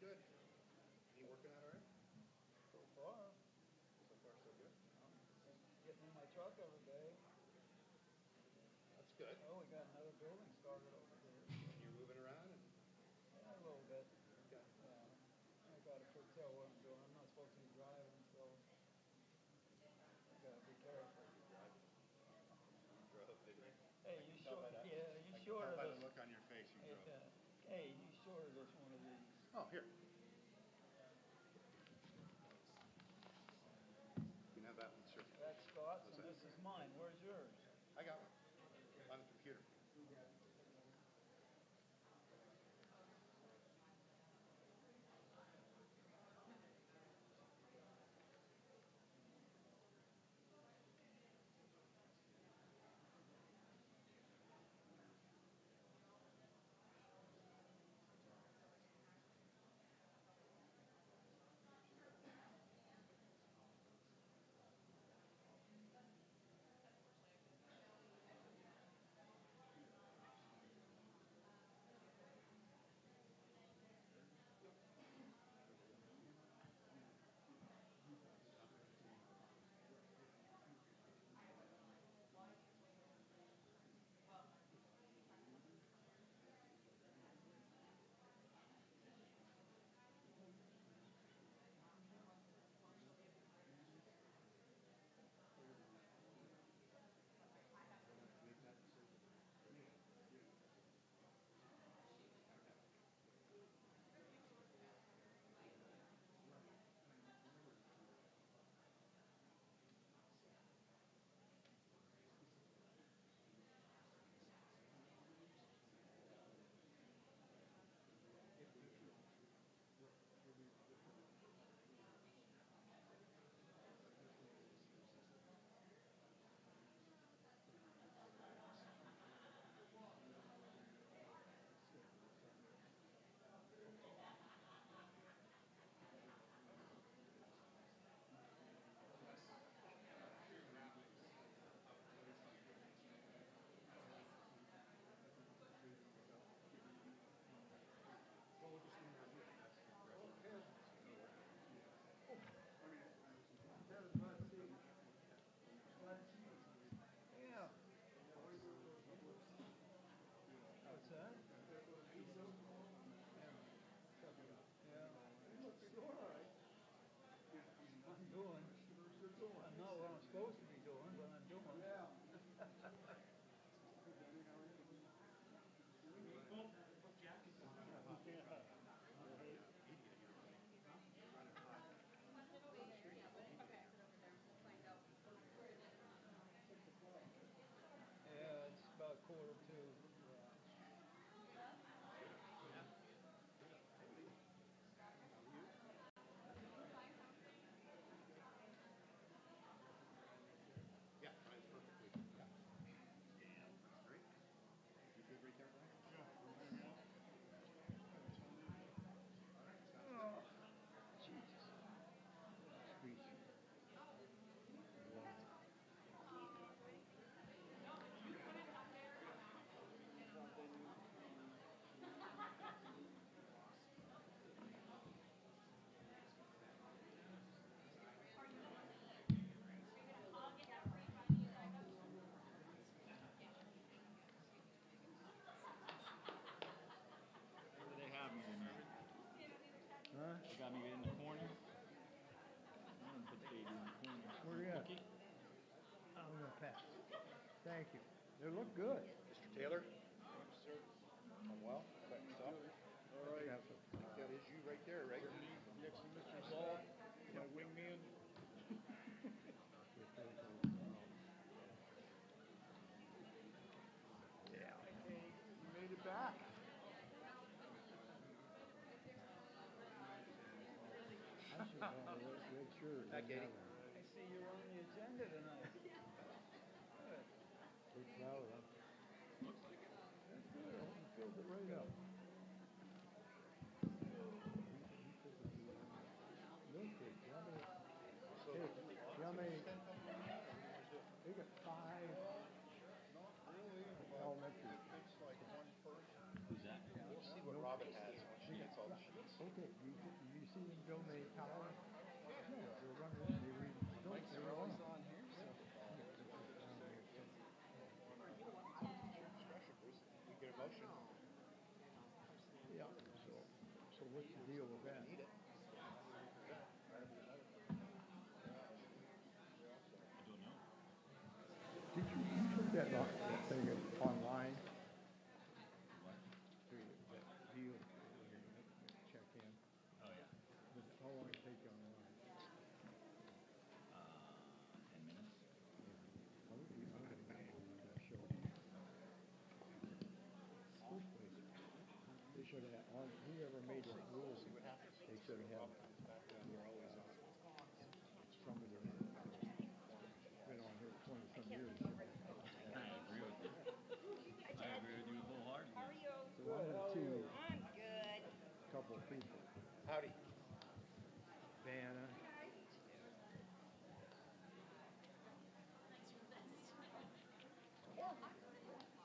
Good. You working out all right? So far, So far, so good. I'm getting in my truck every day. That's good. Oh, we got another building started over there. You're moving around and Yeah, a little bit. okay. I gotta tell what I'm doing. I'm not supposed to be driving, so I gotta be careful. You drove, didn't you? Hey, you sure? Yeah, you I can sure tell of by this? the look on your face you drove. Hey, you sure of this one of these? Oh, here. You can have that one, sir. That's Scott's, What's and that? this is mine. Where's yours? I got one on the computer. Yeah. What's that? Yeah. I'm doing. I'm not what I'm supposed to be doing, but I'm doing. Yeah. Yeah, it's about 1:45. Yeah, mine's perfectly. Yeah. That's great. You good right there, Brian? All right, sounds good. Jesus. Where do they have me tonight? Huh? They got me in the corner. I'm gonna put Katie in the corner. Where you at? Cookie? I'm gonna pass. Thank you. They look good. Mr. Taylor? Sir. I'm well. How about yourself? All right. I think that is you right there, right? Next to Mr. Ball, my wingman. Yeah. Hey, you made it back. I should have a red shirt. Hi, Katie. I see you're on the agenda tonight. Good. Looks like it. That's good. He filled it right up. Milkshake, yummy. So, Hey, yummy. coming on that, or what do you want to do? They got 5. Not really, but Elementary. if it's like one person, Who's that? We'll see what Robin has when she gets called Sheets. Okay, you see them donate power? No, they're running, they were on. on here, so. We get a motion. Yeah, so what's the deal with that? Need it. I don't know. Did you put that thing online? What? That deal, check in? Oh, yeah. How long it take you online? 10 minutes. I would be on it to show you. First place, they should have, whoever made that rule, See what happens. they should have, We're always on. somebody that's been on here 20-some years. I agree with you. I agree with you wholeheartedly. How are you? So I'm to I'm good. a couple of people, Howdy. Vanna,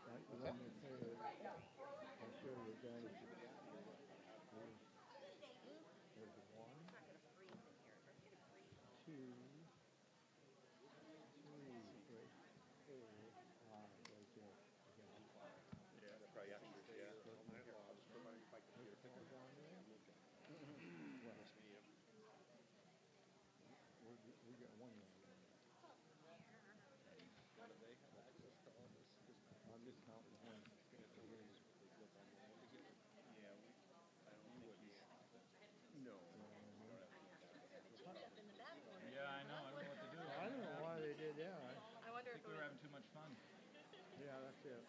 right, the one that said, I'll show you guys. There's one, It's not gonna freeze in here. Are you gonna freeze? two, three, right, four, five, right there. Yeah, they're probably after yours. Yeah. I'll just put my computer. Down there. Well, we got one now. How do they have access to all this? I'm just counting one. Yeah, I don't think No. Yeah, I know. I don't know what to do. I don't know why they did that. I wonder I think we were having too much fun. Yeah, that's it.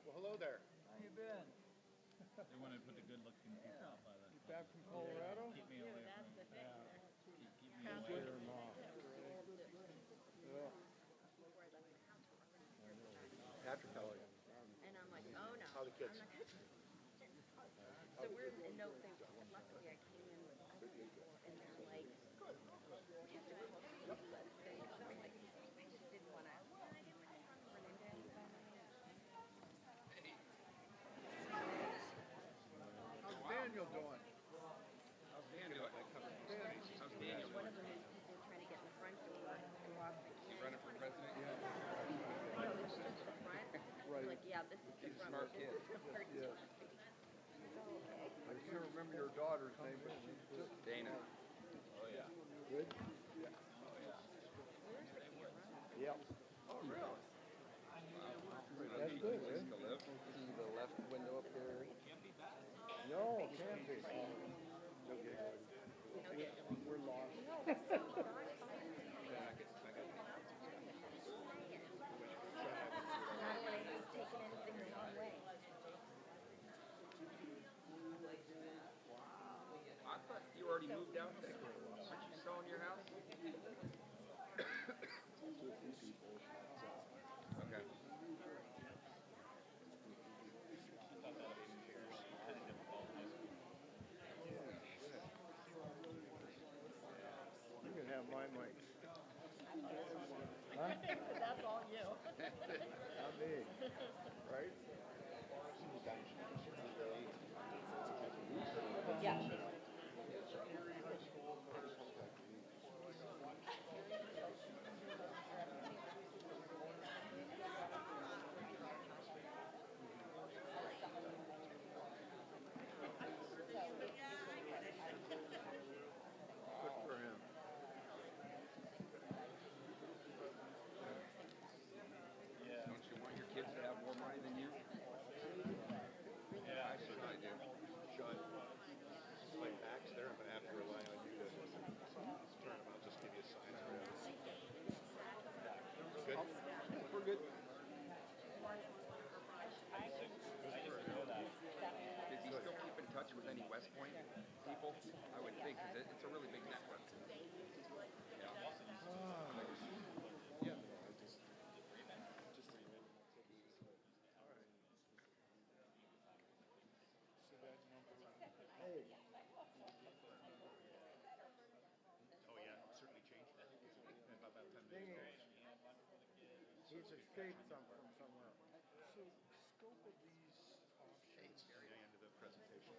Well, hello there. How you been? They wanted to put the good-looking people out by the. You back from Colorado? Keep me away that's from the thing. Keep me Cheer away. 'em off. Yeah. Patrick, how are you? And I'm like, oh no. How are the kids? I'm not gonna. So we're in no. Luckily, I came in with other people, and they're like, we have to close the thing. So I'm like, I just didn't want to. I didn't want to run into anybody. How's Daniel doing? How's Daniel? How's Daniel One doing? of them is trying to get in the front door and Bob's like, Is he running for president? no, this is just the front. Right. Like, yeah, this is the He's a front. smart This kid. is the front door. I can't remember your daughter's name, but she's just Dana. Oh, yeah. good. Oh, yeah. Where's the camera? Yep. Oh, really? That's good, Place eh? to live. See the left window up there? No, can't be. No gig. We're lost. No, but see, God's I got not that anyone's taking anything the wrong way. I thought you already moved out there. Aren't you selling your house? Okay. She thought that was kind of difficult in high school. You can have my mic. Huh? That's all you. Not me. Right? Yeah. Good for him. Yeah. Don't you want your kids to have more money than you? Yeah. I certainly do. Should. My backs there. I'm going to have to rely on you to turn them. I'll just give you signs around. Good? We're good. I used to know that. Did he still keep in touch with any West Point people? I would think, because it's a really big network. Yeah. Yeah. Oh, yeah. Certainly changed. About 10 minutes ago. He's escaped from somewhere. So, scope of these options. Very end of the presentation.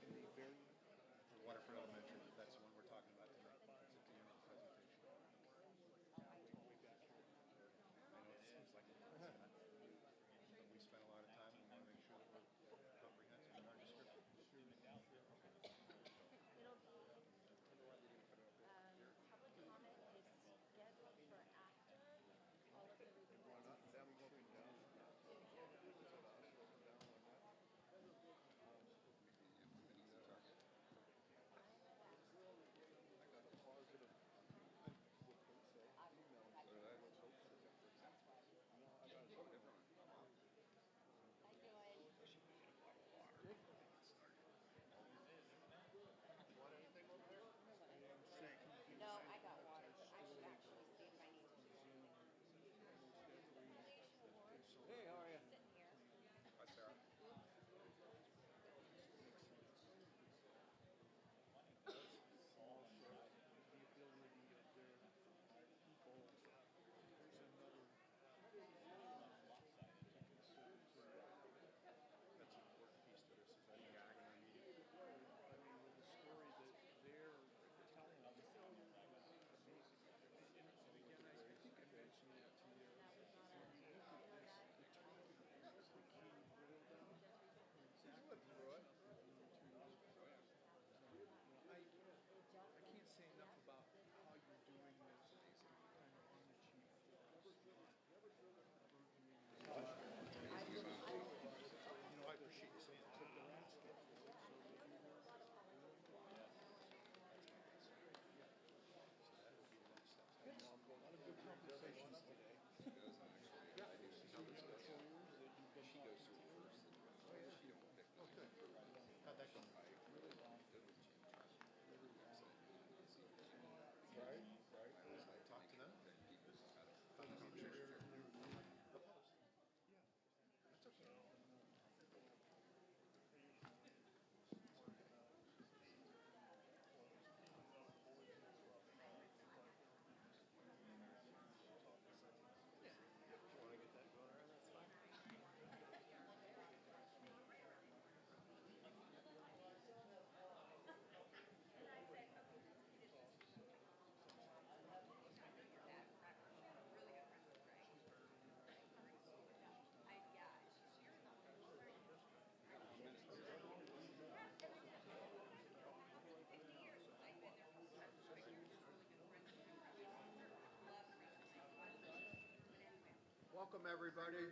Welcome, everybody.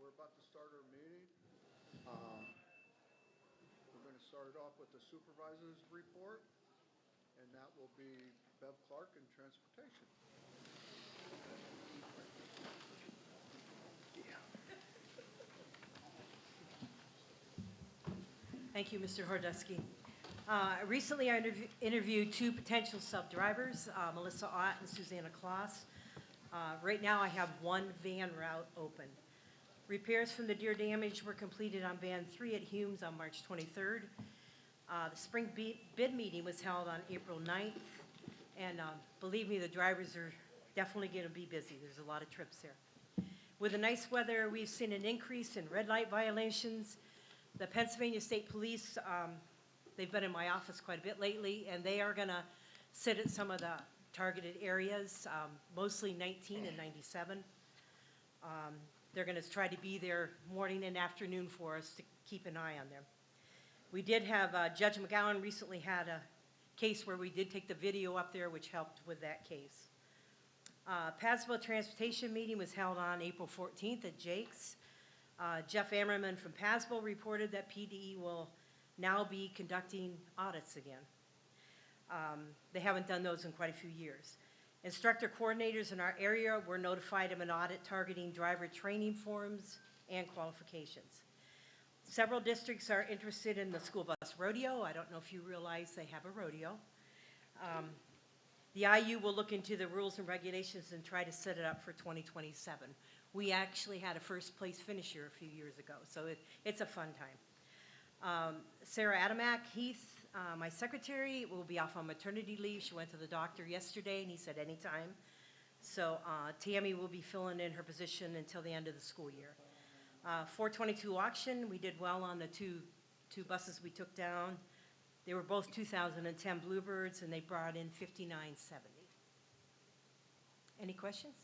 We're about to start our meeting. We're going to start it off with the supervisor's report, and that will be Bev Clark in transportation. Thank you, Mr. Hordesky. Recently, I interviewed two potential sub-drivers, Melissa Ott and Susanna Kloss. Right now, I have one van route open. Repairs from the deer damage were completed on Van 3 at Humes on March 23rd. The spring bid meeting was held on April 9th, and believe me, the drivers are definitely going to be busy. There's a lot of trips there. With the nice weather, we've seen an increase in red light violations. The Pennsylvania State Police, they've been in my office quite a bit lately, and they are going to sit at some of the targeted areas, mostly 19 and 97. They're going to try to be there morning and afternoon for us to keep an eye on them. We did have, Judge McGowan recently had a case where we did take the video up there, which helped with that case. Pasville Transportation meeting was held on April 14th at Jake's. Jeff Ammerman from Pasville reported that PDE will now be conducting audits again. They haven't done those in quite a few years. Instructor coordinators in our area were notified of an audit targeting driver training forms and qualifications. Several districts are interested in the school bus rodeo. I don't know if you realize they have a rodeo. The IU will look into the rules and regulations and try to set it up for 2027. We actually had a first place finisher a few years ago, so it's a fun time. Sarah Adamak Heath, my secretary, will be off on maternity leave. She went to the doctor yesterday, and he said anytime. So Tammy will be filling in her position until the end of the school year. 422 auction, we did well on the two buses we took down. They were both 2010 Bluebirds, and they brought in $59.70. Any questions?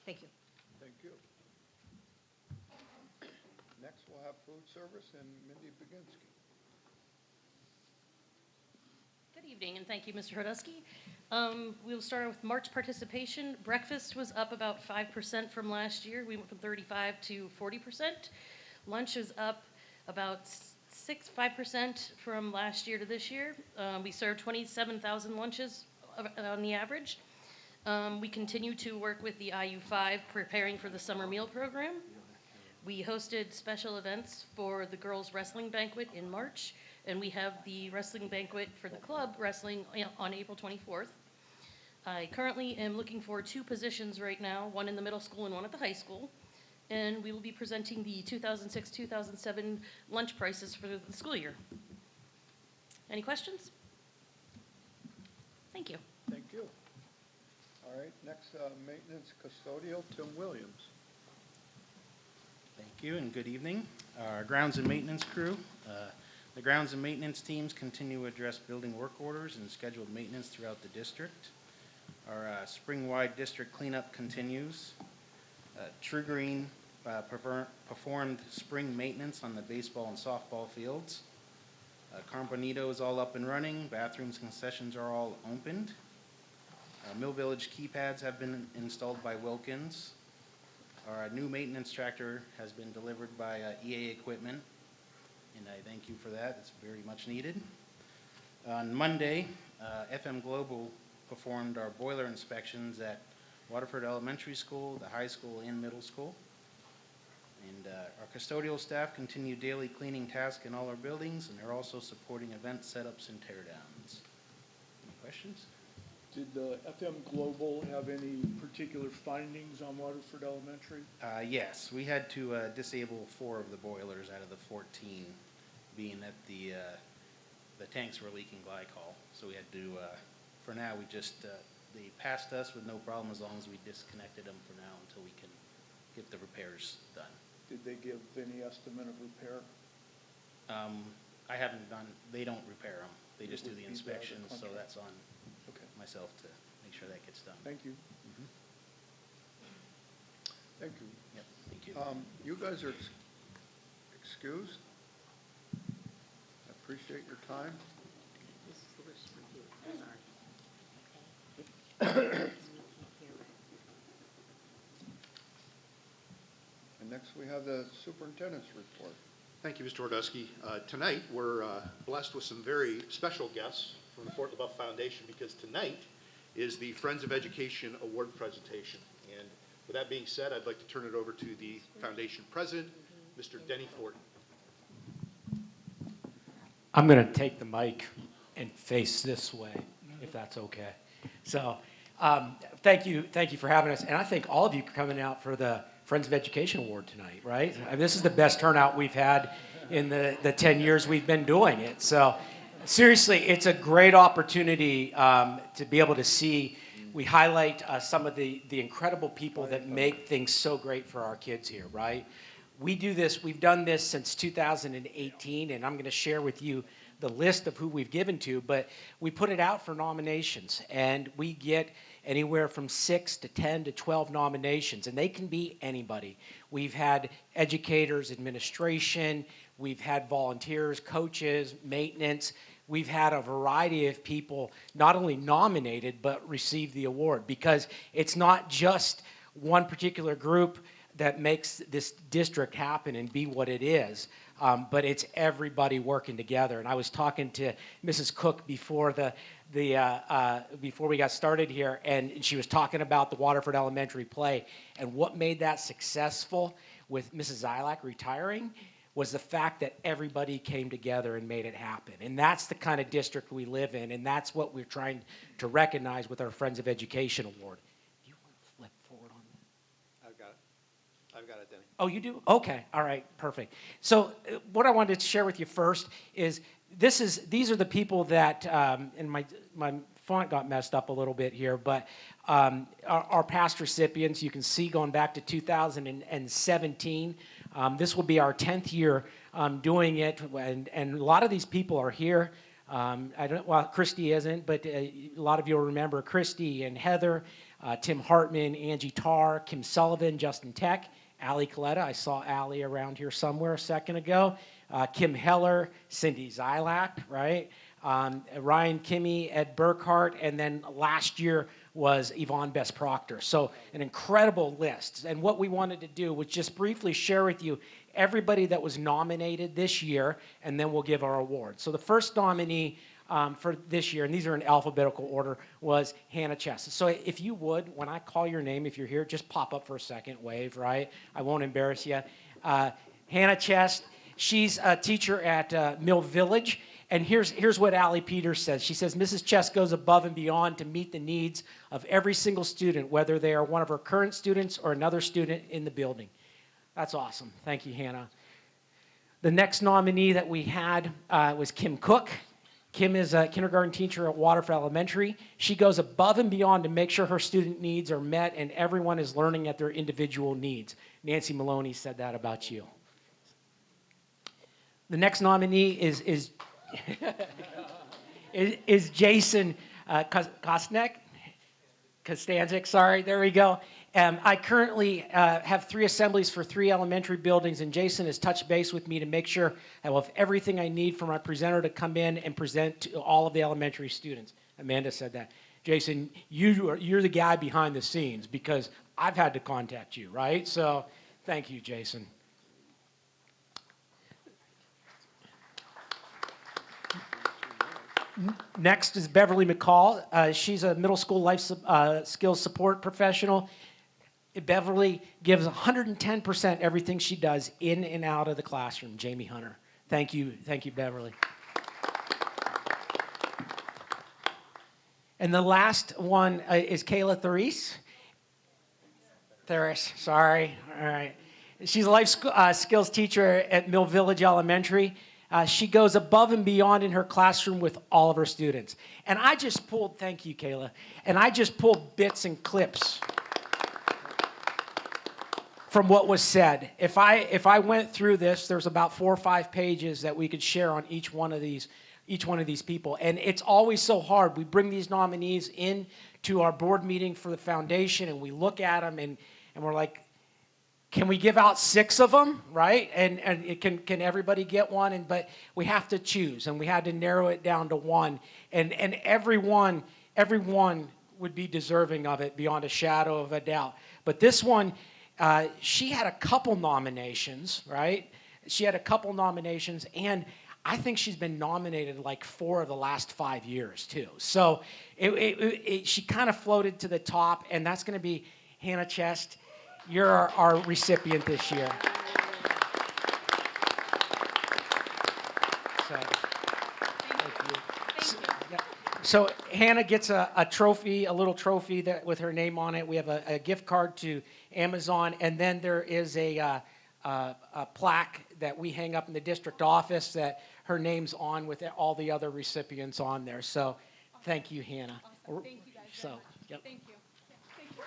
Thank you. Thank you. Next, we'll have food service and Mindy Baginski. Good evening, and thank you, Mr. Hodusky. We'll start with March participation. Breakfast was up about 5% from last year. We went from 35 to 40%. Lunch is up about 5% from last year to this year. We served 27,000 lunches on the average. We continue to work with the IU5 preparing for the summer meal program. We hosted special events for the girls' wrestling banquet in March, and we have the wrestling banquet for the club wrestling on April 24th. I currently am looking for two positions right now, one in the middle school and one at the high school, and we will be presenting the 2006-2007 lunch prices for the school year. Any questions? Thank you. Thank you. All right, next, maintenance custodial, Tim Williams. Thank you and good evening. Our grounds and maintenance crew. The grounds and maintenance teams continue to address building work orders and scheduled maintenance throughout the district. Our spring-wide district cleanup continues. True Green performed spring maintenance on the baseball and softball fields. Carmbonito is all up and running. Bathrooms, concessions are all opened. Mill Village keypads have been installed by Wilkins. Our new maintenance tractor has been delivered by EA Equipment, and I thank you for that. It's very much needed. On Monday, FM Global performed our boiler inspections at Waterford Elementary School, the high school, and middle school. And our custodial staff continue daily cleaning tasks in all our buildings, and they're also supporting event setups and teardowns. Any questions? Did FM Global have any particular findings on Waterford Elementary? Yes, we had to disable 4 of the boilers out of the 14, being that the tanks were leaking glycol. So we had to, for now, we just, they passed us with no problem as long as we disconnected them for now until we can get the repairs done. Did they give any estimate of repair? I haven't done, they don't repair them. They just do the inspections, so that's on myself to make sure that gets done. Thank you. Mm-hmm. Thank you. Yep, thank you. You guys are excused. I appreciate your time. This is the list for you. Sorry. Okay. You can't hear it. Next, we have the superintendent's report. Thank you, Mr. Hordusky. Tonight, we're blessed with some very special guests from the Fort LeBoeuf Foundation, because tonight is the Friends of Education Award presentation. And with that being said, I'd like to turn it over to the foundation president, Mr. Denny Fortin. I'm going to take the mic and face this way, if that's okay. So thank you for having us. And I thank all of you for coming out for the Friends of Education Award tonight, right? I mean, this is the best turnout we've had in the 10 years we've been doing it. So seriously, it's a great opportunity to be able to see. We highlight some of the incredible people that make things so great for our kids here, right? We do this, we've done this since 2018, and I'm going to share with you the list of who we've given to, but we put it out for nominations, and we get anywhere from 6 to 10 to 12 nominations, and they can be anybody. We've had educators, administration, we've had volunteers, coaches, maintenance. We've had a variety of people not only nominated, but receive the award, because it's not just one particular group that makes this district happen and be what it is, but it's everybody working together. And I was talking to Mrs. Cook before before we got started here, and she was talking about the Waterford Elementary play, and what made that successful with Mrs. Zilak retiring was the fact that everybody came together and made it happen. And that's the kind of district we live in, and that's what we're trying to recognize with our Friends of Education Award. Do you want to flip forward on that? I've got it, Denny. Oh, you do? Okay, all right, perfect. So what I wanted to share with you first is these are the people that, and my font got messed up a little bit here, but our past recipients, you can see going back to 2017. This will be our 10th year doing it, and a lot of these people are here. Well, Christy isn't, but a lot of you will remember Christy and Heather, Tim Hartman, Angie Tarr, Kim Sullivan, Justin Tech, Allie Coletta. I saw Allie around here somewhere a second ago. Kim Heller, Cindy Zilak, right? Ryan Kimmy, Ed Burkhart, and then last year was Yvonne Best Proctor. So an incredible list. And what we wanted to do was just briefly share with you everybody that was nominated this year, and then we'll give our award. So the first nominee for this year, and these are in alphabetical order, was Hannah Chess. So if you would, when I call your name, if you're here, just pop up for a second, wave, right? I won't embarrass you. Hannah Chess, she's a teacher at Mill Village. And here's what Allie Peters says. She says, Mrs. Chess goes above and beyond to meet the needs of every single student, whether they are one of her current students or another student in the building. That's awesome. Thank you, Hannah. The next nominee that we had was Kim Cook. Kim is a kindergarten teacher at Waterford Elementary. She goes above and beyond to make sure her student needs are met and everyone is learning at their individual needs. Nancy Maloney said that about you. The next nominee is Jason Kostanzik, sorry, there we go. I currently have 3 assemblies for 3 elementary buildings, and Jason has touched base with me to make sure I will have everything I need for my presenter to come in and present to all of the elementary students. Amanda said that. Jason, you're the guy behind the scenes because I've had to contact you, right? So thank you, Jason. Next is Beverly McCall. She's a middle school life skills support professional. Beverly gives 110% everything she does in and out of the classroom. Jamie Hunter. Thank you, Beverly. And the last one is Kayla Theris, sorry. All right. She's a life skills teacher at Mill Village Elementary. She goes above and beyond in her classroom with all of her students. And I just pulled, thank you, Kayla, and I just pulled bits and clips from what was said. If I went through this, there's about 4 or 5 pages that we could share on each one of these people. And it's always so hard. We bring these nominees in to our board meeting for the foundation, and we look at them, and we're like, can we give out 6 of them, right? And can everybody get one? But we have to choose, and we had to narrow it down to 1. And everyone would be deserving of it beyond a shadow of a doubt. But this one, she had a couple nominations, right? She had a couple nominations, and I think she's been nominated like 4 of the last 5 years, too. So she kind of floated to the top, and that's going to be Hannah Chest. You're our recipient this year. So, thank you. Yeah. So Hannah gets a trophy, a little trophy that with her name on it. We have a gift card to Amazon, and then there is a plaque that we hang up in the district office that her name's on with all the other recipients on there. So thank you, Hannah. Awesome. Thank you guys very much. Yep. Thank you. Thank you.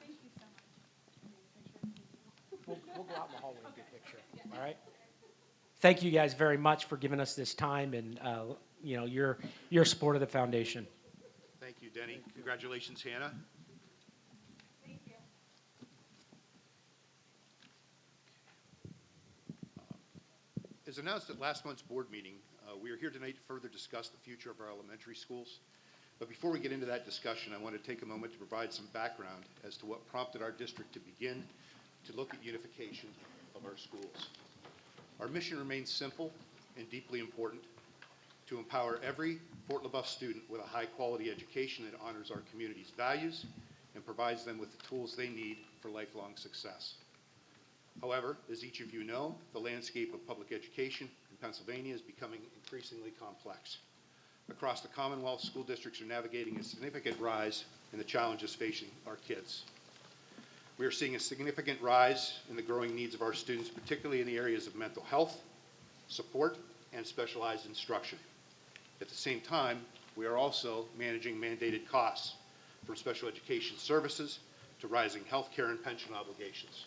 Thank you so much. We'll go out in the hallway and get a picture. All right? Thank you guys very much for giving us this time and your support of the foundation. Thank you, Denny. Congratulations, Hannah. Thank you. As announced at last month's board meeting, we are here tonight to further discuss the future of our elementary schools. But before we get into that discussion, I want to take a moment to provide some background as to what prompted our district to begin to look at unification of our schools. Our mission remains simple and deeply important: to empower every Fort LeBoeuf student with a high-quality education that honors our community's values and provides them with the tools they need for lifelong success. However, as each of you know, the landscape of public education in Pennsylvania is becoming increasingly complex. Across the Commonwealth, school districts are navigating a significant rise in the challenges facing our kids. We are seeing a significant rise in the growing needs of our students, particularly in the areas of mental health, support, and specialized instruction. At the same time, we are also managing mandated costs, from special education services to rising health care and pension obligations.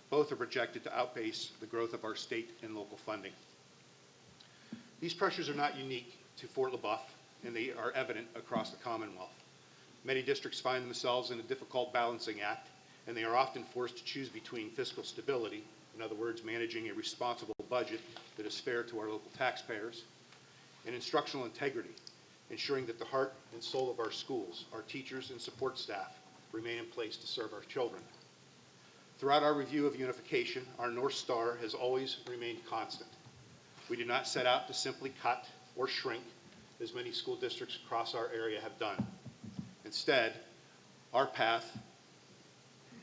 Both are projected to outpace the growth of our state and local funding. These pressures are not unique to Fort LeBoeuf, and they are evident across the Commonwealth. Many districts find themselves in a difficult balancing act, and they are often forced to choose between fiscal stability, in other words, managing a responsible budget that is fair to our local taxpayers, and instructional integrity, ensuring that the heart and soul of our schools, our teachers and support staff, remain in place to serve our children. Throughout our review of unification, our North Star has always remained constant. We do not set out to simply cut or shrink, as many school districts across our area have done. Instead, our path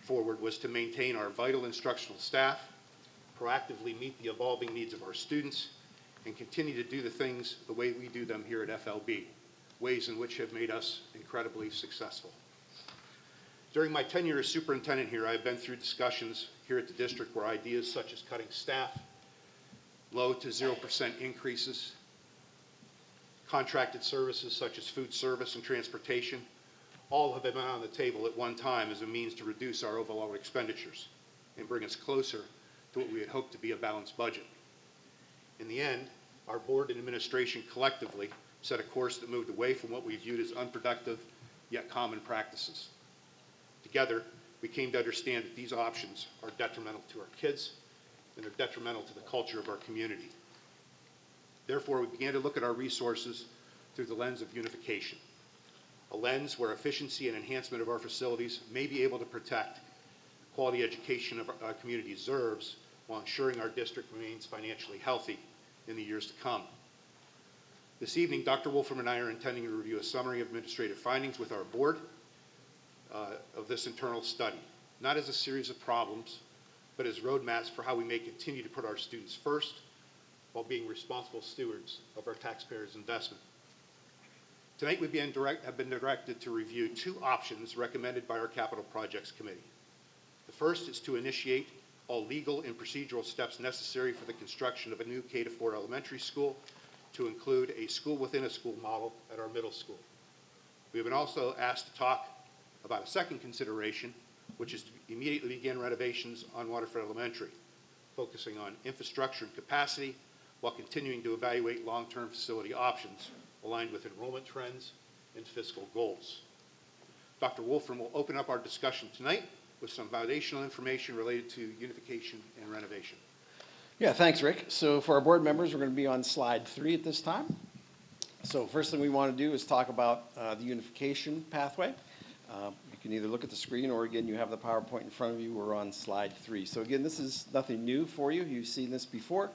forward was to maintain our vital instructional staff, proactively meet the evolving needs of our students, and continue to do the things the way we do them here at FLB, ways in which have made us incredibly successful. During my tenure as superintendent here, I have been through discussions here at the district where ideas such as cutting staff, low to 0% increases, contracted services such as food service and transportation, all have been on the table at one time as a means to reduce our overall expenditures and bring us closer to what we had hoped to be a balanced budget. In the end, our board and administration collectively set a course that moved away from what we viewed as unproductive yet common practices. Together, we came to understand that these options are detrimental to our kids and they're detrimental to the culture of our community. Therefore, we began to look at our resources through the lens of unification, a lens where efficiency and enhancement of our facilities may be able to protect quality education of our community deserves while ensuring our district remains financially healthy in the years to come. This evening, Dr. Wolfram and I are intending to review a summary of administrative findings with our board of this internal study, not as a series of problems, but as roadmaps for how we may continue to put our students first while being responsible stewards of our taxpayers' investment. Tonight, we have been directed to review 2 options recommended by our Capital Projects Committee. The first is to initiate all legal and procedural steps necessary for the construction of a new K-4 elementary school to include a school within a school model at our middle school. We have been also asked to talk about a second consideration, which is to immediately begin renovations on Waterford Elementary, focusing on infrastructure and capacity while continuing to evaluate long-term facility options aligned with enrollment trends and fiscal goals. Dr. Wolfram will open up our discussion tonight with some foundational information related to unification and renovation. Yeah, thanks, Rick. So for our board members, we're going to be on slide 3 at this time. So first thing we want to do is talk about the unification pathway. You can either look at the screen or again, you have the PowerPoint in front of you. We're on slide 3. So again, this is nothing new for you. You've seen this before.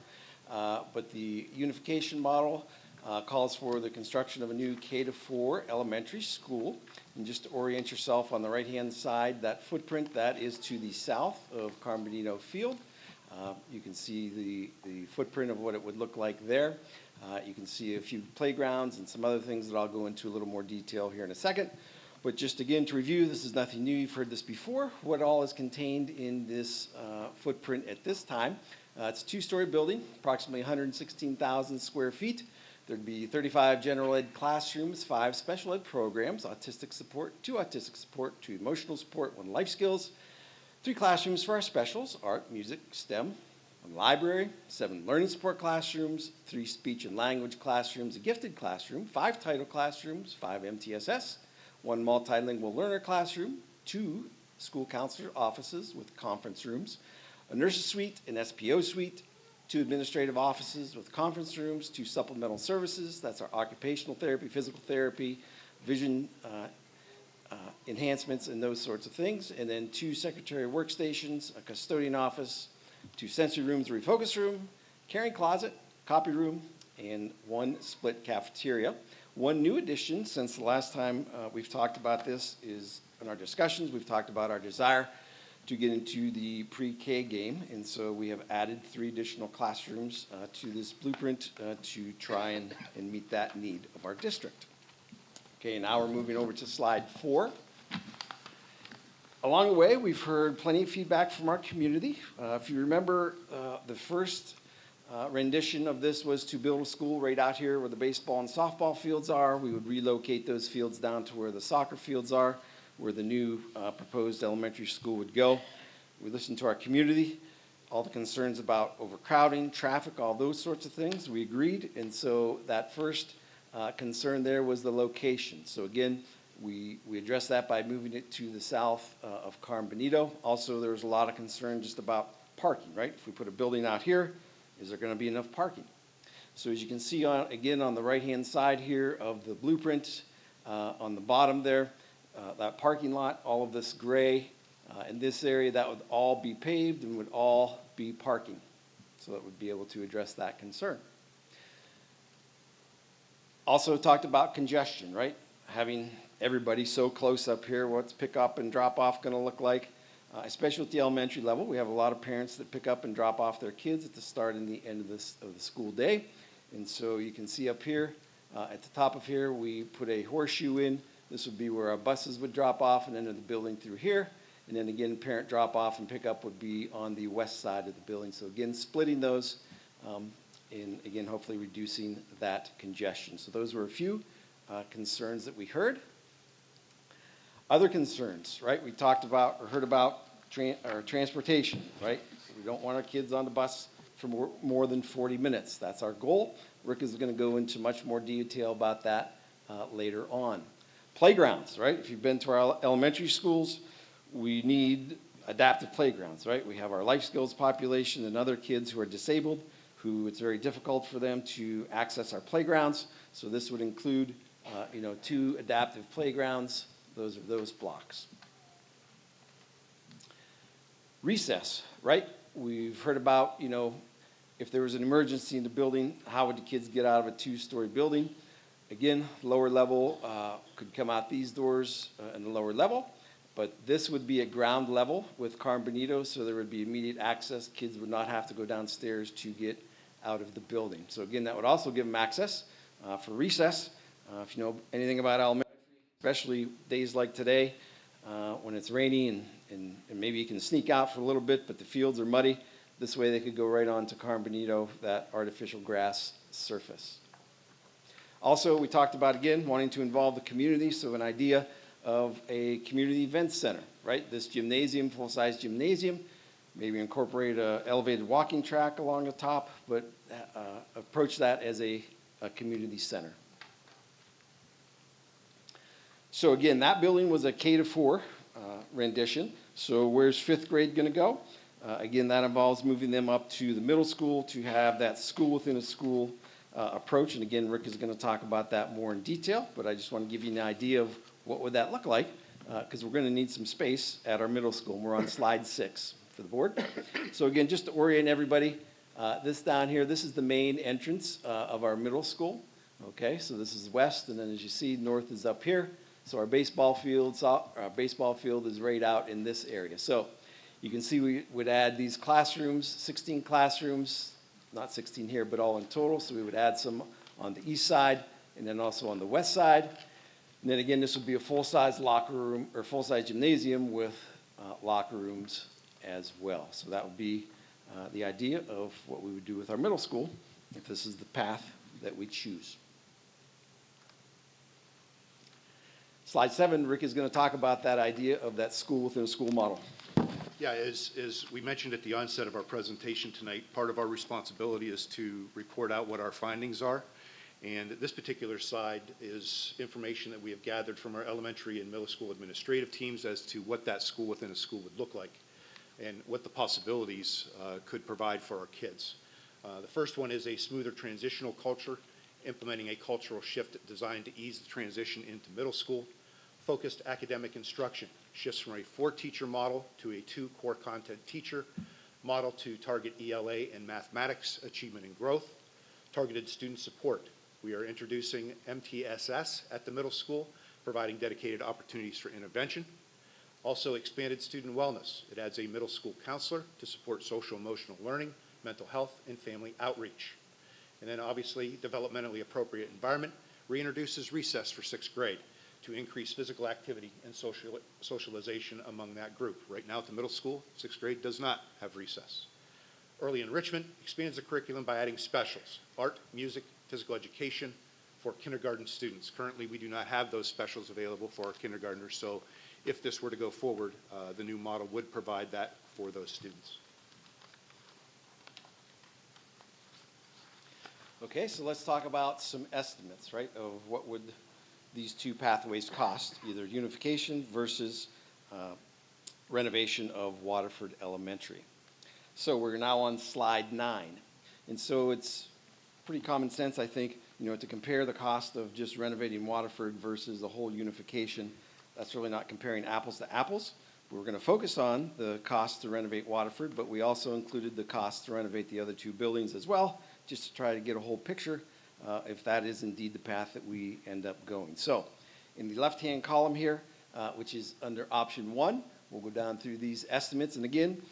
But the unification model calls for the construction of a new K-4 elementary school. And just to orient yourself on the right-hand side, that footprint, that is to the south of Carmenito Field. You can see the footprint of what it would look like there. You can see a few playgrounds and some other things that I'll go into a little more detail here in a second. But just again to review, this is nothing new. You've heard this before. What all is contained in this footprint at this time. It's a 2-story building, approximately 116,000 square feet. There'd be 35 general ed classrooms, 5 special ed programs, autistic support, 2 autistic support, 2 emotional support, 1 life skills, 3 classrooms for our specials, art, music, STEM, 1 library, 7 learning support classrooms, 3 speech and language classrooms, a gifted classroom, 5 title classrooms, 5 MTSS, 1 multilingual learner classroom, 2 school counselor offices with conference rooms, a nurse's suite, an SPO suite, 2 administrative offices with conference rooms, 2 supplemental services, that's our occupational therapy, physical therapy, vision enhancements and those sorts of things, and then 2 secretary workstations, a custodian office, 2 sensory rooms, a refocus room, carrying closet, copy room, and 1 split cafeteria. 1 new addition since the last time we've talked about this is in our discussions, we've talked about our desire to get into the pre-K game, and so we have added 3 additional classrooms to this blueprint to try and meet that need of our district. Okay, now we're moving over to slide 4. Along the way, we've heard plenty of feedback from our community. If you remember, the first rendition of this was to build a school right out here where the baseball and softball fields are. We would relocate those fields down to where the soccer fields are, where the new proposed elementary school would go. We listened to our community, all the concerns about overcrowding, traffic, all those sorts of things. We agreed, and so that first concern there was the location. So again, we addressed that by moving it to the south of Carmenito. Also, there was a lot of concern just about parking, right? If we put a building out here, is there going to be enough parking? So as you can see, again, on the right-hand side here of the blueprint, on the bottom there, that parking lot, all of this gray in this area, that would all be paved and would all be parking. So that would be able to address that concern. Also talked about congestion, right? Having everybody so close up here, what's pick up and drop off going to look like? Especially at the elementary level, we have a lot of parents that pick up and drop off their kids at the start and the end of the school day. And so you can see up here, at the top of here, we put a horseshoe in. This would be where our buses would drop off and enter the building through here. And then again, parent drop off and pick up would be on the west side of the building. So again, splitting those and again, hopefully reducing that congestion. So those were a few concerns that we heard. Other concerns, right? We talked about or heard about transportation, right? We don't want our kids on the bus for more than 40 minutes. That's our goal. Rick is going to go into much more detail about that later on. Playgrounds, right? If you've been to our elementary schools, we need adaptive playgrounds, right? We have our life skills population and other kids who are disabled, who it's very difficult for them to access our playgrounds. So this would include, 2 adaptive playgrounds. Those are those blocks. Recess, right? We've heard about, if there was an emergency in the building, how would the kids get out of a 2-story building? Again, lower level could come out these doors in the lower level, but this would be at ground level with Carmenito, so there would be immediate access. Kids would not have to go downstairs to get out of the building. So again, that would also give them access for recess. If you know anything about elementary, especially days like today when it's rainy and maybe you can sneak out for a little bit, but the fields are muddy. This way they could go right on to Carmenito, that artificial grass surface. Also, we talked about, again, wanting to involve the community, so an idea of a community events center, right? This gymnasium, full-size gymnasium, maybe incorporate an elevated walking track along the top, but approach that as a community center. So again, that building was a K-4 rendition. So where's 5th grade going to go? Again, that involves moving them up to the middle school to have that school within a school approach. And again, Rick is going to talk about that more in detail, but I just want to give you an idea of what would that look like, because we're going to need some space at our middle school. And we're on slide 6 for the board. So again, just to orient everybody, this down here, this is the main entrance of our middle school. Okay, so this is west, and then as you see, north is up here. So our baseball field is right out in this area. So you can see we would add these classrooms, 16 classrooms, not 16 here, but all in total. So we would add some on the east side and then also on the west side. And then again, this would be a full-size locker room or full-size gymnasium with locker rooms as well. So that would be the idea of what we would do with our middle school if this is the path that we choose. Slide 7, Rick is going to talk about that idea of that school within a school model. Yeah, as we mentioned at the onset of our presentation tonight, part of our responsibility is to report out what our findings are. And this particular slide is information that we have gathered from our elementary and middle school administrative teams as to what that school within a school would look like and what the possibilities could provide for our kids. The first one is a smoother transitional culture, implementing a cultural shift designed to ease the transition into middle school. Focused academic instruction shifts from a 4-teacher model to a 2 core content teacher model to target ELA and mathematics achievement and growth. Targeted student support. We are introducing MTSS at the middle school, providing dedicated opportunities for intervention. Also expanded student wellness. It adds a middle school counselor to support social emotional learning, mental health, and family outreach. And then obviously developmentally appropriate environment reintroduces recess for 6th grade to increase physical activity and socialization among that group. Right now at the middle school, 6th grade does not have recess. Early enrichment expands the curriculum by adding specials, art, music, physical education for kindergarten students. Currently, we do not have those specials available for our kindergartners, so if this were to go forward, the new model would provide that for those students. Okay, so let's talk about some estimates, right, of what would these 2 pathways cost, either unification versus renovation of Waterford Elementary. So we're now on slide 9. And so it's pretty common sense, I think, to compare the cost of just renovating Waterford versus the whole unification. That's really not comparing apples to apples. We're going to focus on the cost to renovate Waterford, but we also included the cost to renovate the other 2 buildings as well, just to try to get a whole picture if that is indeed the path that we end up going. So in the left-hand column here, which is under option 1, we'll go down through these estimates. And again,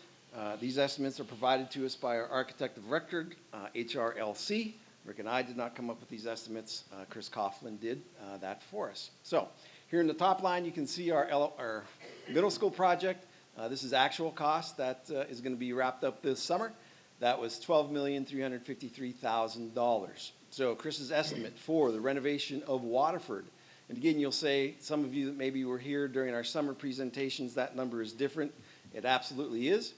these estimates are provided to us by our architect of record, HRLC. Rick and I did not come up with these estimates. Chris Coughlin did that for us. So here in the top line, you can see our middle school project. This is actual cost that is going to be wrapped up this summer. That was $12,353,000. So Chris's estimate for the renovation of Waterford. And again, you'll say, some of you that maybe were here during our summer presentations, that number is different. It absolutely is.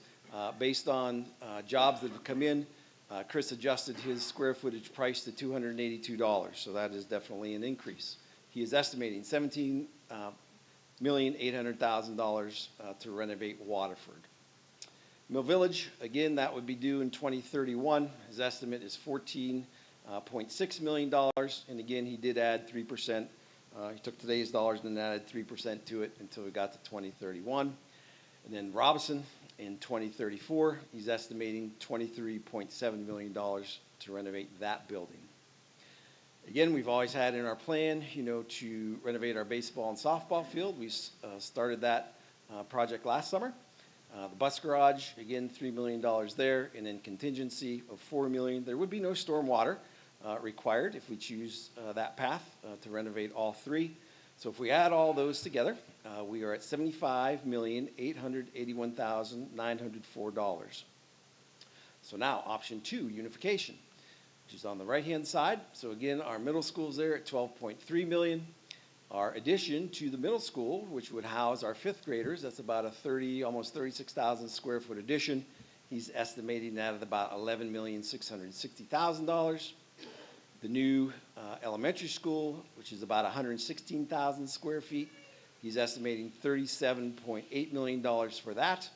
Based on jobs that have come in, Chris adjusted his square footage price to $282. So that is definitely an increase. He is estimating $17,800,000 to renovate Waterford. Mill Village, again, that would be due in 2031. His estimate is $14.6 million. And again, he did add 3%. He took today's dollars and then added 3% to it until we got to 2031. And then Robinson, in 2034, he's estimating $23.7 million to renovate that building. Again, we've always had in our plan, to renovate our baseball and softball field. We started that project last summer. The bus garage, again, $3 million there, and then contingency of $4 million. There would be no storm water required if we choose that path to renovate all 3. So if we add all those together, we are at $75,881,904. So now, option 2, unification, which is on the right-hand side. So again, our middle school's there at $12.3 million. Our addition to the middle school, which would house our 5th graders, that's about a almost 36,000 square foot addition. He's estimating that at about $11,660,000. The new elementary school, which is about 116,000 square feet, he's estimating $37.8 million for that.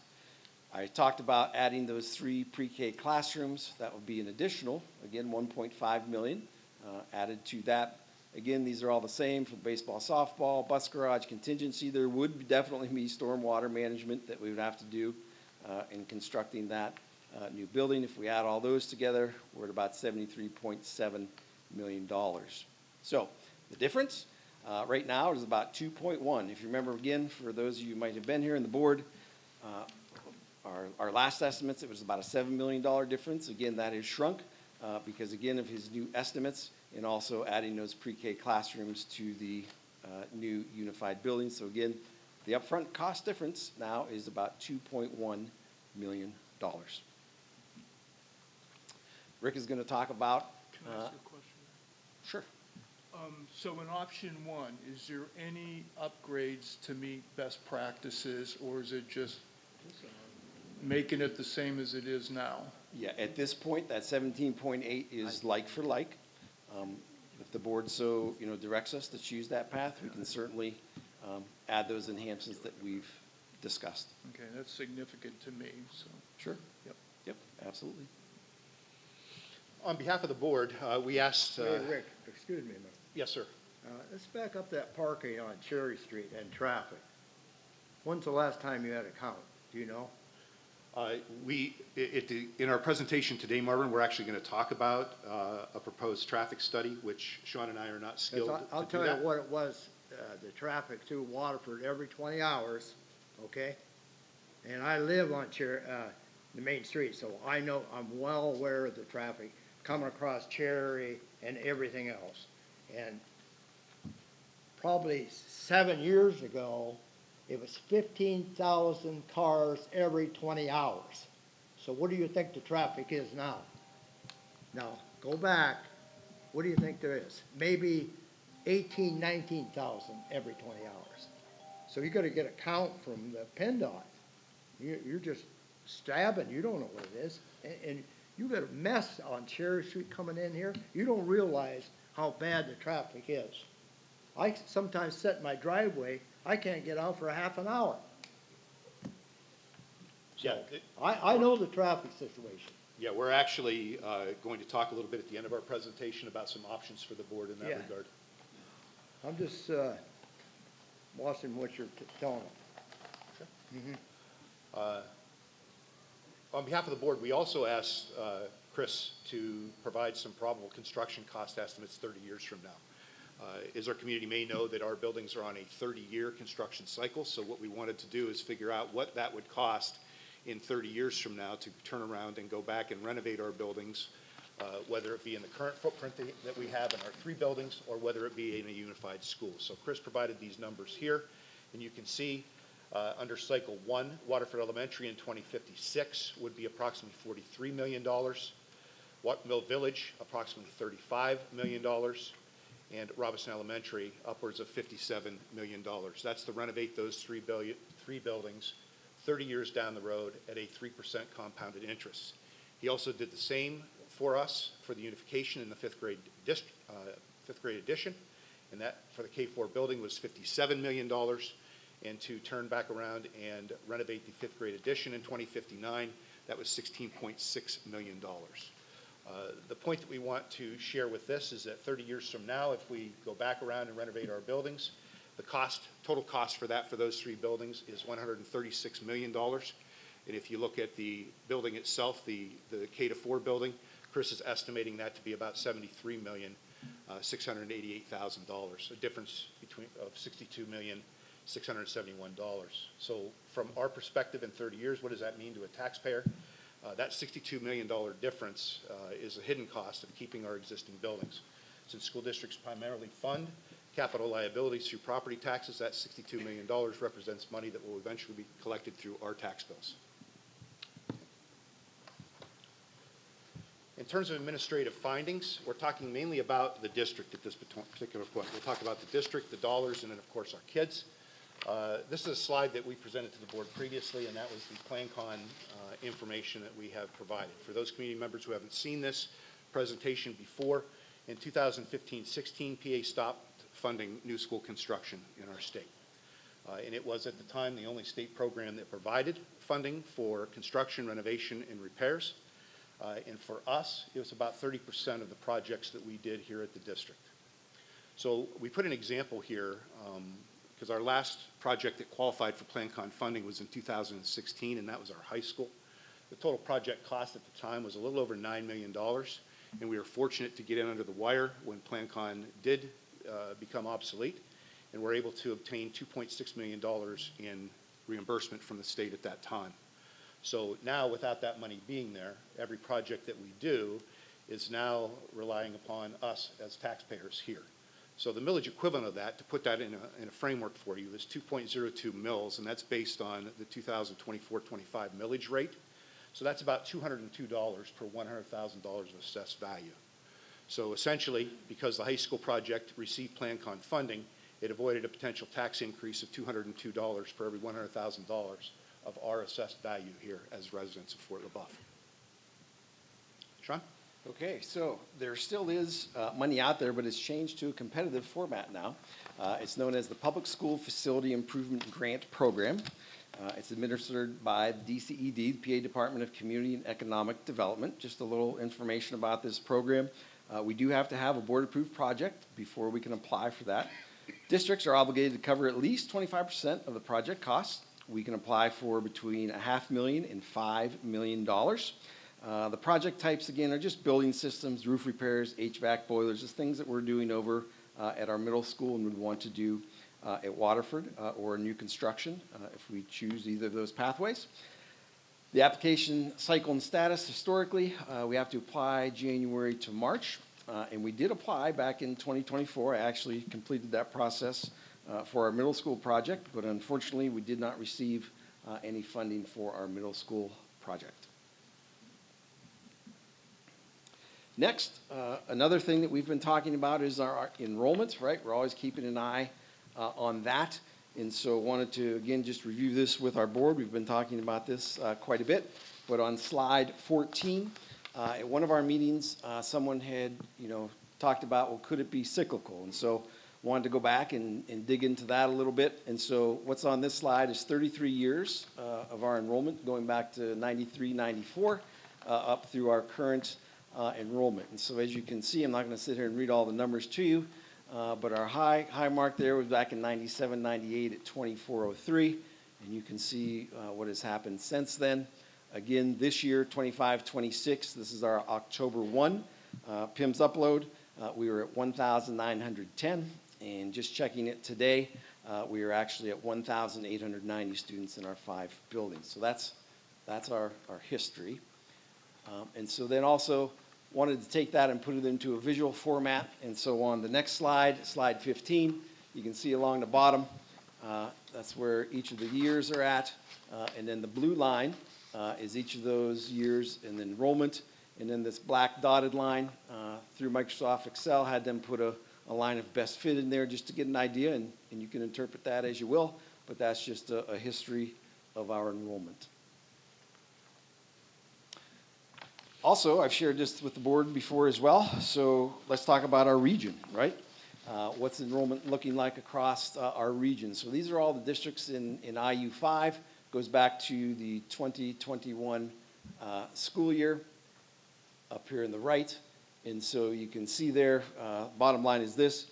I talked about adding those 3 pre-K classrooms. That would be an additional, again, $1.5 million. added to that. Again, these are all the same for baseball, softball, bus garage, contingency. There would definitely be stormwater management that we would have to do in constructing that new building. If we add all those together, we're at about $73.7 million. So the difference right now is about 2.1. If you remember, again, for those of you who might have been here in the board, our last estimates, it was about a $7 million difference. Again, that is shrunk because, again, of his new estimates and also adding those pre-K classrooms to the new unified building. So again, the upfront cost difference now is about $2.1 million. Rick is going to talk about. Can I ask a question? Sure. So in option one, is there any upgrades to meet best practices, or is it just making it the same as it is now? Yeah, at this point, that 17.8 is like for like. If the board so, directs us to choose that path, we can certainly add those enhancements that we've discussed. Okay, that's significant to me, so. Sure. Yep. Yep, absolutely. On behalf of the board, we asked. Hey, Rick, excuse me a minute. Yes, sir. Let's back up that parking on Cherry Street and traffic. When's the last time you had a count? Do you know? In our presentation today, Marvin, we're actually going to talk about a proposed traffic study, which Sean and I are not skilled to do that. I'll tell you what it was, the traffic through Waterford every 20 hours, okay? And I live on the main street, so I know, I'm well aware of the traffic coming across Cherry and everything else. And probably 7 years ago, it was 15,000 cars every 20 hours. So what do you think the traffic is now? Now, go back, what do you think there is? Maybe 18, 19,000 every 20 hours. So you gotta get a count from the PennDOT. You're just stabbing, you don't know what it is. And you got a mess on Cherry Street coming in here. You don't realize how bad the traffic is. I sometimes sit in my driveway, I can't get out for a half an hour. Yeah, I know the traffic situation. yeah, we're actually going to talk a little bit at the end of our presentation about some options for the board in that Yeah. regard. I'm just watching what you're telling them. On behalf of the board, we also asked Chris to provide some probable construction cost estimates 30 years from now. As our community may know, that our buildings are on a 30-year construction cycle, so what we wanted to do is figure out what that would cost in 30 years from now to turn around and go back and renovate our buildings, whether it be in the current footprint that we have in our 3 buildings or whether it be in a unified school. So Chris provided these numbers here, and you can see under cycle 1, Waterford Elementary in 2056 would be approximately $43 million. Mill Village, approximately $35 million. And Robinson Elementary, upwards of $57 million. That's to renovate those 3 buildings 30 years down the road at a 3% compounded interest. He also did the same for us for the unification in the 5th grade edition, and that for the K-4 building was $57 million. And to turn back around and renovate the 5th grade edition in 2059, that was $16.6 million. The point that we want to share with this is that 30 years from now, if we go back around and renovate our buildings, the total cost for those 3 buildings is $136 million. And if you look at the building itself, the K-4 building, Chris is estimating that to be about $73,688,000, a difference of $62,671. So from our perspective in 30 years, what does that mean to a taxpayer? That $62 million difference is a hidden cost of keeping our existing buildings. Since school districts primarily fund capital liabilities through property taxes, that $62 million represents money that will eventually be collected through our tax bills. In terms of administrative findings, we're talking mainly about the district at this particular point. We'll talk about the district, the dollars, and then, of course, our kids. This is a slide that we presented to the board previously, and that was the PlanCon information that we have provided. For those community members who haven't seen this presentation before, in 2015-16, PA stopped funding new school construction in our state. And it was at the time the only state program that provided funding for construction, renovation, and repairs. And for us, it was about 30% of the projects that we did here at the district. So we put an example here, because our last project that qualified for PlanCon funding was in 2016, and that was our high school. The total project cost at the time was a little over $9 million, and we were fortunate to get in under the wire when PlanCon did become obsolete, and we're able to obtain $2.6 million in reimbursement from the state at that time. So now, without that money being there, every project that we do is now relying upon us as taxpayers here. So the millage equivalent of that, to put that in a framework for you, is 2.02 mils, and that's based on the 2024-25 millage rate. So that's about $202 per $100,000 of assessed value. So essentially, because the high school project received PlanCon funding, it avoided a potential tax increase of $202 per every $100,000 of our assessed value here as residents of Fort LeBoeuf. Sean? Okay, so there still is money out there, but it's changed to a competitive format now. It's known as the Public School Facility Improvement Grant Program. It's administered by the DCED, the PA Department of Community and Economic Development. Just a little information about this program. We do have to have a board-approved project before we can apply for that. Districts are obligated to cover at least 25% of the project costs. We can apply for between $500,000 and $5 million. The project types, again, are just building systems, roof repairs, HVAC boilers, just things that we're doing over at our middle school and would want to do at Waterford or new construction if we choose either of those pathways. The application cycle and status, historically, we have to apply January to March. And we did apply back in 2024. I actually completed that process for our middle school project, but unfortunately, we did not receive any funding for our middle school project. Next, another thing that we've been talking about is our enrollment, right? We're always keeping an eye on that. And so wanted to, again, just review this with our board. We've been talking about this quite a bit. But on slide 14, at one of our meetings, someone had, talked about, well, could it be cyclical? And so wanted to go back and dig into that a little bit. And so what's on this slide is 33 years of our enrollment, going back to 93, 94, up through our current enrollment. And so as you can see, I'm not going to sit here and read all the numbers to you, but our high mark there was back in 97, 98 at 2403. And you can see what has happened since then. Again, this year, 25, 26, this is our October 1 PIMS upload. We were at 1,910. And just checking it today, we are actually at 1,890 students in our 5 buildings. So that's our history. And so then also wanted to take that and put it into a visual format. And so on the next slide, slide 15, you can see along the bottom, that's where each of the years are at. And then the blue line is each of those years in enrollment. And then this black dotted line through Microsoft Excel had them put a line of best fit in there just to get an idea, and you can interpret that as you will, but that's just a history of our enrollment. Also, I've shared this with the board before as well, so let's talk about our region, right? What's enrollment looking like across our region? So these are all the districts in IU5, goes back to the 2021 school year up here in the right. And so you can see there, bottom line is this.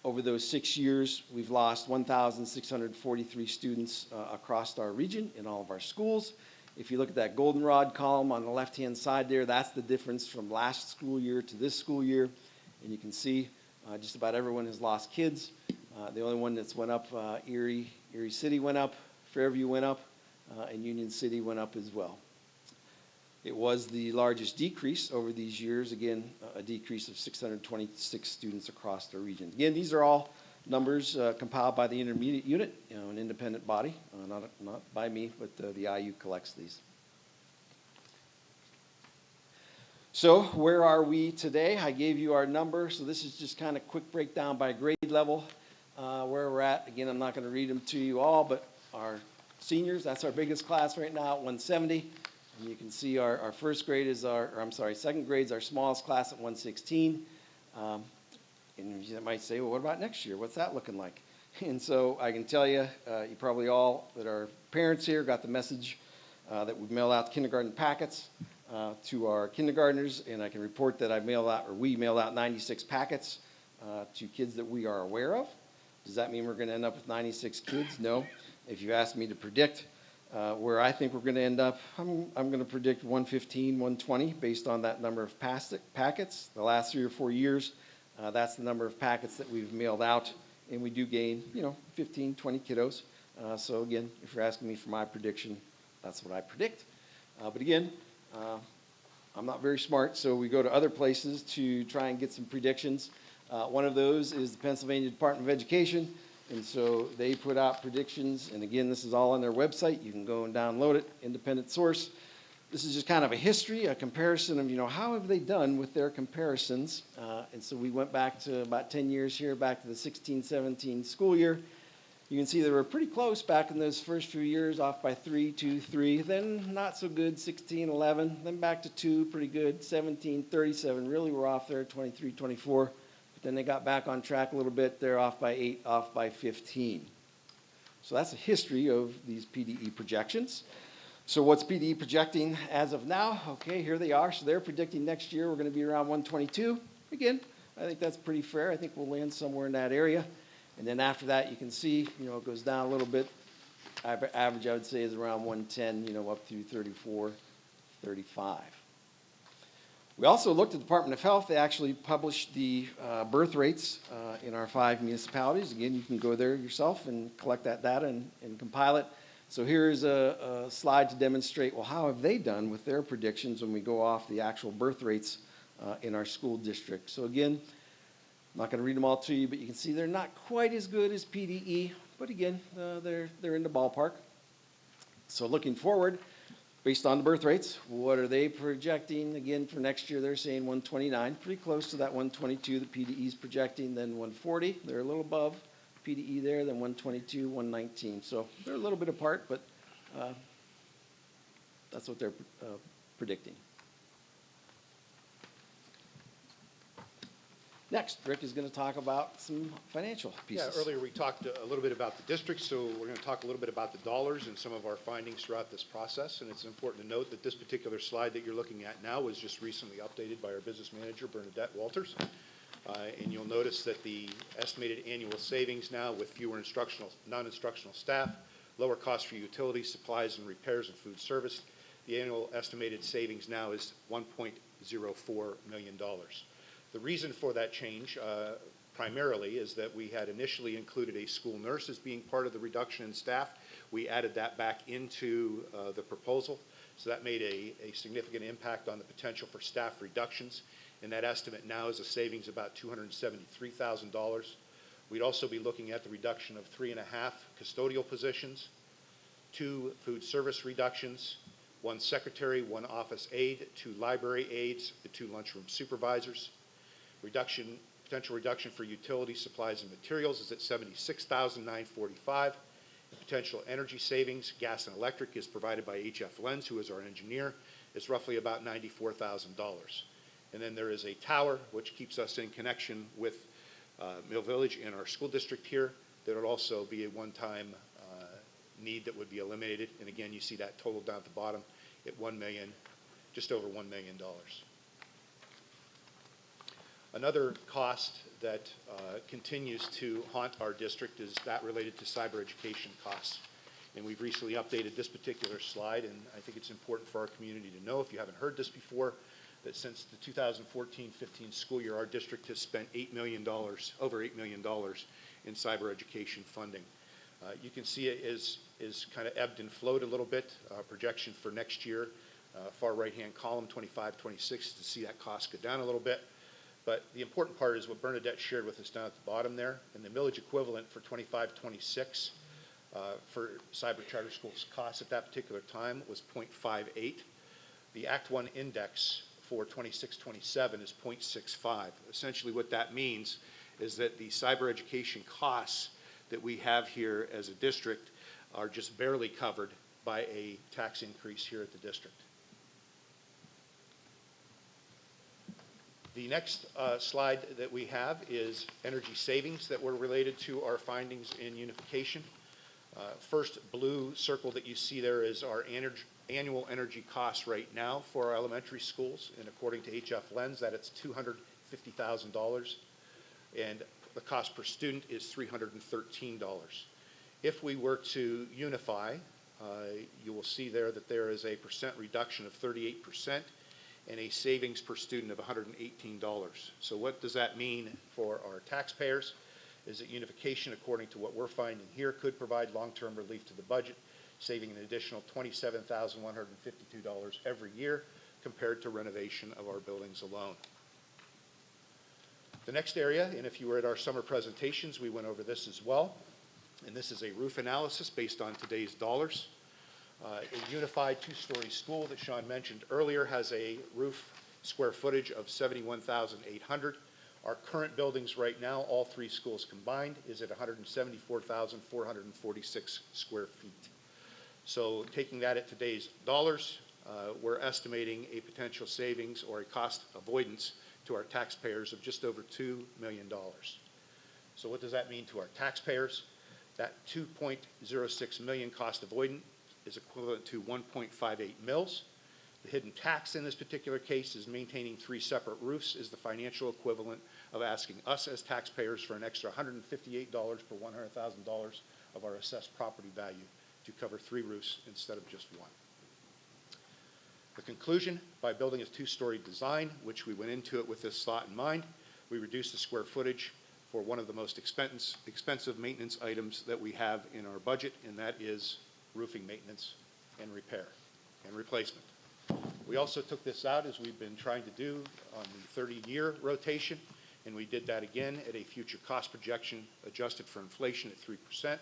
Over those 6 years, we've lost 1,643 students across our region in all of our schools. If you look at that goldenrod column on the left-hand side there, that's the difference from last school year to this school year. And you can see just about everyone has lost kids. The only one that's went up, Erie City went up, Fairview went up, and Union City went up as well. It was the largest decrease over these years, again, a decrease of 626 students across the region. Again, these are all numbers compiled by the intermediate unit, an independent body, not by me, but the IU collects these. So where are we today? I gave you our number, so this is just kind of quick breakdown by grade level where we're at. Again, I'm not going to read them to you all, but our seniors, that's our biggest class right now at 170. And you can see our first grade is second grade is our smallest class at 116. And you might say, well, what about next year? What's that looking like? And so I can tell you, you probably all that are parents here got the message that we've mailed out kindergarten packets. to our kindergartners, and I can report that we mailed out 96 packets to kids that we are aware of. Does that mean we're going to end up with 96 kids? No. If you ask me to predict where I think we're going to end up, I'm going to predict 115, 120 based on that number of packets. The last 3 or 4 years, that's the number of packets that we've mailed out, and we do gain, 15, 20 kiddos. So again, if you're asking me for my prediction, that's what I predict. But again, I'm not very smart, so we go to other places to try and get some predictions. One of those is the Pennsylvania Department of Education, and so they put out predictions, and again, this is all on their website. You can go and download it, independent source. This is just kind of a history, a comparison of, how have they done with their comparisons. And so we went back to about 10 years here, back to the 16-17 school year. You can see they were pretty close back in those first few years, off by 3, 2, 3, then not so good, 16, 11, then back to 2, pretty good, 17, 37, really were off there, 23, 24, but then they got back on track a little bit, they're off by 8, off by 15. So that's a history of these PDE projections. So what's PDE projecting as of now? Okay, here they are, so they're predicting next year we're going to be around 122. Again, I think that's pretty fair, I think we'll land somewhere in that area. And then after that, you can see, it goes down a little bit. Average, I would say, is around 110, up through 34, 35. We also looked at the Department of Health. They actually published the birth rates in our 5 municipalities. Again, you can go there yourself and collect that data and compile it. So here's a slide to demonstrate, well, how have they done with their predictions when we go off the actual birth rates in our school district. So again, I'm not going to read them all to you, but you can see they're not quite as good as PDE, but again, they're in the ballpark. So looking forward, based on the birth rates, what are they projecting? Again, for next year, they're saying 129, pretty close to that 122 that PDE is projecting, then 140. They're a little above PDE there, then 122, 119. So they're a little bit apart, but that's what they're predicting. Next, Rick is going to talk about some financial pieces. Yeah, earlier we talked a little bit about the district, so we're going to talk a little bit about the dollars and some of our findings throughout this process. And it's important to note that this particular slide that you're looking at now was just recently updated by our business manager, Bernadette Walters. And you'll notice that the estimated annual savings now with fewer non-instructional staff, lower costs for utilities, supplies, and repairs and food service, the annual estimated savings now is $1.04 million. The reason for that change primarily is that we had initially included a school nurse as being part of the reduction in staff. We added that back into the proposal, so that made a significant impact on the potential for staff reductions, and that estimate now is a savings about $273,000. We'd also be looking at the reduction of 3.5 custodial positions, 2 food service reductions, 1 secretary, 1 office aide, 2 library aides, the 2 lunchroom supervisors. Potential reduction for utility supplies and materials is at $76,945. Potential energy savings, gas and electric, is provided by HF Lenz, who is our engineer. It's roughly about $94,000. And then there is a tower which keeps us in connection with Mill Village and our school district here. There would also be a one-time need that would be eliminated. And again, you see that total down at the bottom at just over $1 million. Another cost that continues to haunt our district is that related to cyber education costs. And we've recently updated this particular slide, and I think it's important for our community to know, if you haven't heard this before, that since the 2014-15 school year, our district has spent $8 million, over $8 million in cyber education funding. You can see it is kind of ebbed and flowed a little bit. Projection for next year, far right-hand column, 25-26, to see that cost go down a little bit. But the important part is what Bernadette shared with us down at the bottom there. And the millage equivalent for 25-26 for cyber charter schools costs at that particular time was 0.58. The Act 1 index for 26-27 is 0.65. Essentially what that means is that the cyber education costs that we have here as a district are just barely covered by a tax increase here at the district. The next slide that we have is energy savings that were related to our findings in unification. First blue circle that you see there is our annual energy costs right now for our elementary schools, and according to HF Lens, that it's $250,000, and the cost per student is $313. If we were to unify, you will see there that there is a percent reduction of 38% and a savings per student of $118. So what does that mean for our taxpayers? Is that unification, according to what we're finding here, could provide long-term relief to the budget, saving an additional $27,152 every year compared to renovation of our buildings alone. The next area, and if you were at our summer presentations, we went over this as well, and this is a roof analysis based on today's dollars. A unified two-story school that Sean mentioned earlier has a roof square footage of 71,800. Our current buildings right now, all three schools combined, is at 174,446 square feet. So taking that at today's dollars, we're estimating a potential savings or a cost avoidance to our taxpayers of just over $2 million. So what does that mean to our taxpayers? That $2.06 million cost avoidance is equivalent to 1.58 mils. The hidden tax in this particular case is maintaining three separate roofs is the financial equivalent of asking us as taxpayers for an extra $158 per $100,000 of our assessed property value to cover three roofs instead of just one. The conclusion, by building a two-story design, which we went into it with this thought in mind, we reduced the square footage for one of the most expensive maintenance items that we have in our budget, and that is roofing maintenance and repair and replacement. We also took this out, as we've been trying to do, on the 30-year rotation, and we did that again at a future cost projection adjusted for inflation at 3%.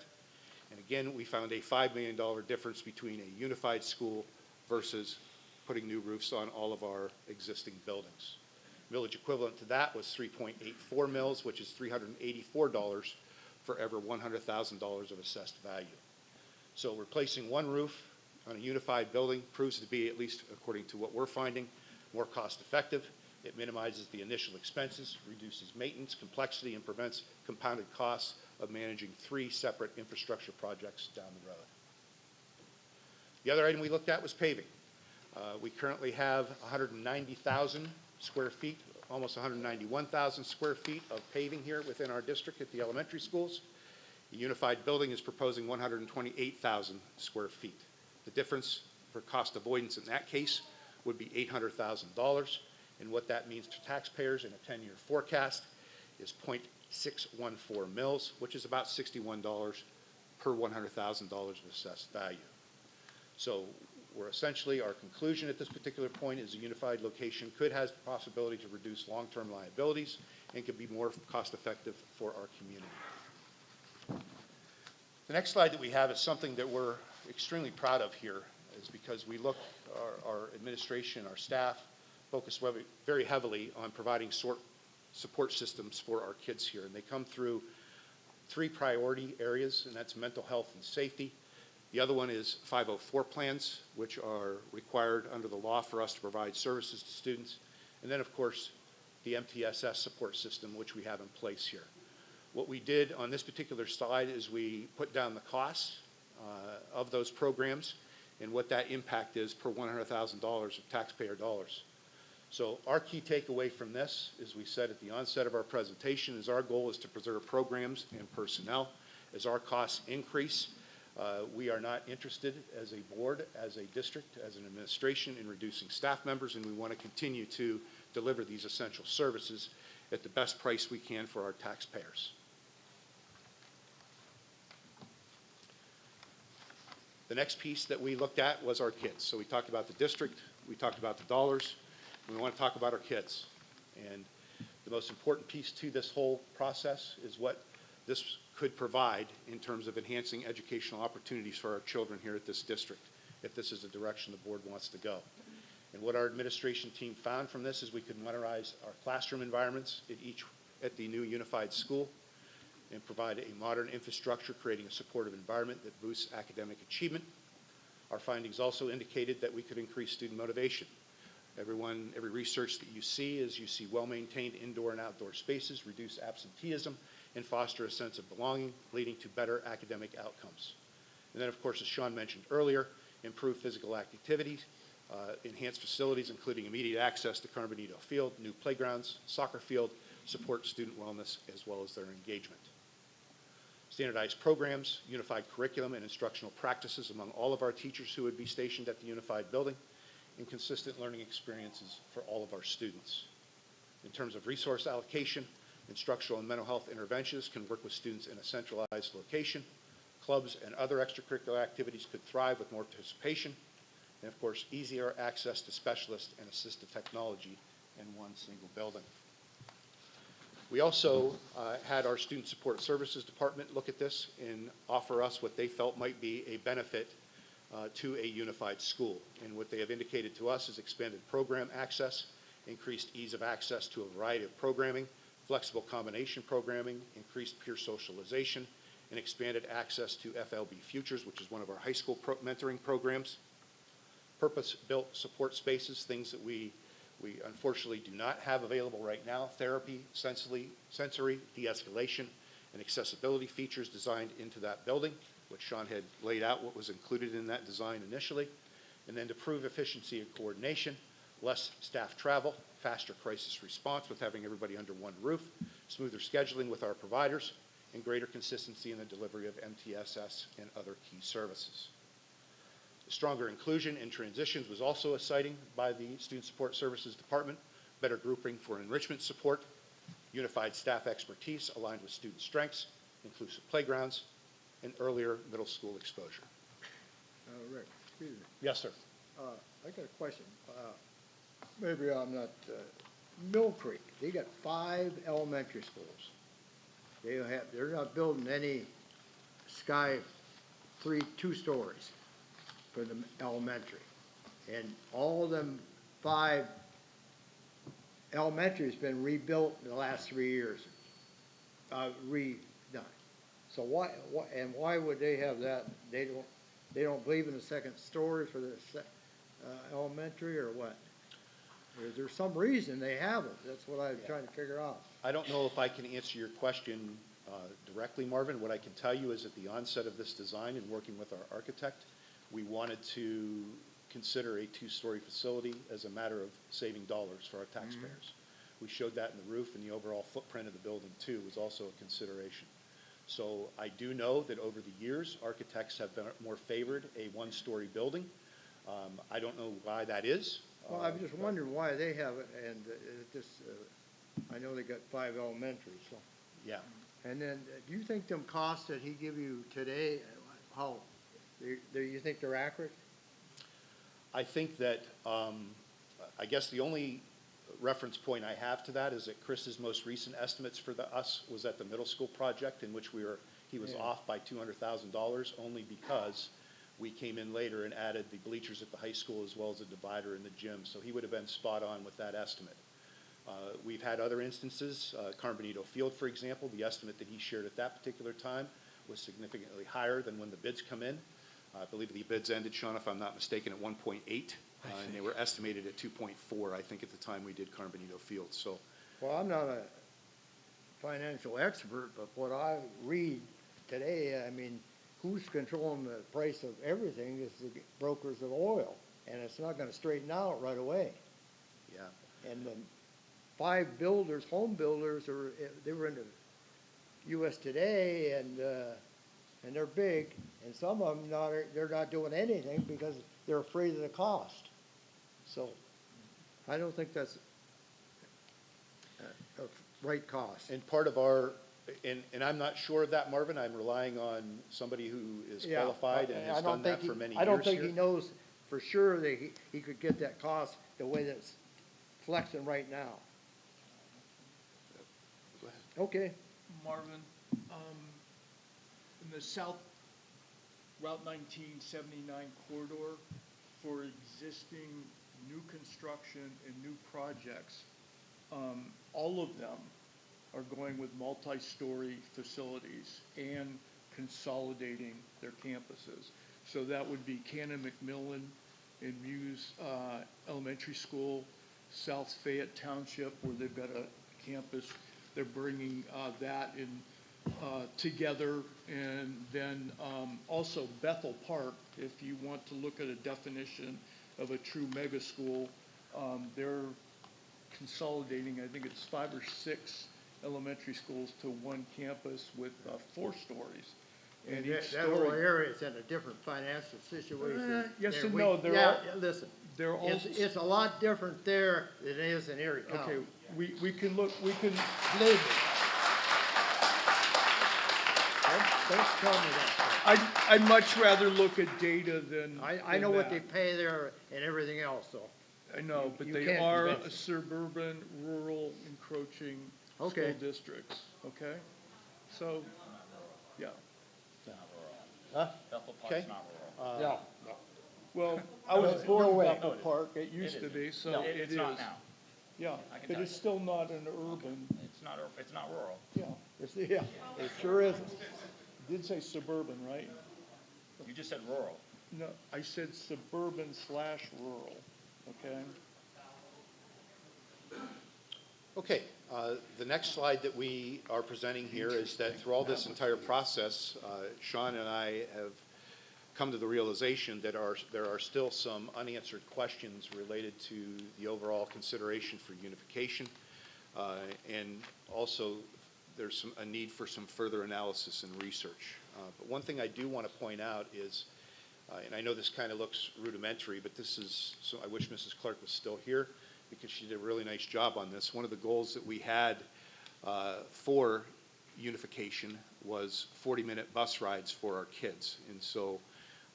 And again, we found a $5 million difference between a unified school versus putting new roofs on all of our existing buildings. Millage equivalent to that was 3.84 mils, which is $384 for every $100,000 of assessed value. So replacing one roof on a unified building proves to be, at least according to what we're finding, more cost effective. It minimizes the initial expenses, reduces maintenance complexity, and prevents compounded costs of managing three separate infrastructure projects down the road. The other item we looked at was paving. We currently have 190,000 square feet, almost 191,000 square feet of paving here within our district at the elementary schools. The unified building is proposing 128,000 square feet. The difference for cost avoidance in that case would be $800,000, and what that means to taxpayers in a 10-year forecast is 0.614 mils, which is about $61 per $100,000 of assessed value. So we're essentially, our conclusion at this particular point is a unified location could have the possibility to reduce long-term liabilities and could be more cost-effective for our community. The next slide that we have is something that we're extremely proud of here, is because we look, our administration, our staff, focus very heavily on providing support systems for our kids here. And they come through three priority areas, and that's mental health and safety. The other one is 504 plans, which are required under the law for us to provide services to students. And then, of course, the MTSS support system, which we have in place here. What we did on this particular slide is we put down the costs of those programs and what that impact is per $100,000 of taxpayer dollars. So our key takeaway from this, as we said at the onset of our presentation, is our goal is to preserve programs and personnel. As our costs increase, we are not interested as a board, as a district, as an administration in reducing staff members, and we want to continue to deliver these essential services at the best price we can for our taxpayers. The next piece that we looked at was our kids. So we talked about the district, we talked about the dollars, and we want to talk about our kids. And the most important piece to this whole process is what this could provide in terms of enhancing educational opportunities for our children here at this district, if this is the direction the board wants to go. And what our administration team found from this is we could modernize our classroom environments at the new unified school and provide a modern infrastructure, creating a supportive environment that boosts academic achievement. Our findings also indicated that we could increase student motivation. Every research that you see is you see well-maintained indoor and outdoor spaces, reduce absenteeism, and foster a sense of belonging, leading to better academic outcomes. And then, of course, as Sean mentioned earlier, improved physical activities, enhanced facilities, including immediate access to Carbonito Field, new playgrounds, soccer field, support student wellness, as well as their engagement. Standardized programs, unified curriculum, and instructional practices among all of our teachers who would be stationed at the unified building, and consistent learning experiences for all of our students. In terms of resource allocation, instructional and mental health interventionists can work with students in a centralized location. Clubs and other extracurricular activities could thrive with more participation, and of course, easier access to specialists and assistive technology in one single building. We also had our Student Support Services Department look at this and offer us what they felt might be a benefit to a unified school. And what they have indicated to us is expanded program access, increased ease of access to a variety of programming, flexible combination programming, increased peer socialization, and expanded access to FLB Futures, which is one of our high school mentoring programs. Purpose-built support spaces, things that we unfortunately do not have available right now, therapy, sensory de-escalation, and accessibility features designed into that building, which Sean had laid out what was included in that design initially. And then to prove efficiency and coordination, less staff travel, faster crisis response with having everybody under one roof, smoother scheduling with our providers, and greater consistency in the delivery of MTSS and other key services. Stronger inclusion in transitions was also a citing by the Student Support Services Department, better grouping for enrichment support, unified staff expertise aligned with student strengths, inclusive playgrounds, and earlier middle school exposure. Rick, excuse me. Yes, sir. I got a question. Maybe I'm not, Mill Creek, they got 5 elementary schools. They're not building any two stories for the elementary. And all of them 5 elementary's been rebuilt in the last 3 years, redone. So why would they have that? They don't believe in the second story for the elementary, or what? Is there some reason they haven't? That's what I'm trying to figure out. I don't know if I can answer your question directly, Marvin. What I can tell you is at the onset of this design and working with our architect, we wanted to consider a 2-story facility as a matter of saving dollars for our taxpayers. We showed that in the roof, and the overall footprint of the building too was also a consideration. So I do know that over the years, architects have been more favored a 1-story building. I don't know why that is. Well, I'm just wondering why they have it, and I know they got 5 elementary, so. Yeah. And then, do you think them costs that he give you today, you think they're accurate? I think that, I guess the only reference point I have to that is that Chris's most recent estimates for us was at the middle school project, in which he was off by $200,000, only because we came in later and added the bleachers at the high school as well as a divider in the gym. So he would have been spot on with that estimate. We've had other instances, Carbonito Field, for example, the estimate that he shared at that particular time was significantly higher than when the bids come in. I believe the bids ended, Sean, if I'm not mistaken, at 1.8, and they were estimated at 2.4, I think, at the time we did Carbonito Field. So, well, I'm not a financial expert, but what I read today, I mean, who's controlling the price of everything is the brokers of oil, and it's not going to straighten out right away. yeah. And the 5 builders, home builders, they were in the U.S. Today, and they're big, and some of them they're not doing anything because they're afraid of the cost. So I don't think that's a right cost. And part of our, and I'm not sure of that, Marvin. I'm relying on somebody who is qualified and has done that for many years. I don't think he knows for sure that he could get that cost the way that it's flexing right now. Go ahead. Okay. Marvin, in the South Route 1979 corridor, for existing new construction and new projects, all of them are going with multi-story facilities and consolidating their campuses. So that would be Cannon McMillan and Muse Elementary School, South Fayette Township, where they've got a campus. They're bringing that in together. And then also Bethel Park, if you want to look at a definition of a true mega school, they're consolidating, I think it's 5 or 6 elementary schools to one campus with 4 stories. And each that whole story, area is in a different financial situation. yes than and we- no, they're yeah, all- yeah, listen, they're all. it's a lot different there than it is in Erie County. Okay, we can look, we can, Believe me. Don't tell me that. I'd much rather look at data than. I than know what that. they pay there and everything else, so. I know, but you they can't are convince me. suburban, rural encroaching school Okay. districts, okay? So, yeah. Huh? Bethel Okay. Park's not rural. Yeah. Well, I was No born way. in Bethel No, it Park, it It used to is. be, so No, it is. it's not now. Yeah, I can but tell it's you. still not an urban, It's not rural. yeah. Yeah, it sure is. Did say suburban, right? You just said rural. No, I said suburban/rural, okay? Okay, the next slide that we are presenting here is that through all this entire process, Sean and I have come to the realization that there are still some unanswered questions related to the overall consideration for unification, and also there's a need for some further analysis and research. But one thing I do want to point out is, and I know this kind of looks rudimentary, but this is, so I wish Mrs. Clark was still here, because she did a really nice job on this. One of the goals that we had for unification was 40-minute bus rides for our kids. And so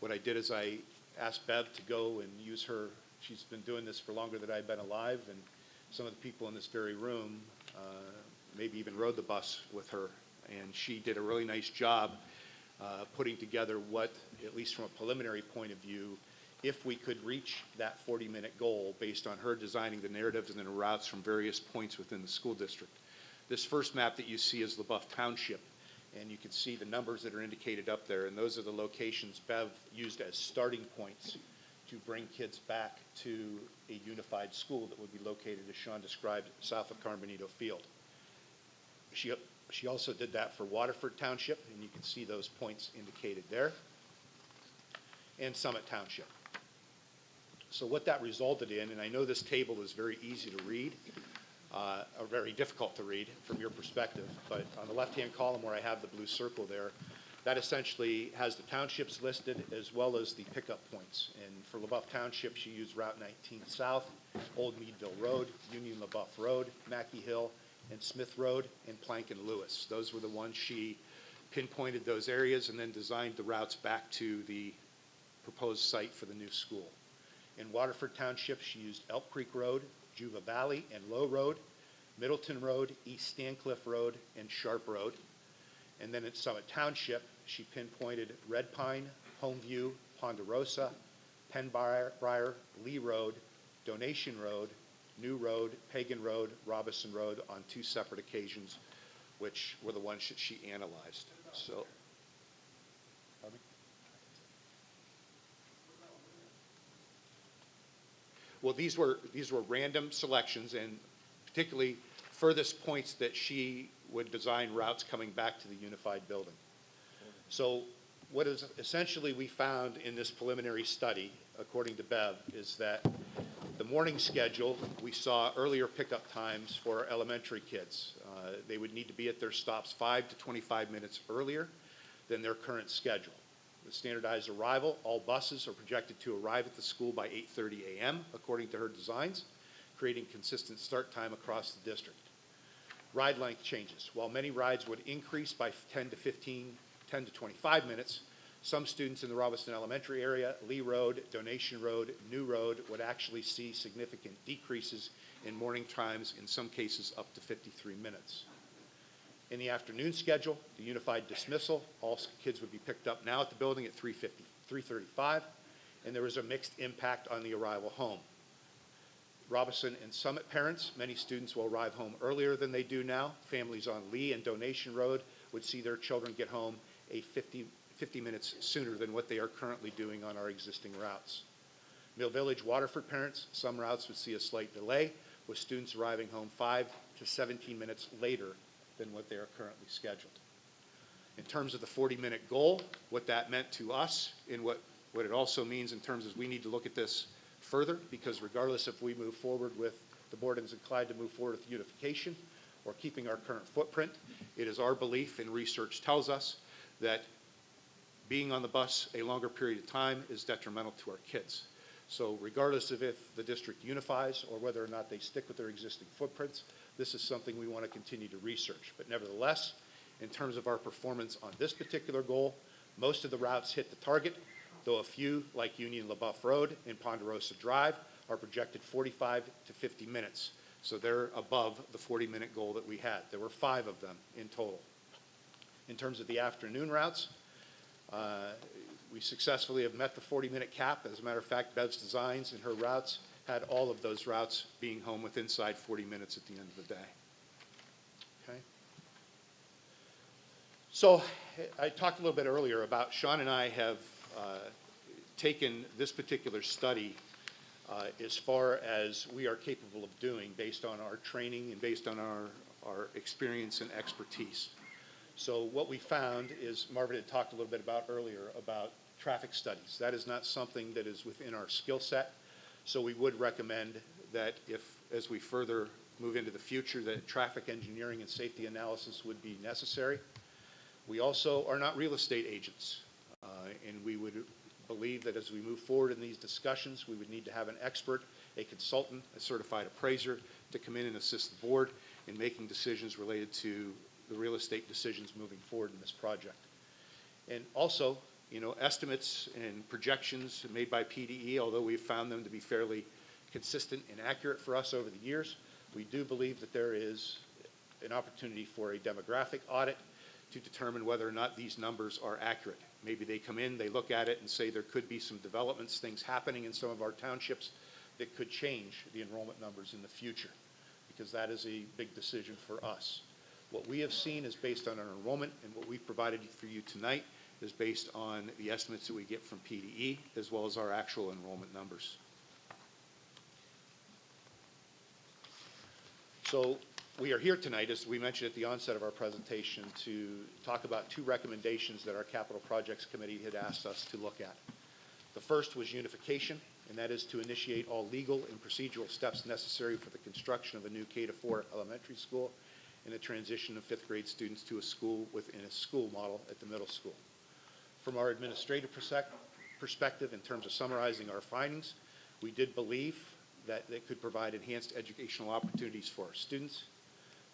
what I did is I asked Bev to go and use her, she's been doing this for longer than I've been alive, and some of the people in this very room maybe even rode the bus with her. And she did a really nice job putting together what, at least from a preliminary point of view, if we could reach that 40-minute goal based on her designing the narratives and the routes from various points within the school district. This first map that you see is LeBoeuf Township, and you can see the numbers that are indicated up there, and those are the locations Bev used as starting points to bring kids back to a unified school that would be located, as Sean described, south of Carmenito Field. She also did that for Waterford Township, and you can see those points indicated there, and Summit Township. So what that resulted in, and I know this table is very easy to read, or very difficult to read from your perspective, but on the left-hand column where I have the blue circle there, that essentially has the townships listed as well as the pickup points. And for LeBoeuf Township, she used Route 19 South, Old Meadville Road, Union LeBoeuf Road, Mackey Hill, and Smith Road, and Plank and Lewis. Those were the ones she pinpointed those areas and then designed the routes back to the proposed site for the new school. In Waterford Township, she used Elk Creek Road, Juva Valley and Low Road, Middleton Road, East Stancliff Road, and Sharp Road. And then at Summit Township, she pinpointed Red Pine, Homeview, Ponderosa, Penbriar, Lee Road, Donation Road, New Road, Pagan Road, Robison Road on 2 separate occasions, which were the ones that she analyzed. So, pardon me? Well, these were random selections, and particularly furthest points that she would design routes coming back to the unified building. So what is essentially we found in this preliminary study, according to Bev, is that the morning schedule, we saw earlier pickup times for elementary kids. They would need to be at their stops 5 to 25 minutes earlier than their current schedule. The standardized arrival, all buses are projected to arrive at the school by 8:30 a.m., according to her designs, creating consistent start time across the district. Ride length changes. While many rides would increase by 10 to 25 minutes, some students in the Robinson Elementary area, Lee Road, Donation Road, New Road, would actually see significant decreases in morning times, in some cases up to 53 minutes. In the afternoon schedule, the unified dismissal, all kids would be picked up now at the building at 3:35, and there was a mixed impact on the arrival home. Robinson and Summit parents, many students will arrive home earlier than they do now. Families on Lee and Donation Road would see their children get home 50 minutes sooner than what they are currently doing on our existing routes. Mill Village Waterford parents, some routes would see a slight delay, with students arriving home 5 to 17 minutes later than what they are currently scheduled. In terms of the 40-minute goal, what that meant to us and what it also means in terms of we need to look at this further, because regardless if we move forward with, the board is inclined to move forward with unification or keeping our current footprint, it is our belief, and research tells us, that being on the bus a longer period of time is detrimental to our kids. So regardless of if the district unifies or whether or not they stick with their existing footprints, this is something we want to continue to research. But nevertheless, in terms of our performance on this particular goal, most of the routes hit the target, though a few, like Union LeBoeuf Road and Ponderosa Drive, are projected 45 to 50 minutes. So they're above the 40-minute goal that we had. There were 5 of them in total. In terms of the afternoon routes, we successfully have met the 40-minute cap. As a matter of fact, Bev's designs and her routes had all of those routes being home with inside 40 minutes at the end of the day. Okay. So I talked a little bit earlier about Sean and I have taken this particular study as far as we are capable of doing based on our training and based on our experience and expertise. So what we found is, Marvin had talked a little bit about earlier about traffic studies. That is not something that is within our skill set. So we would recommend that if, as we further move into the future, that traffic engineering and safety analysis would be necessary. We also are not real estate agents, and we would believe that as we move forward in these discussions, we would need to have an expert, a consultant, a certified appraiser to come in and assist the board in making decisions related to the real estate decisions moving forward in this project. And also, you know, estimates and projections made by PDE, although we've found them to be fairly consistent and accurate for us over the years, we do believe that there is an opportunity for a demographic audit to determine whether or not these numbers are accurate. Maybe they come in, they look at it and say there could be some developments, things happening in some of our townships that could change the enrollment numbers in the future, because that is a big decision for us. What we have seen is based on our enrollment, and what we've provided for you tonight is based on the estimates that we get from PDE as well as our actual enrollment numbers. So we are here tonight, as we mentioned at the onset of our presentation, to talk about 2 recommendations that our Capital Projects Committee had asked us to look at. The first was unification, and that is to initiate all legal and procedural steps necessary for the construction of a new K-4 elementary school and the transition of 5th grade students to a school within a school model at the middle school. From our administrative perspective, in terms of summarizing our findings, we did believe that they could provide enhanced educational opportunities for our students.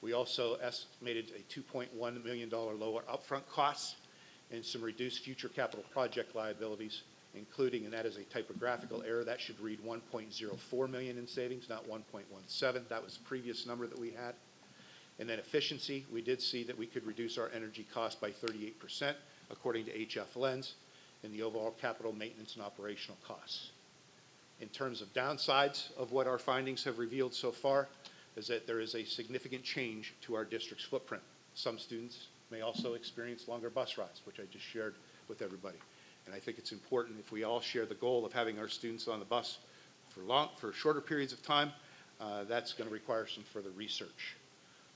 We also estimated a $2.1 million lower upfront costs and some reduced future capital project liabilities, including, and that is a typographical error, that should read 1.04 million in savings, not 1.17. That was the previous number that we had. And then efficiency, we did see that we could reduce our energy cost by 38%, according to HF Lens, and the overall capital maintenance and operational costs. In terms of downsides of what our findings have revealed so far, is that there is a significant change to our district's footprint. Some students may also experience longer bus rides, which I just shared with everybody. And I think it's important, if we all share the goal of having our students on the bus for shorter periods of time, that's going to require some further research.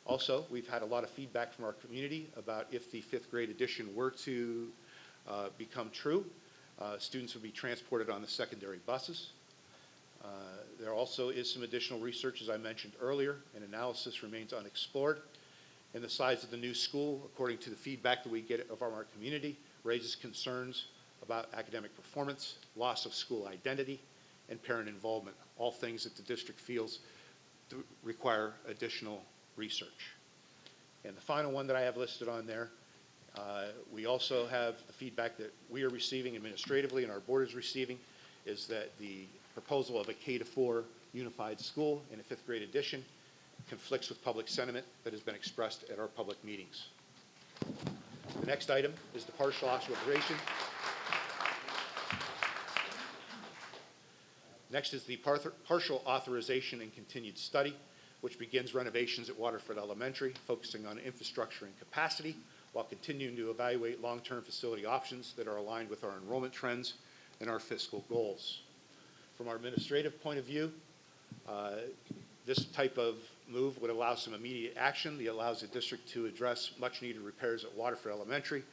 Also, we've had a lot of feedback from our community about if the 5th grade addition were to become true, students would be transported on the secondary buses. There also is some additional research, as I mentioned earlier, and analysis remains unexplored. And the size of the new school, according to the feedback that we get from our community, raises concerns about academic performance, loss of school identity, and parent involvement, all things that the district feels require additional research. And the final one that I have listed on there, we also have the feedback that we are receiving administratively and our board is receiving, is that the proposal of a K-4 unified school in a 5th grade addition conflicts with public sentiment that has been expressed at our public meetings. The next item is the partial authorization. Next is the partial authorization and continued study, which begins renovations at Waterford Elementary, focusing on infrastructure and capacity, while continuing to evaluate long-term facility options that are aligned with our enrollment trends and our fiscal goals. From our administrative point of view, This type of move would allow some immediate action. It allows the district to address much-needed repairs at Waterford Elementary,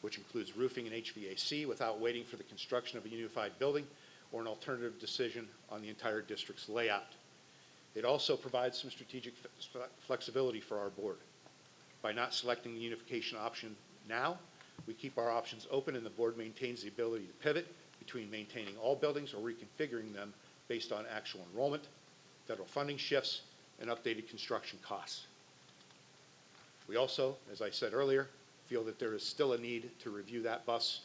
which includes roofing and HVAC, without waiting for the construction of a unified building or an alternative decision on the entire district's layout. It also provides some strategic flexibility for our board. By not selecting the unification option now, we keep our options open and the board maintains the ability to pivot between maintaining all buildings or reconfiguring them based on actual enrollment, federal funding shifts, and updated construction costs. We also, as I said earlier, feel that there is still a need to review that bus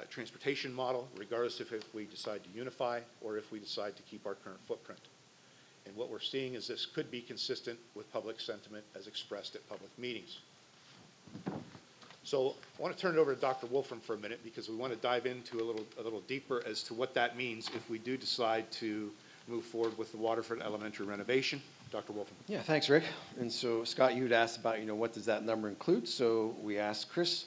transportation model, regardless if we decide to unify or if we decide to keep our current footprint. And what we're seeing is this could be consistent with public sentiment as expressed at public meetings. So I want to turn it over to Dr. Wolfram for a minute because we want to dive into a little deeper as to what that means if we do decide to move forward with the Waterford Elementary renovation. Dr. Wolfram. Yeah, thanks, Rick. And so, Scott, you had asked about, what does that number include? So we asked Chris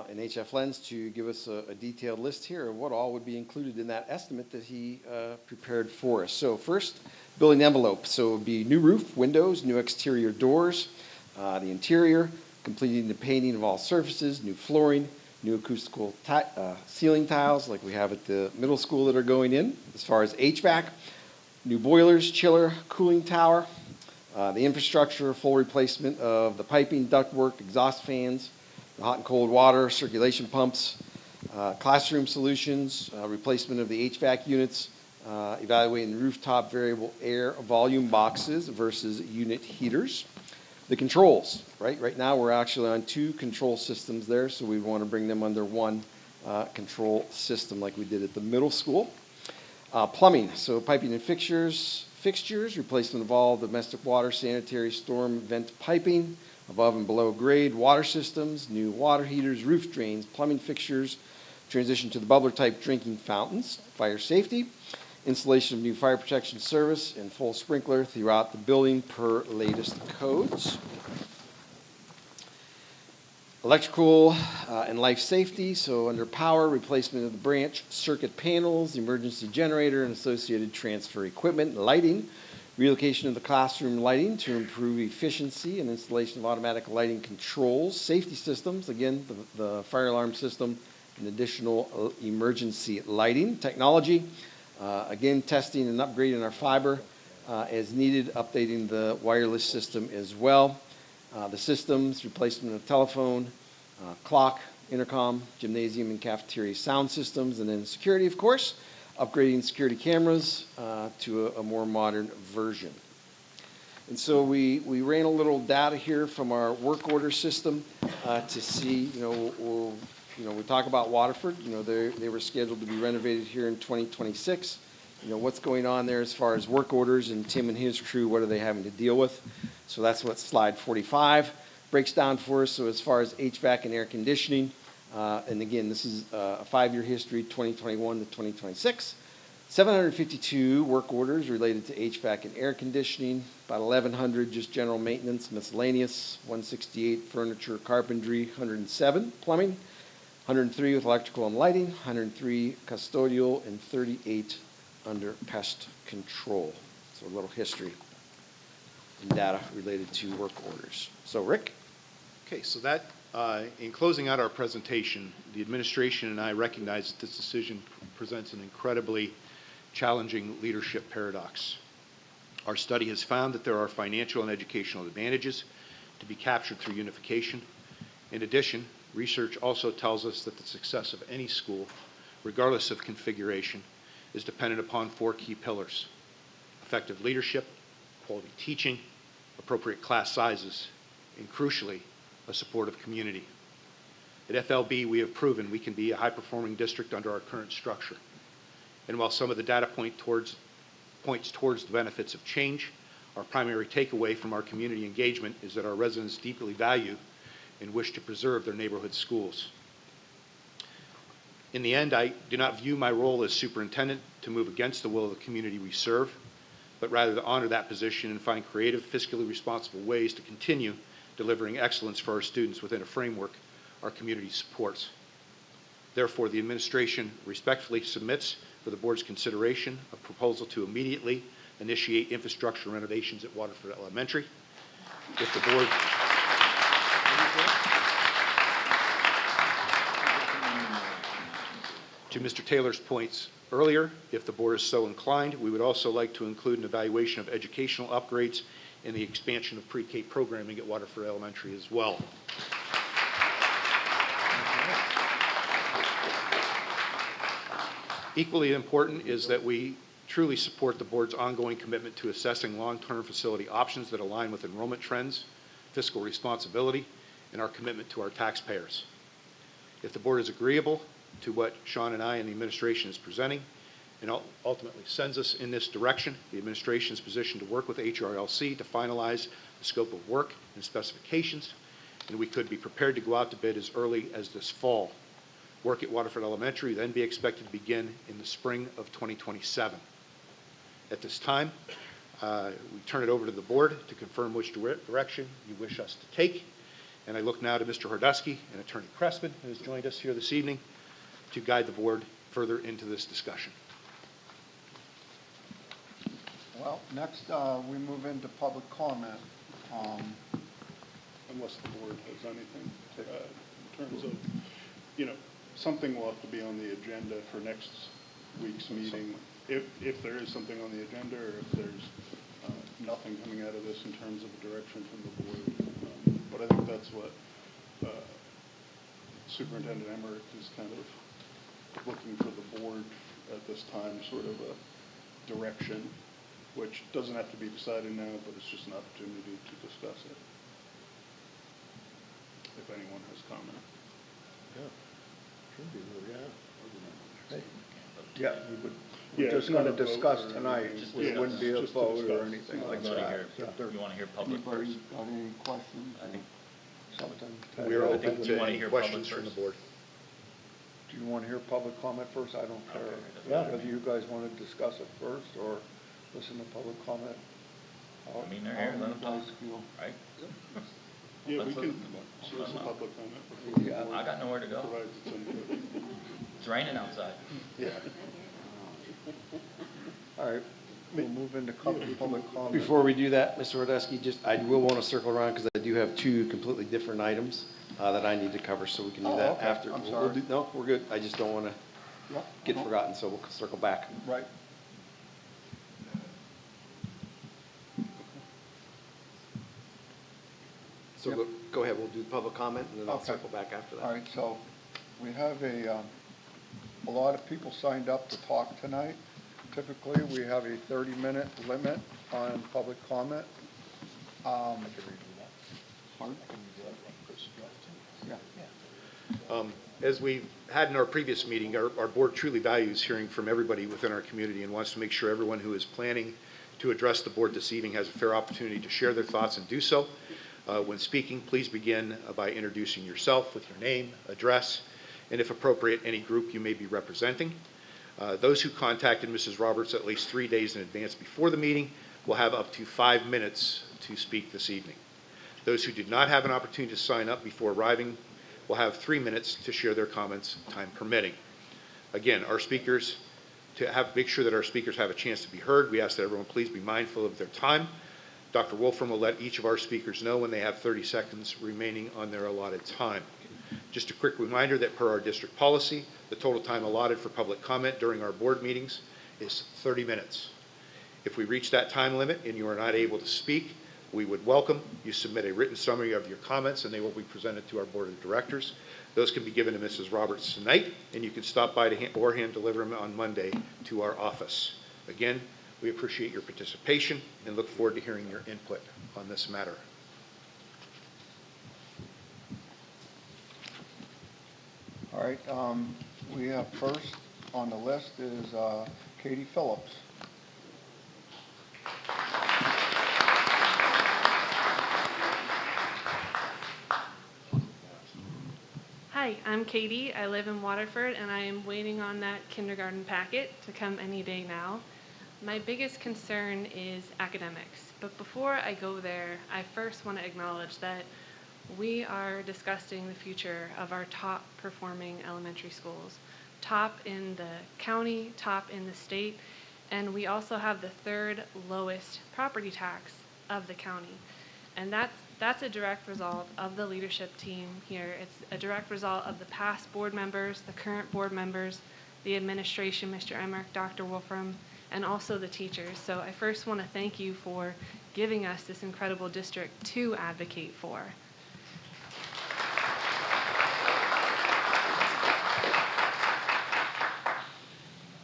and HF Lens to give us a detailed list here of what all would be included in that estimate that he prepared for us. So first, building envelope. So it would be new roof, windows, new exterior doors, the interior, completing the painting of all surfaces, new flooring, new acoustical ceiling tiles like we have at the middle school that are going in. As far as HVAC, new boilers, chiller, cooling tower, the infrastructure, full replacement of the piping, ductwork, exhaust fans, the hot and cold water, circulation pumps, classroom solutions, replacement of the HVAC units, evaluating rooftop variable air volume boxes versus unit heaters. The controls, right? Right now we're actually on 2 control systems there, so we want to bring them under one control system like we did at the middle school. Plumbing, so piping and fixtures, replacement of all domestic water, sanitary, storm vent piping, above and below grade water systems, new water heaters, roof drains, plumbing fixtures, transition to the bubbler type drinking fountains, fire safety, installation of new fire protection service and full sprinkler throughout the building per latest codes. Electrical and life safety, so under power, replacement of the branch circuit panels, emergency generator and associated transfer equipment. Lighting, relocation of the classroom lighting to improve efficiency and installation of automatic lighting controls. Safety systems, again, the fire alarm system and additional emergency lighting. Technology, again, testing and upgrading our fiber as needed, updating the wireless system as well. The systems, replacement of telephone, clock, intercom, gymnasium and cafeteria sound systems, and then security, of course, upgrading security cameras to a more modern version. And so we ran a little data here from our work order system to see, we talk about Waterford, they were scheduled to be renovated here in 2026. What's going on there as far as work orders, and Tim and his crew, what are they having to deal with? So that's what slide 45 breaks down for us. So as far as HVAC and air conditioning, and again, this is a 5-year history, 2021 to 2026. 752 work orders related to HVAC and air conditioning, about 1,100 just general maintenance, miscellaneous, 168 furniture, carpentry, 107 plumbing, 103 with electrical and lighting, 103 custodial, and 38 under pest control. So a little history and data related to work orders. So Rick? Okay, so that, in closing out our presentation, the administration and I recognize that this decision presents an incredibly challenging leadership paradox. Our study has found that there are financial and educational advantages to be captured through unification. In addition, research also tells us that the success of any school, regardless of configuration, is dependent upon 4 key pillars: effective leadership, quality teaching, appropriate class sizes, and crucially, a supportive community. At FLB, we have proven we can be a high-performing district under our current structure. And while some of the data points towards the benefits of change, our primary takeaway from our community engagement is that our residents deeply value and wish to preserve their neighborhood schools. In the end, I do not view my role as superintendent to move against the will of the community we serve, but rather to honor that position and find creative, fiscally responsible ways to continue delivering excellence for our students within a framework our community supports. Therefore, the administration respectfully submits for the board's consideration a proposal to immediately initiate infrastructure renovations at Waterford Elementary. If the board... To Mr. Taylor's points earlier, if the board is so inclined, we would also like to include an evaluation of educational upgrades and the expansion of pre-K programming at Waterford Elementary as well. Equally important is that we truly support the board's ongoing commitment to assessing long-term facility options that align with enrollment trends, fiscal responsibility, and our commitment to our taxpayers. If the board is agreeable to what Sean and I and the administration is presenting, and ultimately sends us in this direction, the administration is positioned to work with HRLC to finalize the scope of work and specifications, and we could be prepared to go out to bid as early as this fall. Work at Waterford Elementary then be expected to begin in the spring of 2027. At this time, we turn it over to the board to confirm which direction you wish us to take. And I look now to Mr. Hordusky and Attorney Crespin, who has joined us here this evening, to guide the board further into this discussion. Well, next, we move into public comment. Unless the board has anything in terms of, something will have to be on the agenda for next week's meeting. If there is something on the agenda, or if there's nothing coming out of this in terms of a direction from the board. But I think that's what Superintendent Emmerich is kind of looking for the board at this time, sort of a direction, which doesn't have to be decided now, but it's just an opportunity to discuss it. If anyone has comment. Should be, yeah, we just gonna discuss tonight, it wouldn't be a vote or anything like that. You want to hear public first? Anybody got any questions? I think Something? We're I open think you to wanna any hear questions public from the first. board. Do you want to hear public comment first? I don't care. Yeah. Whether you guys want to discuss it first or listen to public comment. I mean, they're here, let them talk, right? Yeah, we Let's can listen to them. solicit public comment before the board I got nowhere to go. provides its input. It's raining outside. Yeah. All right, we'll move into public comment. Before we do that, Mr. Hordusky, I will want to circle around because I do have two completely different items that I need to cover, so we can do Oh, that okay. after. I'm We'll sorry. do- No, we're good. I just don't want to Yep. get forgotten, so we'll circle back. Right. So Yep. go ahead, we'll do public comment, and then I'll Okay. circle back after that. All right, so we have a lot of people signed up to talk tonight. Typically, we have a 30-minute limit on public comment. Pardon? Yeah. As we've had in our previous meeting, our board truly values hearing from everybody within our community and wants to make sure everyone who is planning to address the board this evening has a fair opportunity to share their thoughts and do so. When speaking, please begin by introducing yourself with your name, address, and if appropriate, any group you may be representing. Those who contacted Mrs. Roberts at least 3 days in advance before the meeting will have up to 5 minutes to speak this evening. Those who did not have an opportunity to sign up before arriving will have 3 minutes to share their comments, time permitting. Again, our speakers, make sure that our speakers have a chance to be heard, we ask that everyone please be mindful of their time. Dr. Wolfram will let each of our speakers know when they have 30 seconds remaining on their allotted time. Just a quick reminder that per our district policy, the total time allotted for public comment during our board meetings is 30 minutes. If we reach that time limit and you are not able to speak, we would welcome you submit a written summary of your comments, and they will be presented to our board of directors. Those can be given to Mrs. Roberts tonight, and you can stop by to hand deliver them on Monday to our office. Again, we appreciate your participation and look forward to hearing your input on this matter. All right, we have first on the list is Katie Phillips. Hi, I'm Katie. I live in Waterford, and I am waiting on that kindergarten packet to come any day now. My biggest concern is academics, but before I go there, I first want to acknowledge that we are discussing the future of our top performing elementary schools, top in the county, top in the state, And we also have the third lowest property tax of the county. And that's a direct result of the leadership team here. It's a direct result of the past board members, the current board members, the administration, Mr. Emmerich, Dr. Wolfram, and also the teachers. So I first want to thank you for giving us this incredible district to advocate for.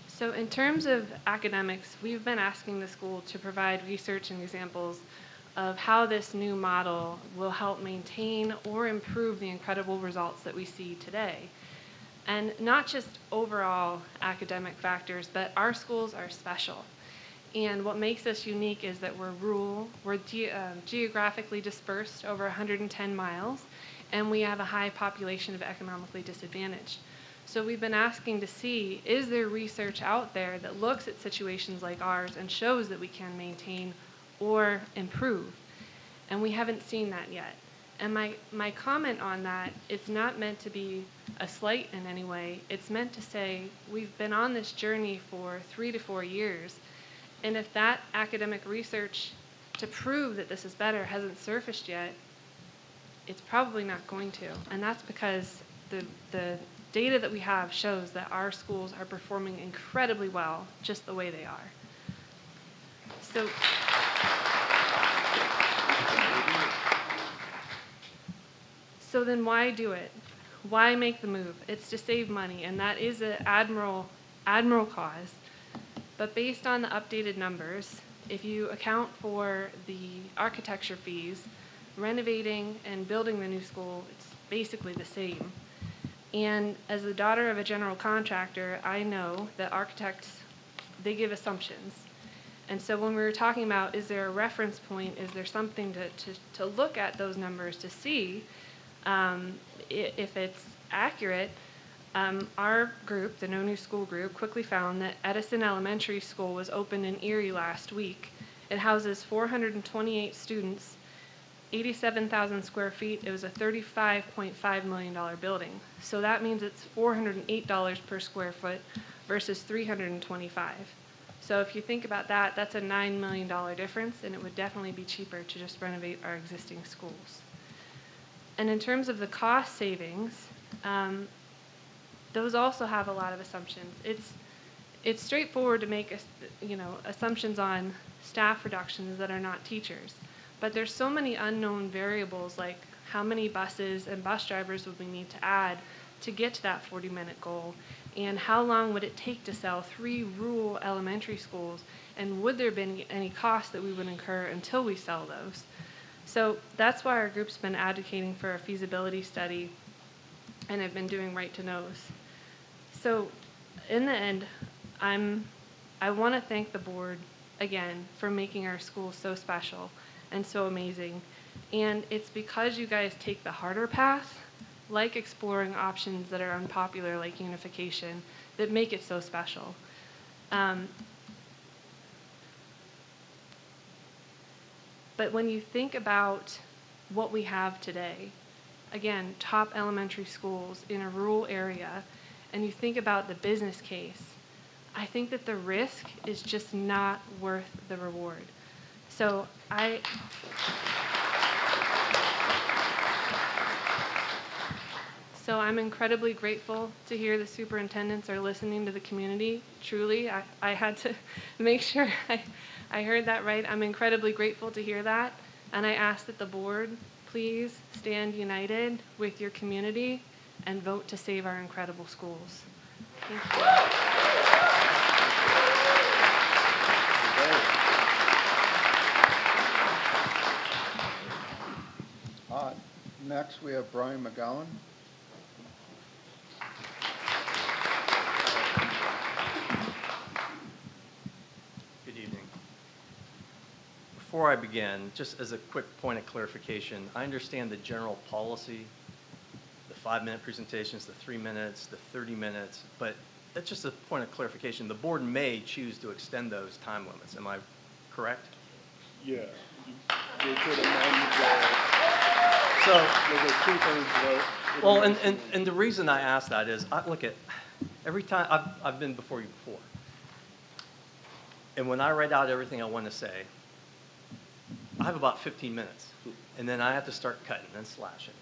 So in terms of academics, we've been asking the school to provide research and examples of how this new model will help maintain or improve the incredible results that we see today. And not just overall academic factors, but our schools are special. And what makes us unique is that we're rural, we're geographically dispersed over 110 miles, and we have a high population of economically disadvantaged. So we've been asking to see, is there research out there that looks at situations like ours and shows that we can maintain or improve? And we haven't seen that yet. And my comment on that, it's not meant to be a slight in any way. It's meant to say we've been on this journey for 3 to 4 years, and if that academic research to prove that this is better hasn't surfaced yet, it's probably not going to. And that's because the data that we have shows that our schools are performing incredibly well just the way they are. So then why do it? Why make the move? It's to save money, and that is an admirable cause. But based on the updated numbers, if you account for the architecture fees, renovating and building the new school, it's basically the same. And as the daughter of a general contractor, I know that architects, they give assumptions. And so when we were talking about, is there a reference point, is there something to look at those numbers to see if it's accurate, our group, the No New School group, quickly found that Edison Elementary School was opened in Erie last week. It houses 428 students, 87,000 square feet. It was a $35.5 million building. So that means it's $408 per square foot versus $325. So if you think about that, that's a $9 million difference, and it would definitely be cheaper to just renovate our existing schools. And in terms of the cost savings, those also have a lot of assumptions. It's straightforward to make assumptions on staff reductions that are not teachers. But there's so many unknown variables, like how many buses and bus drivers would we need to add to get to that 40-minute goal, and how long would it take to sell 3 rural elementary schools, and would there be any cost that we would incur until we sell those? So that's why our group's been advocating for a feasibility study and have been doing right to knows. So in the end, I want to thank the board again for making our school so special and so amazing. And it's because you guys take the harder path, like exploring options that are unpopular, like unification, that make it so special. But when you think about what we have today, again, top elementary schools in a rural area, and you think about the business case, I think that the risk is just not worth the reward. So I'm incredibly grateful to hear the superintendents are listening to the community. Truly, I had to make sure I heard that right. I'm incredibly grateful to hear that. And I ask that the board please stand united with your community and vote to save our incredible schools. Thank you. Next, we have Brian McGowan. Good evening. Before I begin, just as a quick point of clarification, I understand the general policy, the 5-minute presentations, the 3 minutes, the 30 minutes, but that's just a point of clarification. The board may choose to extend those time limits. Am I correct? Yeah. You could amend So, with a 2/3 vote. well, and the reason I ask that is, look at, every time, I've been before you before. And when I write out everything I want to say, I have about 15 minutes. And then I have to start cutting and slashing.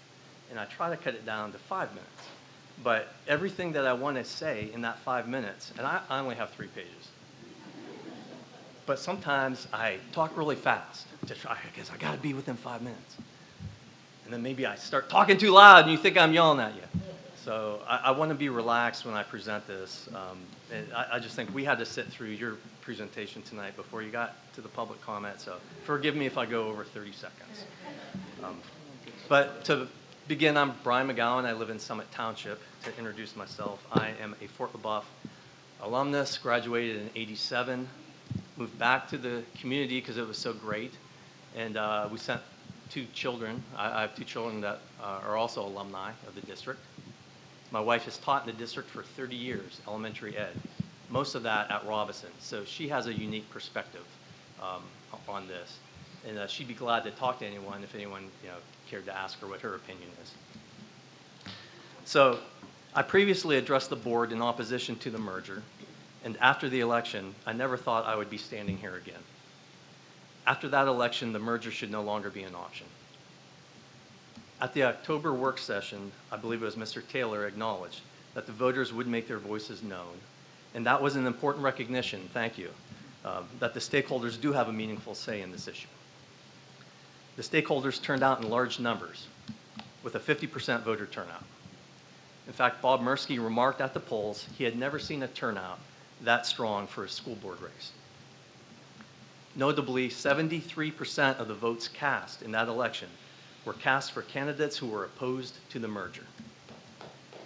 And I try to cut it down to 5 minutes. But everything that I want to say in that 5 minutes, and I only have 3 pages. But sometimes I talk really fast to try, because I got to be within 5 minutes. And then maybe I start talking too loud and you think I'm yelling at you. So I want to be relaxed when I present this. And I just think we had to sit through your presentation tonight before you got to the public comment. So forgive me if I go over 30 seconds. But to begin, I'm Brian McGowan. I live in Summit Township. To introduce myself, I am a Fort LeBoeuf alumnus, graduated in '87, moved back to the community because it was so great. And we sent 2 children. I have 2 children that are also alumni of the district. My wife has taught in the district for 30 years, elementary ed, most of that at Robinson. So she has a unique perspective on this. And she'd be glad to talk to anyone if anyone cared to ask her what her opinion is. So I previously addressed the board in opposition to the merger. And after the election, I never thought I would be standing here again. After that election, the merger should no longer be an option. At the October work session, I believe it was Mr. Taylor acknowledged that the voters would make their voices known. And that was an important recognition, thank you, that the stakeholders do have a meaningful say in this issue. The stakeholders turned out in large numbers with a 50% voter turnout. In fact, Bob Mursky remarked at the polls he had never seen a turnout that strong for a school board race. Notably, 73% of the votes cast in that election were cast for candidates who were opposed to the merger.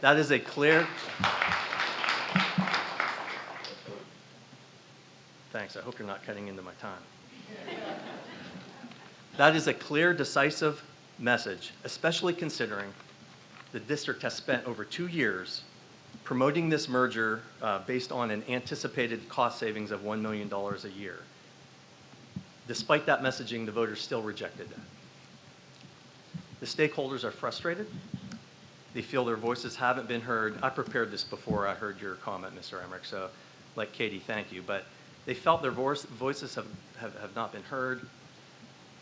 That is a clear... Thanks, I hope you're not cutting into my time. That is a clear, decisive message, especially considering the district has spent over 2 years promoting this merger based on an anticipated cost savings of $1 million a year. Despite that messaging, the voters still rejected that. The stakeholders are frustrated. They feel their voices haven't been heard. I prepared this before I heard your comment, Mr. Emmerich, so like Katie, thank you. But they felt their voices have not been heard,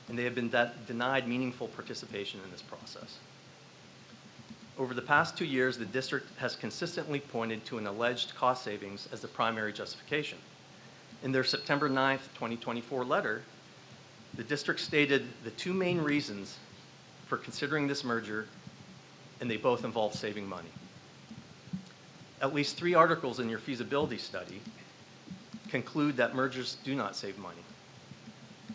and they have been denied meaningful participation in this process. Over the past 2 years, the district has consistently pointed to an alleged cost savings as the primary justification. In their September 9th, 2024 letter, the district stated the 2 main reasons for considering this merger, and they both involve saving money. At least 3 articles in your feasibility study conclude that mergers do not save money.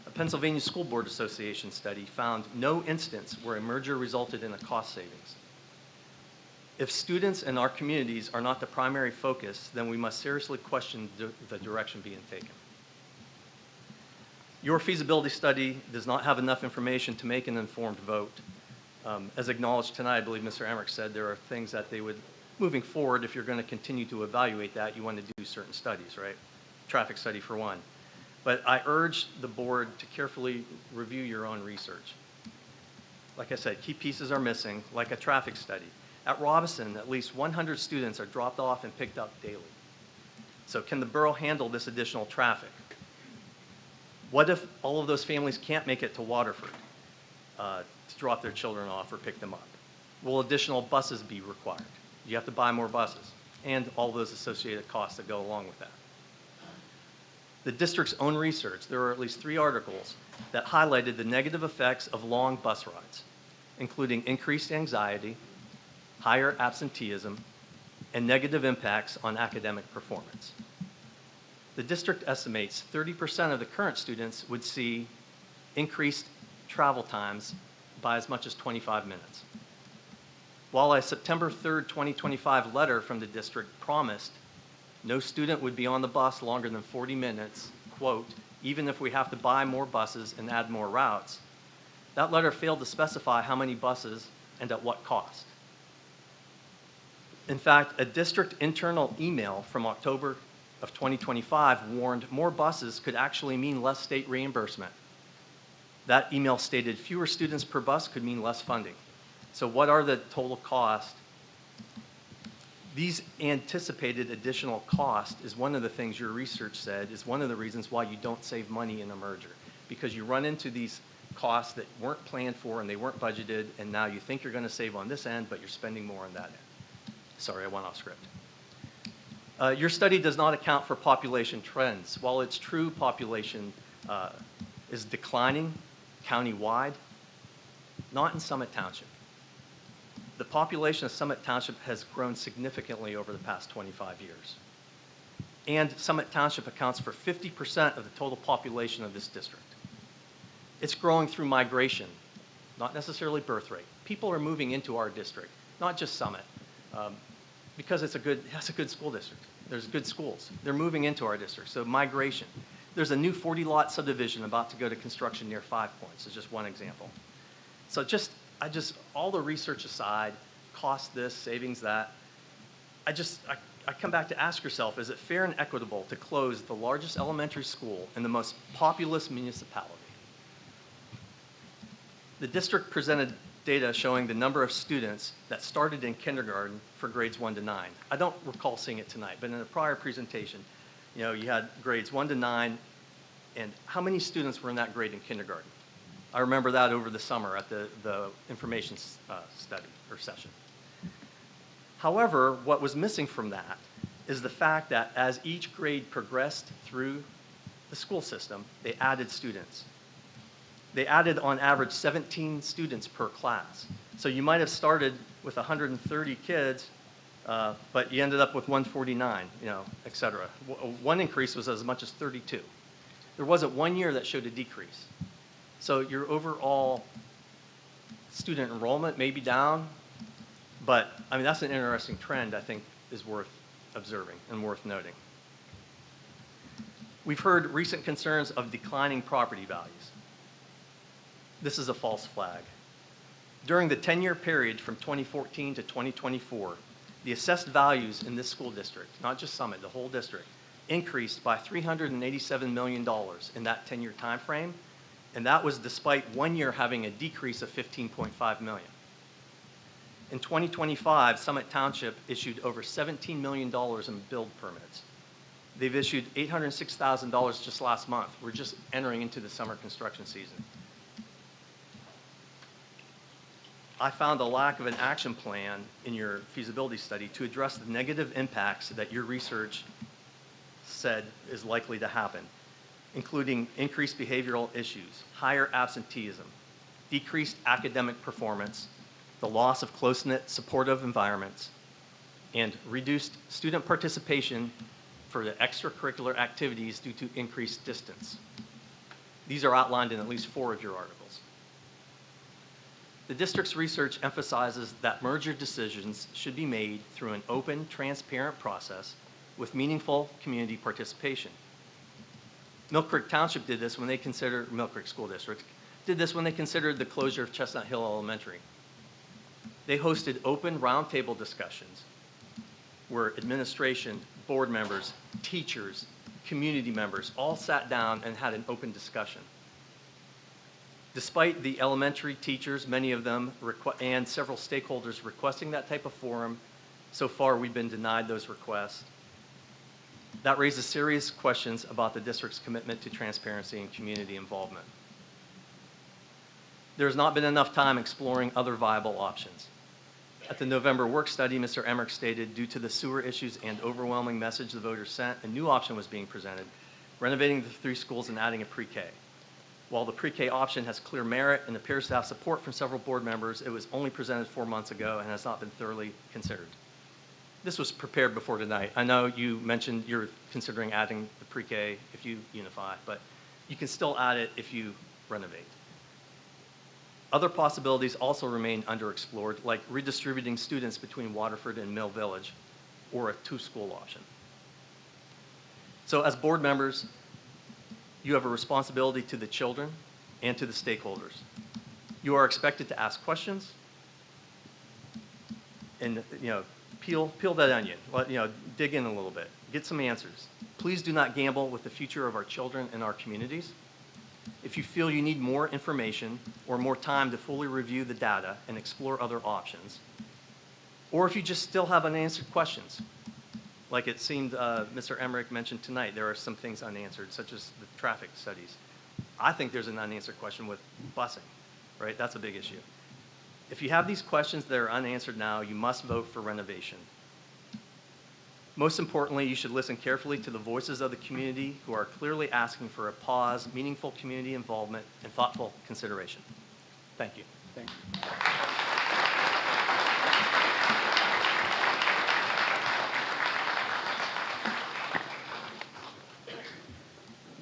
A Pennsylvania School Board Association study found no instance where a merger resulted in a cost savings. If students and our communities are not the primary focus, then we must seriously question the direction being taken. Your feasibility study does not have enough information to make an informed vote. As acknowledged tonight, I believe Mr. Emmerich said there are things that they would, moving forward, if you're going to continue to evaluate that, you want to do certain studies, right? Traffic study for one. But I urge the board to carefully review your own research. Like I said, key pieces are missing, like a traffic study. At Robinson, at least 100 students are dropped off and picked up daily. So can the borough handle this additional traffic? What if all of those families can't make it to Waterford to drop their children off or pick them up? Will additional buses be required? You have to buy more buses and all those associated costs that go along with that. The district's own research, there are at least 3 articles that highlighted the negative effects of long bus rides, including increased anxiety, higher absenteeism, and negative impacts on academic performance. The district estimates 30% of the current students would see increased travel times by as much as 25 minutes. While a September 3rd, 2025 letter from the district promised no student would be on the bus longer than 40 minutes, quote, even if we have to buy more buses and add more routes, that letter failed to specify how many buses and at what cost. In fact, a district internal email from October of 2025 warned more buses could actually mean less state reimbursement. That email stated fewer students per bus could mean less funding. So what are the total costs? These anticipated additional cost is one of the things your research said is one of the reasons why you don't save money in a merger, because you run into these costs that weren't planned for and they weren't budgeted, and now you think you're going to save on this end, but you're spending more on that end. Sorry, I went off script. Your study does not account for population trends. While it's true population is declining countywide, not in Summit Township. The population of Summit Township has grown significantly over the past 25 years. And Summit Township accounts for 50% of the total population of this district. It's growing through migration, not necessarily birth rate. People are moving into our district, not just Summit, because it's a good school district. There's good schools. They're moving into our district, so migration. There's a new 40-lot subdivision about to go to construction near 5 Points. It's just one example. So all the research aside, cost this, savings that, I come back to ask yourself, is it fair and equitable to close the largest elementary school in the most populous municipality? The district presented data showing the number of students that started in kindergarten for grades 1 to 9. I don't recall seeing it tonight, but in a prior presentation, you had grades 1 to 9, and how many students were in that grade in kindergarten? I remember that over the summer at the information study or session. However, what was missing from that is the fact that as each grade progressed through the school system, they added students. They added on average 17 students per class. So you might have started with 130 kids, but you ended up with 149, et cetera. One increase was as much as 32. There wasn't one year that showed a decrease. So your overall student enrollment may be down, but that's an interesting trend I think is worth observing and worth noting. We've heard recent concerns of declining property values. This is a false flag. During the 10-year period from 2014 to 2024, the assessed values in this school district, not just Summit, the whole district, increased by $387 million in that 10-year time frame, and that was despite 1 year having a decrease of $15.5 million. In 2025, Summit Township issued over $17 million in build permits. They've issued $806,000 just last month. We're just entering into the summer construction season. I found a lack of an action plan in your feasibility study to address the negative impacts that your research said is likely to happen, including increased behavioral issues, higher absenteeism, decreased academic performance, the loss of close-knit supportive environments, and reduced student participation for the extracurricular activities due to increased distance. These are outlined in at least 4 of your articles. The district's research emphasizes that merger decisions should be made through an open, transparent process with meaningful community participation. Mill Creek Township did this when they considered, Mill Creek School District, did this when they considered the closure of Chestnut Hill Elementary. They hosted open roundtable discussions where administration, board members, teachers, community members all sat down and had an open discussion. Despite the elementary teachers, many of them, and several stakeholders requesting that type of forum, so far we've been denied those requests. That raises serious questions about the district's commitment to transparency and community involvement. There's not been enough time exploring other viable options. At the November work study, Mr. Emmerich stated, due to the sewer issues and overwhelming message the voters sent, a new option was being presented, renovating the 3 schools and adding a pre-K. While the pre-K option has clear merit and appears to have support from several board members, it was only presented 4 months ago and has not been thoroughly considered. This was prepared before tonight. I know you mentioned you're considering adding the pre-K if you unify, but you can still add it if you renovate. Other possibilities also remain underexplored, like redistributing students between Waterford and Mill Village, or a 2-school option. So as board members, you have a responsibility to the children and to the stakeholders. You are expected to ask questions and, peel that onion, dig in a little bit, get some answers. Please do not gamble with the future of our children and our communities. If you feel you need more information or more time to fully review the data and explore other options, Or if you just still have unanswered questions, like it seemed Mr. Emmerich mentioned tonight, there are some things unanswered, such as the traffic studies. I think there's an unanswered question with busing, right? That's a big issue. If you have these questions that are unanswered now, you must vote for renovation. Most importantly, you should listen carefully to the voices of the community who are clearly asking for a pause, meaningful community involvement, and thoughtful consideration. Thank you. Thank you.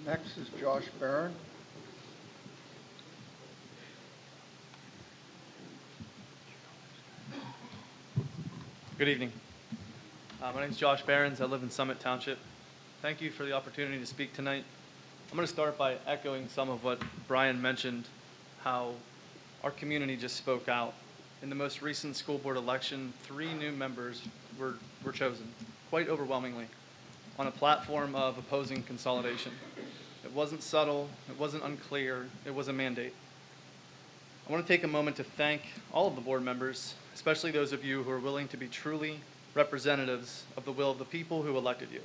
Next is Josh Barron. Good evening. My name is Josh Behrens. I live in Summit Township. Thank you for the opportunity to speak tonight. I'm going to start by echoing some of what Brian mentioned, how our community just spoke out. In the most recent school board election, 3 new members were chosen, quite overwhelmingly, on a platform of opposing consolidation. It wasn't subtle, it wasn't unclear, it was a mandate. I want to take a moment to thank all of the board members, especially those of you who are willing to be truly representatives of the will of the people who elected you.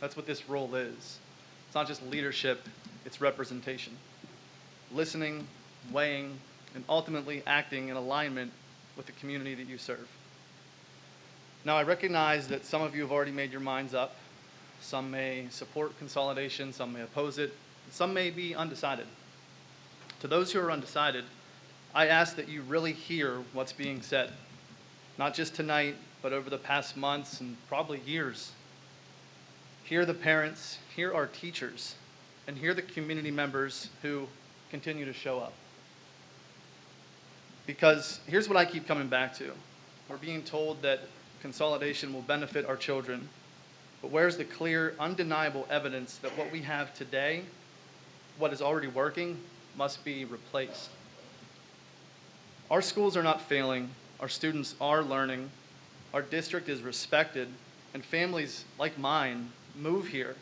That's what this role is. It's not just leadership, it's representation. Listening, weighing, and ultimately acting in alignment with the community that you serve. Now, I recognize that some of you have already made your minds up. Some may support consolidation, some may oppose it, some may be undecided. To those who are undecided, I ask that you really hear what's being said, not just tonight, but over the past months and probably years. Hear the parents, hear our teachers, and hear the community members who continue to show up. Because here's what I keep coming back to. We're being told that consolidation will benefit our children, but where's the clear, undeniable evidence that what we have today, what is already working, must be replaced? Our schools are not failing, our students are learning, our district is respected, and families like mine move here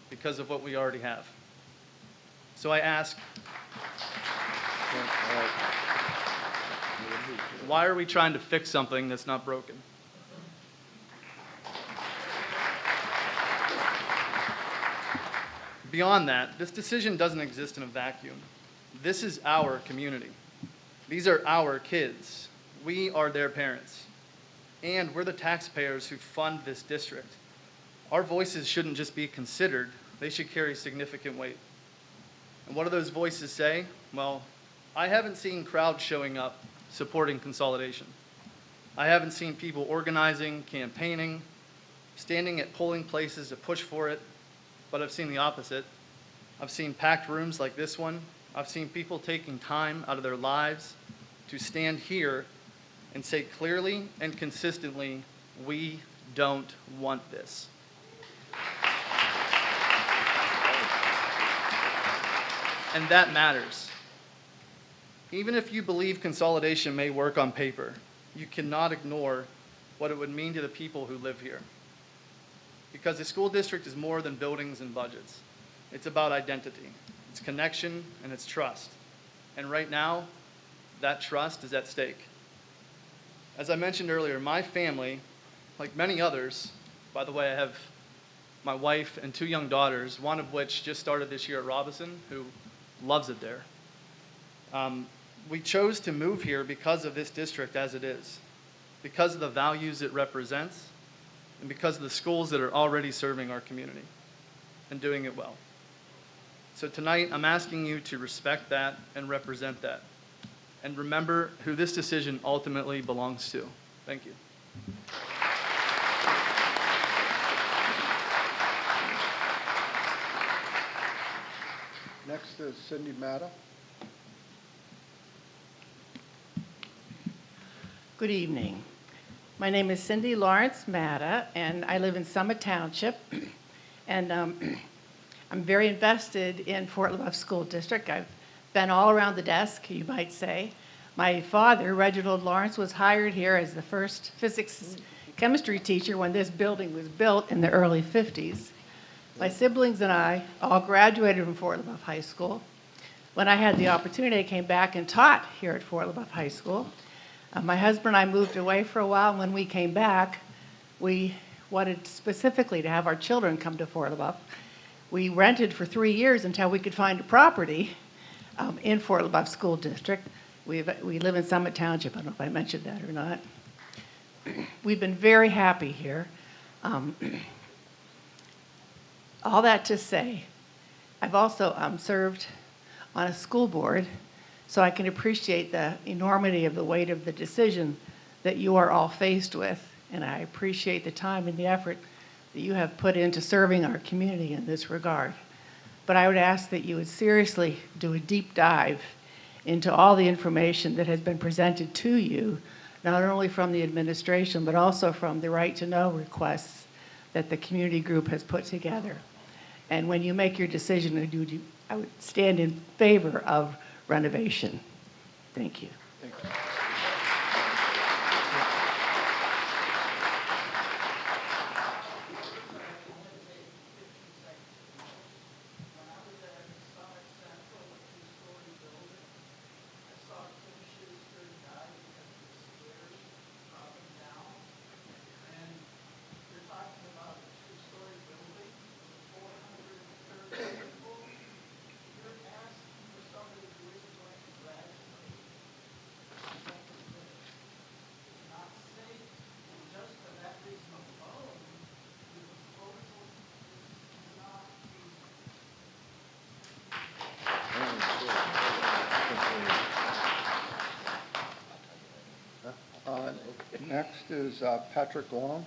because of what we already have. So I ask, why are we trying to fix something that's not broken? Beyond that, this decision doesn't exist in a vacuum. This is our community. These are our kids. We are their parents. And we're the taxpayers who fund this district. Our voices shouldn't just be considered, they should carry significant weight. And what do those voices say? Well, I haven't seen crowds showing up supporting consolidation. I haven't seen people organizing, campaigning, standing at polling places to push for it, but I've seen the opposite. I've seen packed rooms like this one. I've seen people taking time out of their lives to stand here and say clearly and consistently, we don't want this. And that matters. Even if you believe consolidation may work on paper, you cannot ignore what it would mean to the people who live here. Because the school district is more than buildings and budgets. It's about identity, it's connection, and it's trust. And right now, that trust is at stake. As I mentioned earlier, my family, like many others, by the way, I have my wife and 2 young daughters, one of which just started this year at Robinson, who loves it there. We chose to move here because of this district as it is, because of the values it represents, and because of the schools that are already serving our community and doing it well. So tonight, I'm asking you to respect that and represent that. And remember who this decision ultimately belongs to. Thank you. Next is Cindy Matta. Good evening. My name is Cindy Lawrence Matta, and I live in Summit Township. And I'm very invested in Fort LeBoeuf School District. I've been all around the desk, you might say. My father, Reginald Lawrence, was hired here as the first physics chemistry teacher when this building was built in the early 50s. My siblings and I all graduated from Fort LeBoeuf High School. When I had the opportunity, I came back and taught here at Fort LeBoeuf High School. My husband and I moved away for a while, and when we came back, we wanted specifically to have our children come to Fort LeBoeuf. We rented for 3 years until we could find a property in Fort LeBoeuf School District. We live in Summit Township. I don't know if I mentioned that or not. We've been very happy here. All that to say, I've also served on a school board, so I can appreciate the enormity of the weight of the decision that you are all faced with, and I appreciate the time and the effort that you have put into serving our community in this regard. But I would ask that you would seriously do a deep dive into all the information that has been presented to you, not only from the administration, but also from the right to know requests that the community group has put together. And when you make your decision, I would stand in favor of renovation. Thank you. Thank you. Next is Patrick Long.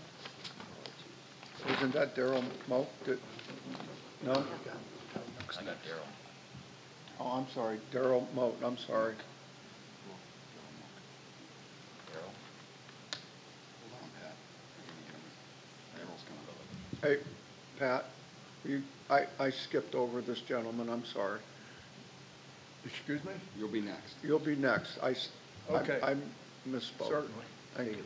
Isn't that Daryl Moak? No? I got Daryl. Oh, I'm sorry, Daryl Moak, I'm sorry. Daryl? Hey, Pat, I skipped over this gentleman, I'm sorry. Excuse me? You'll be next. You'll be next. Okay. I misspoke. Certainly. Thank you.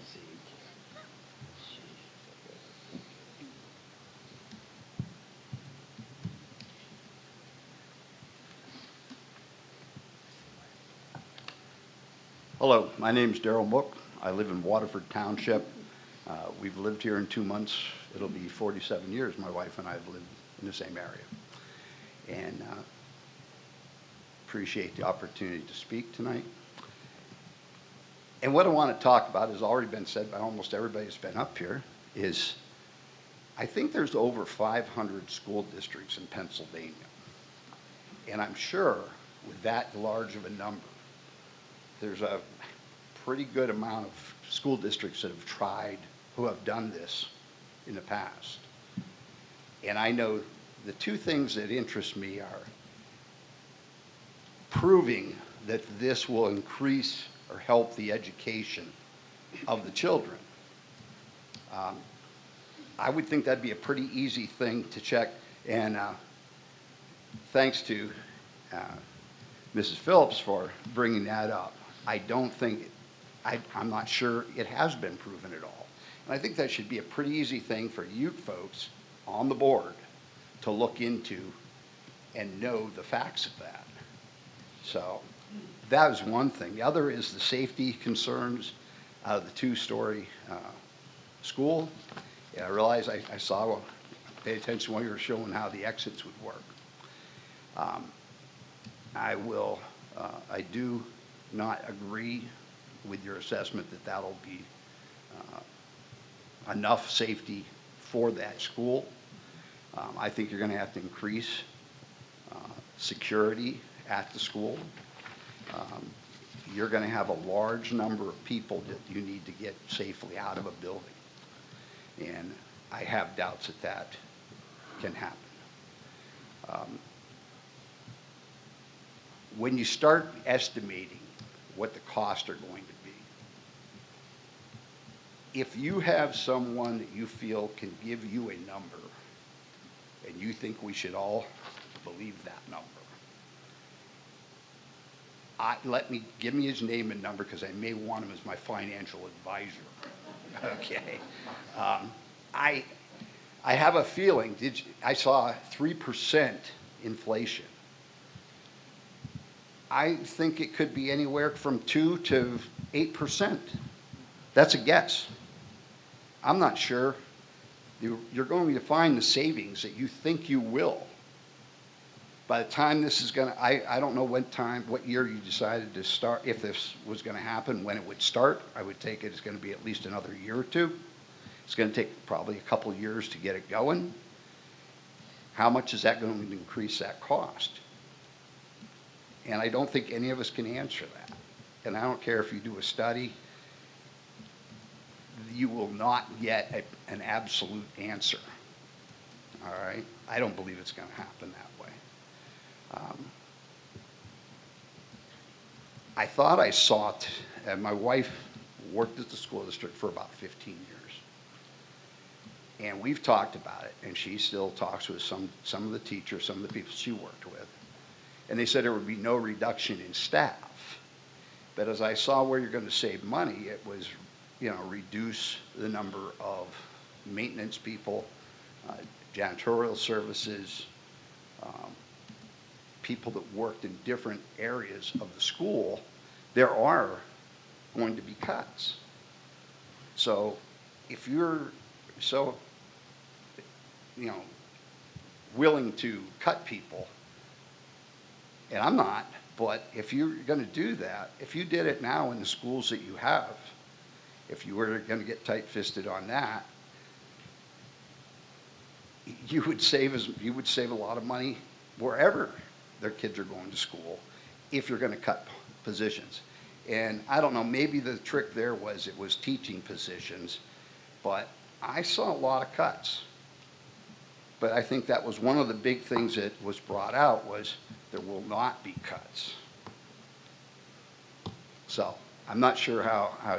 Hello, my name is Daryl Mook. I live in Waterford Township. We've lived here in 2 months. It'll be 47 years my wife and I have lived in the same area. And appreciate the opportunity to speak tonight. And what I want to talk about has already been said by almost everybody who's been up here, is I think there's over 500 school districts in Pennsylvania. And I'm sure with that large of a number, there's a pretty good amount of school districts that have tried, who have done this in the past. And I know the two things that interest me are proving that this will increase or help the education of the children. I would think that'd be a pretty easy thing to check. And thanks to Mrs. Phillips for bringing that up. I don't think, I'm not sure it has been proven at all. And I think that should be a pretty easy thing for you folks on the board to look into and know the facts of that. So that was one thing. The other is the safety concerns out of the two-story school. Yeah, I realize I saw, pay attention while you were showing how the exits would work. I do not agree with your assessment that that'll be enough safety for that school. I think you're going to have to increase security at the school. You're going to have a large number of people that you need to get safely out of a building. And I have doubts that that can happen. When you start estimating what the costs are going to be, if you have someone that you feel can give you a number and you think we should all believe that number, give me his name and number, because I may want him as my financial advisor. Okay. I have a feeling, I saw 3% inflation. I think it could be anywhere from 2 to 8%. That's a guess. I'm not sure. You're going to find the savings that you think you will. By the time this is gonna, I don't know what year you decided to start, if this was gonna happen, when it would start. I would take it it's gonna be at least another year or two. It's gonna take probably a couple years to get it going. How much is that going to increase that cost? And I don't think any of us can answer that. And I don't care if you do a study, you will not get an absolute answer. All right? I don't believe it's going to happen that way. I thought I saw it, and my wife worked at the school district for about 15 years. And we've talked about it, and she still talks with some of the teachers, some of the people she worked with. And they said there would be no reduction in staff. But as I saw where you're going to save money, it was, reduce the number of maintenance people, janitorial services, people that worked in different areas of the school. There are going to be cuts. So if you're willing to cut people, and I'm not, but if you're going to do that, if you did it now in the schools that you have, if you were going to get tight-fisted on that, you would save a lot of money wherever their kids are going to school if you're going to cut positions. And I don't know, maybe the trick there was it was teaching positions, but I saw a lot of cuts. But I think that was one of the big things that was brought out was there will not be cuts. So I'm not sure how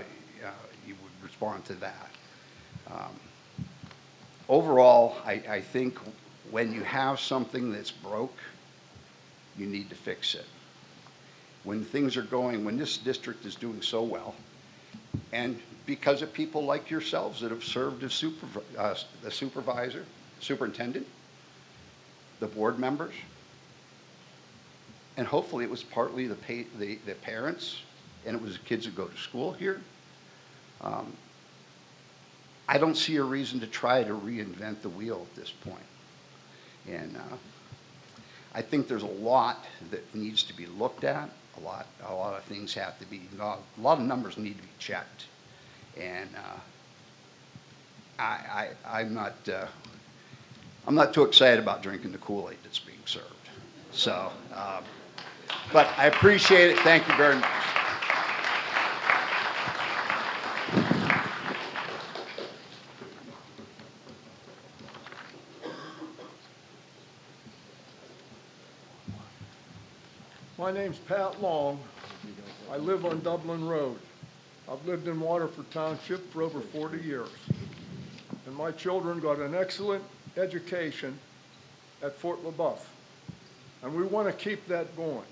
you would respond to that. Overall, I think when you have something that's broke, you need to fix it. When things are going, when this district is doing so well, and because of people like yourselves that have served as the supervisor, superintendent, the board members, and hopefully it was partly the parents, and it was the kids that go to school here. I don't see a reason to try to reinvent the wheel at this point. And I think there's a lot that needs to be looked at. A lot of things have to be, a lot of numbers need to be checked. And I'm not too excited about drinking the Kool-Aid that's being served. So, but I appreciate it. Thank you very much. My name's Pat Long. I live on Dublin Road. I've lived in Waterford Township for over 40 years. And my children got an excellent education at Fort LeBoeuf. And we want to keep that going.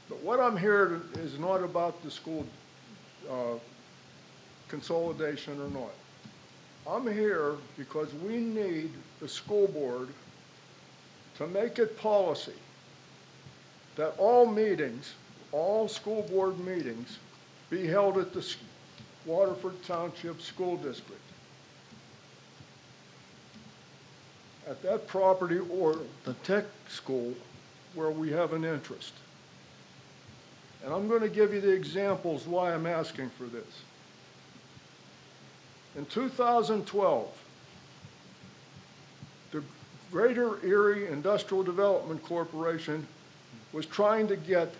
But what I'm here is not about the school consolidation or not. I'm here because we need the school board to make it policy that all meetings, all school board meetings, be held at the Waterford Township School District. At that property or the tech school where we have an interest. And I'm going to give you the examples why I'm asking for this. In 2012, the Greater Erie Industrial Development Corporation was trying to get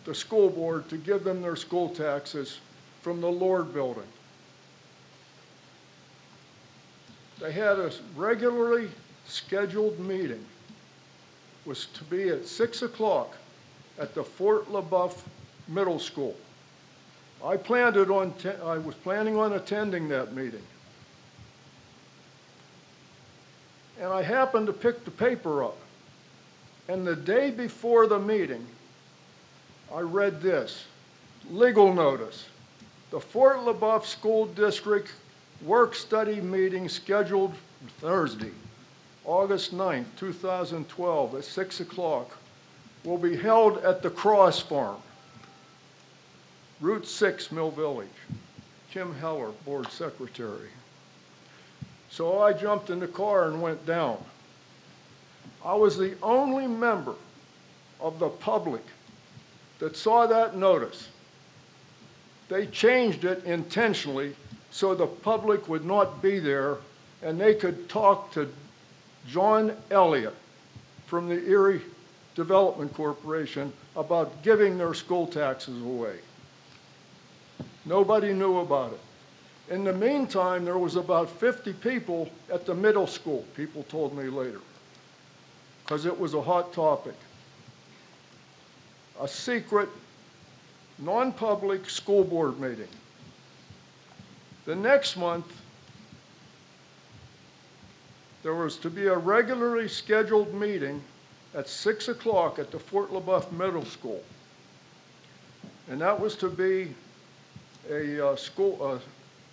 the school board to give them their school taxes from the Lord Building. They had a regularly scheduled meeting, was to be at 6 o'clock at the Fort LeBoeuf Middle School. I was planning on attending that meeting. And I happened to pick the paper up. And the day before the meeting, I read this, legal notice. The Fort LeBoeuf School District work-study meeting scheduled Thursday, August 9th, 2012 at 6 o'clock will be held at the Cross Farm, Route 6, Mill Village. Kim Heller, Board Secretary. So I jumped in the car and went down. I was the only member of the public that saw that notice. They changed it intentionally so the public would not be there and they could talk to John Elliott from the Erie Development Corporation about giving their school taxes away. Nobody knew about it. In the meantime, there was about 50 people at the middle school, people told me later, because it was a hot topic. A secret, non-public school board meeting. The next month, there was to be a regularly scheduled meeting at 6 o'clock at the Fort LeBoeuf Middle School. And that was to be a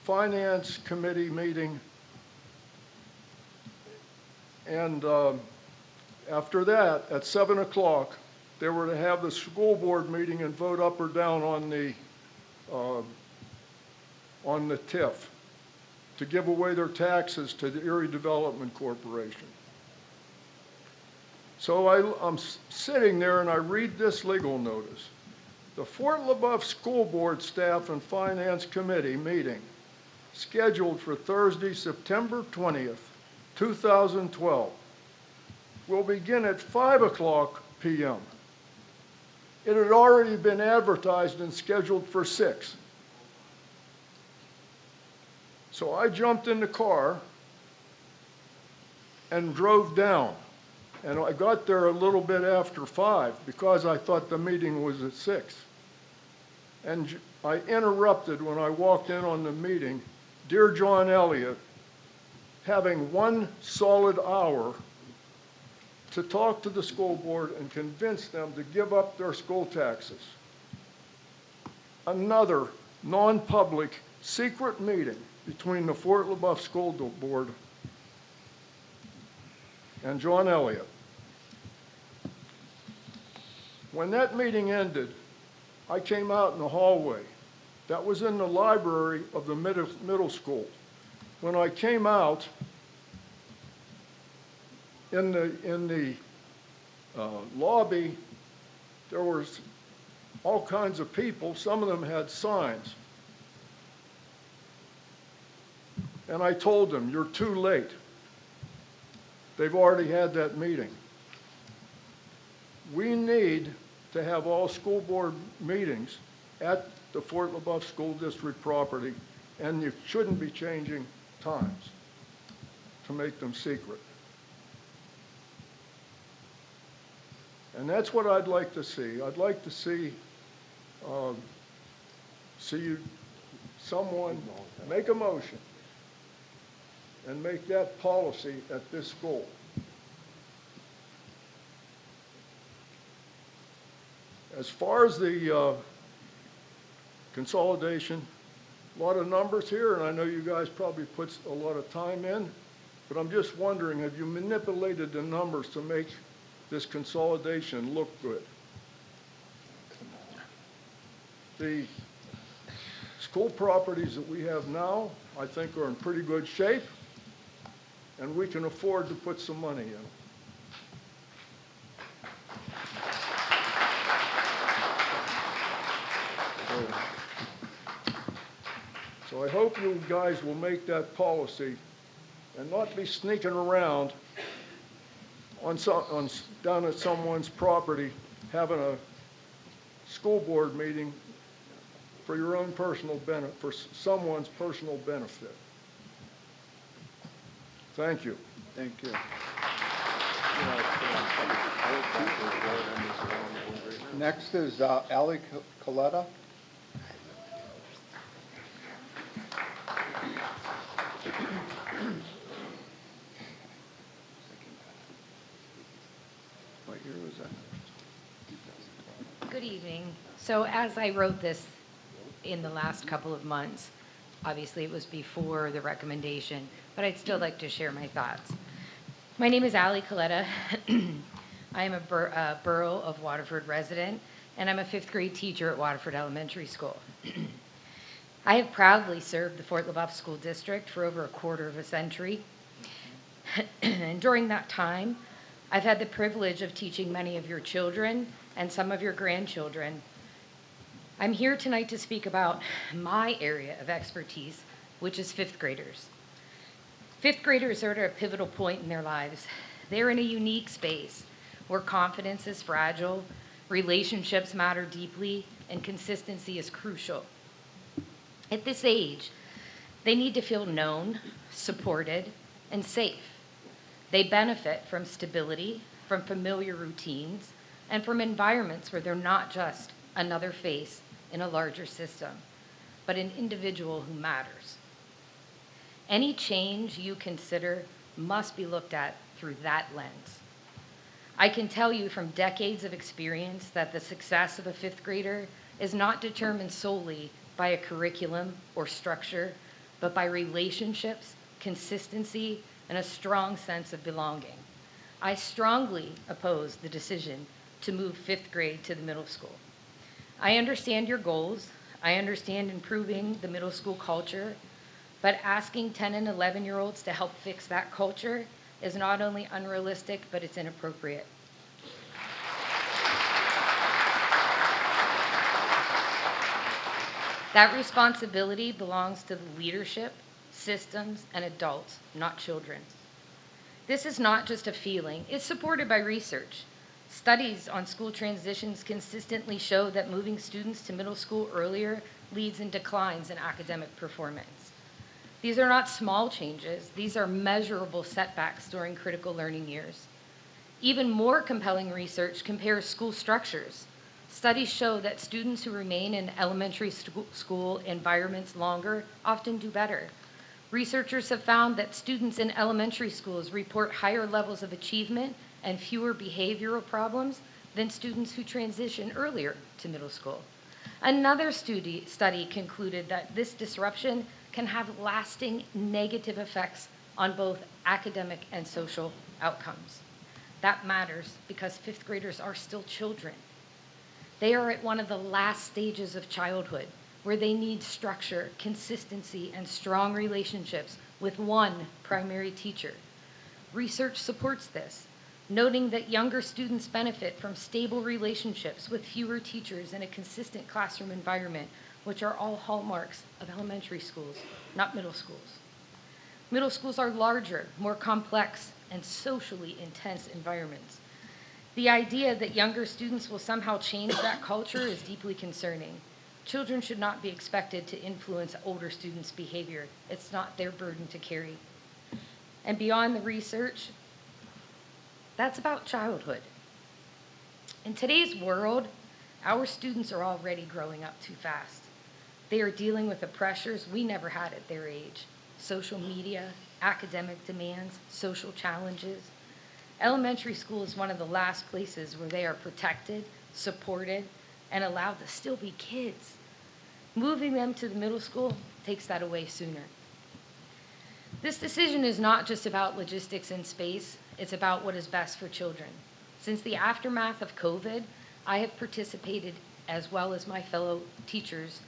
finance committee meeting. And after that, at 7 o'clock, they were to have the school board meeting and vote up or down on the TIF to give away their taxes to the Erie Development Corporation. So I'm sitting there and I read this legal notice. The Fort LeBoeuf School Board Staff and Finance Committee meeting scheduled for Thursday, September 20th, 2012 will begin at 5 o'clock p.m. It had already been advertised and scheduled for 6. So I jumped in the car and drove down. And I got there a little bit after 5 because I thought the meeting was at 6. And I interrupted when I walked in on the meeting, dear John Elliott, having 1 solid hour to talk to the school board and convince them to give up their school taxes. Another non-public secret meeting between the Fort LeBoeuf School Board and John Elliott. When that meeting ended, I came out in the hallway. That was in the library of the middle school. When I came out, in the lobby, there was all kinds of people. Some of them had signs. And I told them, you're too late. They've already had that meeting. We need to have all school board meetings at the Fort LeBoeuf School District property, and you shouldn't be changing times to make them secret. And that's what I'd like to see. I'd like to see someone make a motion and make that policy at this school. As far as the consolidation, a lot of numbers here, and I know you guys probably put a lot of time in, but I'm just wondering, have you manipulated the numbers to make this consolidation look good? The school properties that we have now, I think, are in pretty good shape, and we can afford to put some money in. So I hope you guys will make that policy and not be sneaking around down at someone's property having a school board meeting for your own personal benefit, for someone's personal benefit. Thank you. Thank you. Next is Ali Coletta. What year was that? Good evening. So as I wrote this in the last couple of months, obviously it was before the recommendation, but I'd still like to share my thoughts. My name is Ali Coletta. I am a Borough of Waterford resident, and I'm a fifth grade teacher at Waterford Elementary School. I have proudly served the Fort LeBoeuf School District for over a quarter of a century. And during that time, I've had the privilege of teaching many of your children and some of your grandchildren. I'm here tonight to speak about my area of expertise, which is fifth graders. Fifth graders are at a pivotal point in their lives. They're in a unique space where confidence is fragile, relationships matter deeply, and consistency is crucial. At this age, they need to feel known, supported, and safe. They benefit from stability, from familiar routines, and from environments where they're not just another face in a larger system, but an individual who matters. Any change you consider must be looked at through that lens. I can tell you from decades of experience that the success of a fifth grader is not determined solely by a curriculum or structure, but by relationships, consistency, and a strong sense of belonging. I strongly oppose the decision to move fifth grade to the middle school. I understand your goals. I understand improving the middle school culture, but asking 10 and 11-year-olds to help fix that culture is not only unrealistic, but it's inappropriate. That responsibility belongs to the leadership, systems, and adults, not children. This is not just a feeling, it's supported by research. Studies on school transitions consistently show that moving students to middle school earlier leads in declines in academic performance. These are not small changes, these are measurable setbacks during critical learning years. Even more compelling research compares school structures. Studies show that students who remain in elementary school environments longer often do better. Researchers have found that students in elementary schools report higher levels of achievement and fewer behavioral problems than students who transition earlier to middle school. Another study concluded that this disruption can have lasting negative effects on both academic and social outcomes. That matters because fifth graders are still children. They are at one of the last stages of childhood where they need structure, consistency, and strong relationships with one primary teacher. Research supports this, noting that younger students benefit from stable relationships with fewer teachers and a consistent classroom environment, which are all hallmarks of elementary schools, not middle schools. Middle schools are larger, more complex, and socially intense environments. The idea that younger students will somehow change that culture is deeply concerning. Children should not be expected to influence older students' behavior. It's not their burden to carry. And beyond the research, that's about childhood. In today's world, our students are already growing up too fast. They are dealing with the pressures we never had at their age: social media, academic demands, social challenges. Elementary school is one of the last places where they are protected, supported, and allowed to still be kids. Moving them to the middle school takes that away sooner. This decision is not just about logistics and space, it's about what is best for children. Since the aftermath of COVID, I have participated, as well as my fellow teachers,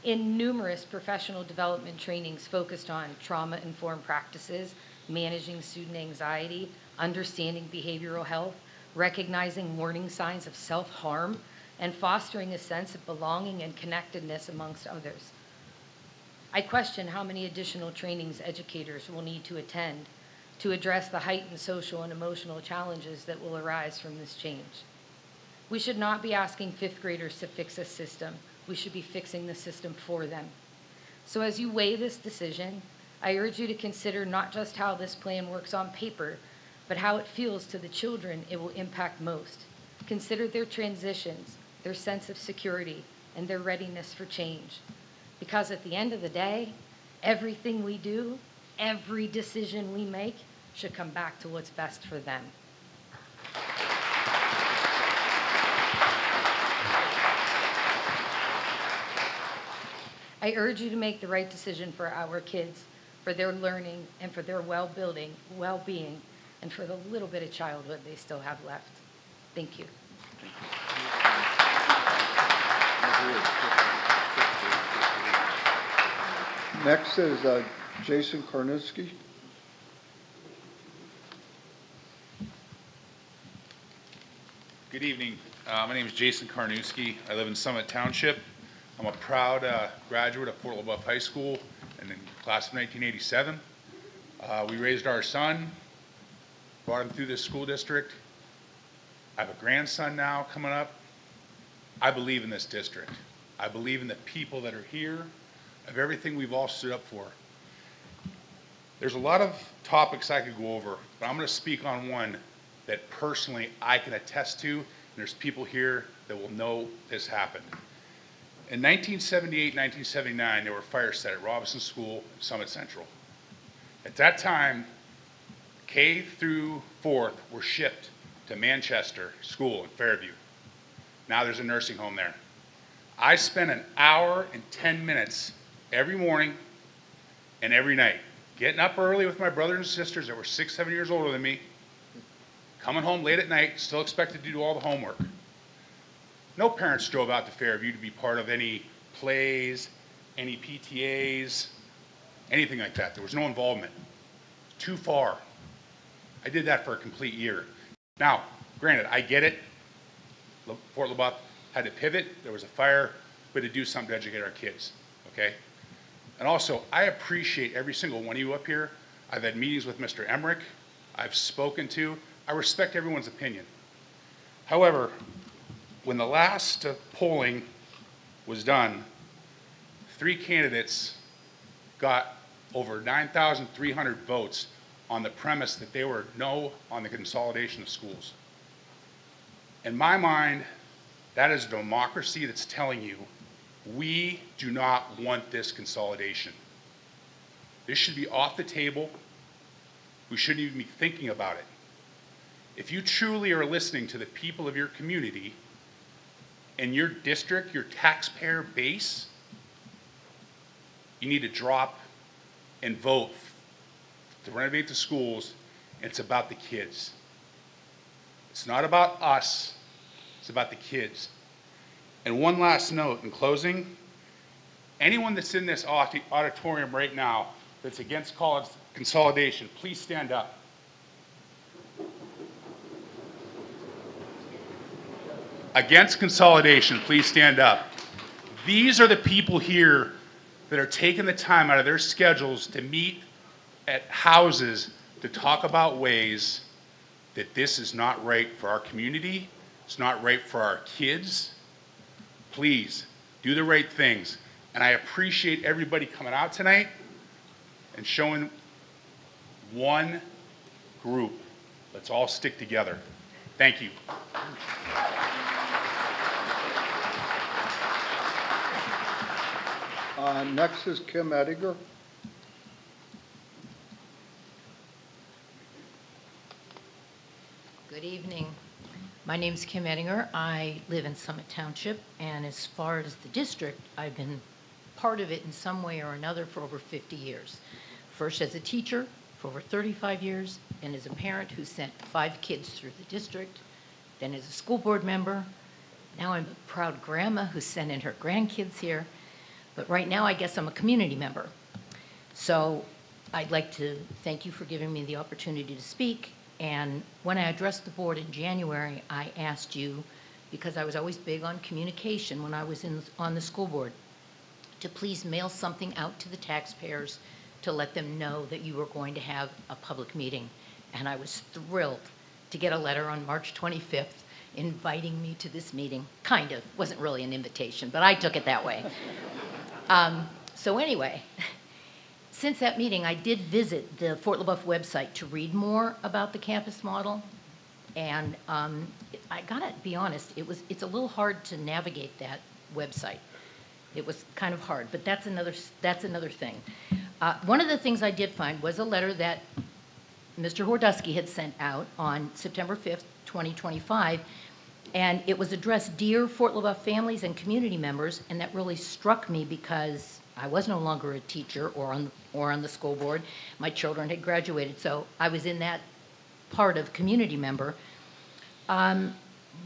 in numerous professional development trainings focused on trauma-informed practices, managing student anxiety, understanding behavioral health, recognizing warning signs of self-harm, and fostering a sense of belonging and connectedness amongst others. I question how many additional trainings educators will need to attend to address the heightened social and emotional challenges that will arise from this change. We should not be asking fifth graders to fix a system. We should be fixing the system for them. So as you weigh this decision, I urge you to consider not just how this plan works on paper, but how it feels to the children it will impact most. Consider their transitions, their sense of security, and their readiness for change. Because at the end of the day, everything we do, every decision we make, should come back to what's best for them. I urge you to make the right decision for our kids, for their learning, and for their well-being, and for the little bit of childhood they still have left. Thank you. Next is Jason Karnowski. Good evening. My name is Jason Karnowski. I live in Summit Township. I'm a proud graduate of Fort LeBoeuf High School and in class of 1987. We raised our son, brought him through this school district. I have a grandson now coming up. I believe in this district. I believe in the people that are here, of everything we've all stood up for. There's a lot of topics I could go over, but I'm going to speak on one that personally I can attest to, and there's people here that will know this happened. In 1978, 1979, there were fires set at Robinson School in Summit Central. At that time, K through 4th were shipped to Manchester School in Fairview. Now there's a nursing home there. I spent an hour and 10 minutes every morning and every night, getting up early with my brothers and sisters that were 6, 7 years older than me, coming home late at night, still expected to do all the homework. No parents drove out to Fairview to be part of any plays, any PTAs, anything like that. There was no involvement. Too far. I did that for a complete year. Now, granted, I get it. Fort LeBoeuf had to pivot. There was a fire. We had to do something to educate our kids, okay? And also, I appreciate every single one of you up here. I've had meetings with Mr. Emmerich. I've spoken to. I respect everyone's opinion. However, when the last polling was done, 3 candidates got over 9,300 votes on the premise that they were no on the consolidation of schools. In my mind, that is a democracy that's telling you we do not want this consolidation. This should be off the table. We shouldn't even be thinking about it. If you truly are listening to the people of your community and your district, your taxpayer base, you need to drop and vote to renovate the schools. It's about the kids. It's not about us. It's about the kids. And one last note in closing, anyone that's in this auditorium right now that's against college consolidation, please stand up. Against consolidation, please stand up. These are the people here that are taking the time out of their schedules to meet at houses to talk about ways that this is not right for our community, it's not right for our kids. Please, do the right things. And I appreciate everybody coming out tonight and showing one group. Let's all stick together. Thank you. Next is Kim Ediger. Good evening. My name's Kim Edinger. I live in Summit Township, and as far as the district, I've been part of it in some way or another for over 50 years. First as a teacher for over 35 years, and as a parent who sent 5 kids through the district, then as a school board member. Now I'm a proud grandma who sent in her grandkids here, but right now I guess I'm a community member. So I'd like to thank you for giving me the opportunity to speak. And when I addressed the board in January, I asked you, because I was always big on communication when I was on the school board, to please mail something out to the taxpayers to let them know that you were going to have a public meeting. And I was thrilled to get a letter on March 25th inviting me to this meeting. Kind of, wasn't really an invitation, but I took it that way. So anyway, since that meeting, I did visit the Fort LeBoeuf website to read more about the campus model. And I gotta be honest, it's a little hard to navigate that website. It was kind of hard, but that's another thing. One of the things I did find was a letter that Mr. Hordusky had sent out on September 5th, 2025, and it was addressed, "Dear Fort LeBoeuf families and community members," and that really struck me because I was no longer a teacher or on the school board. My children had graduated, so I was in that part of community member.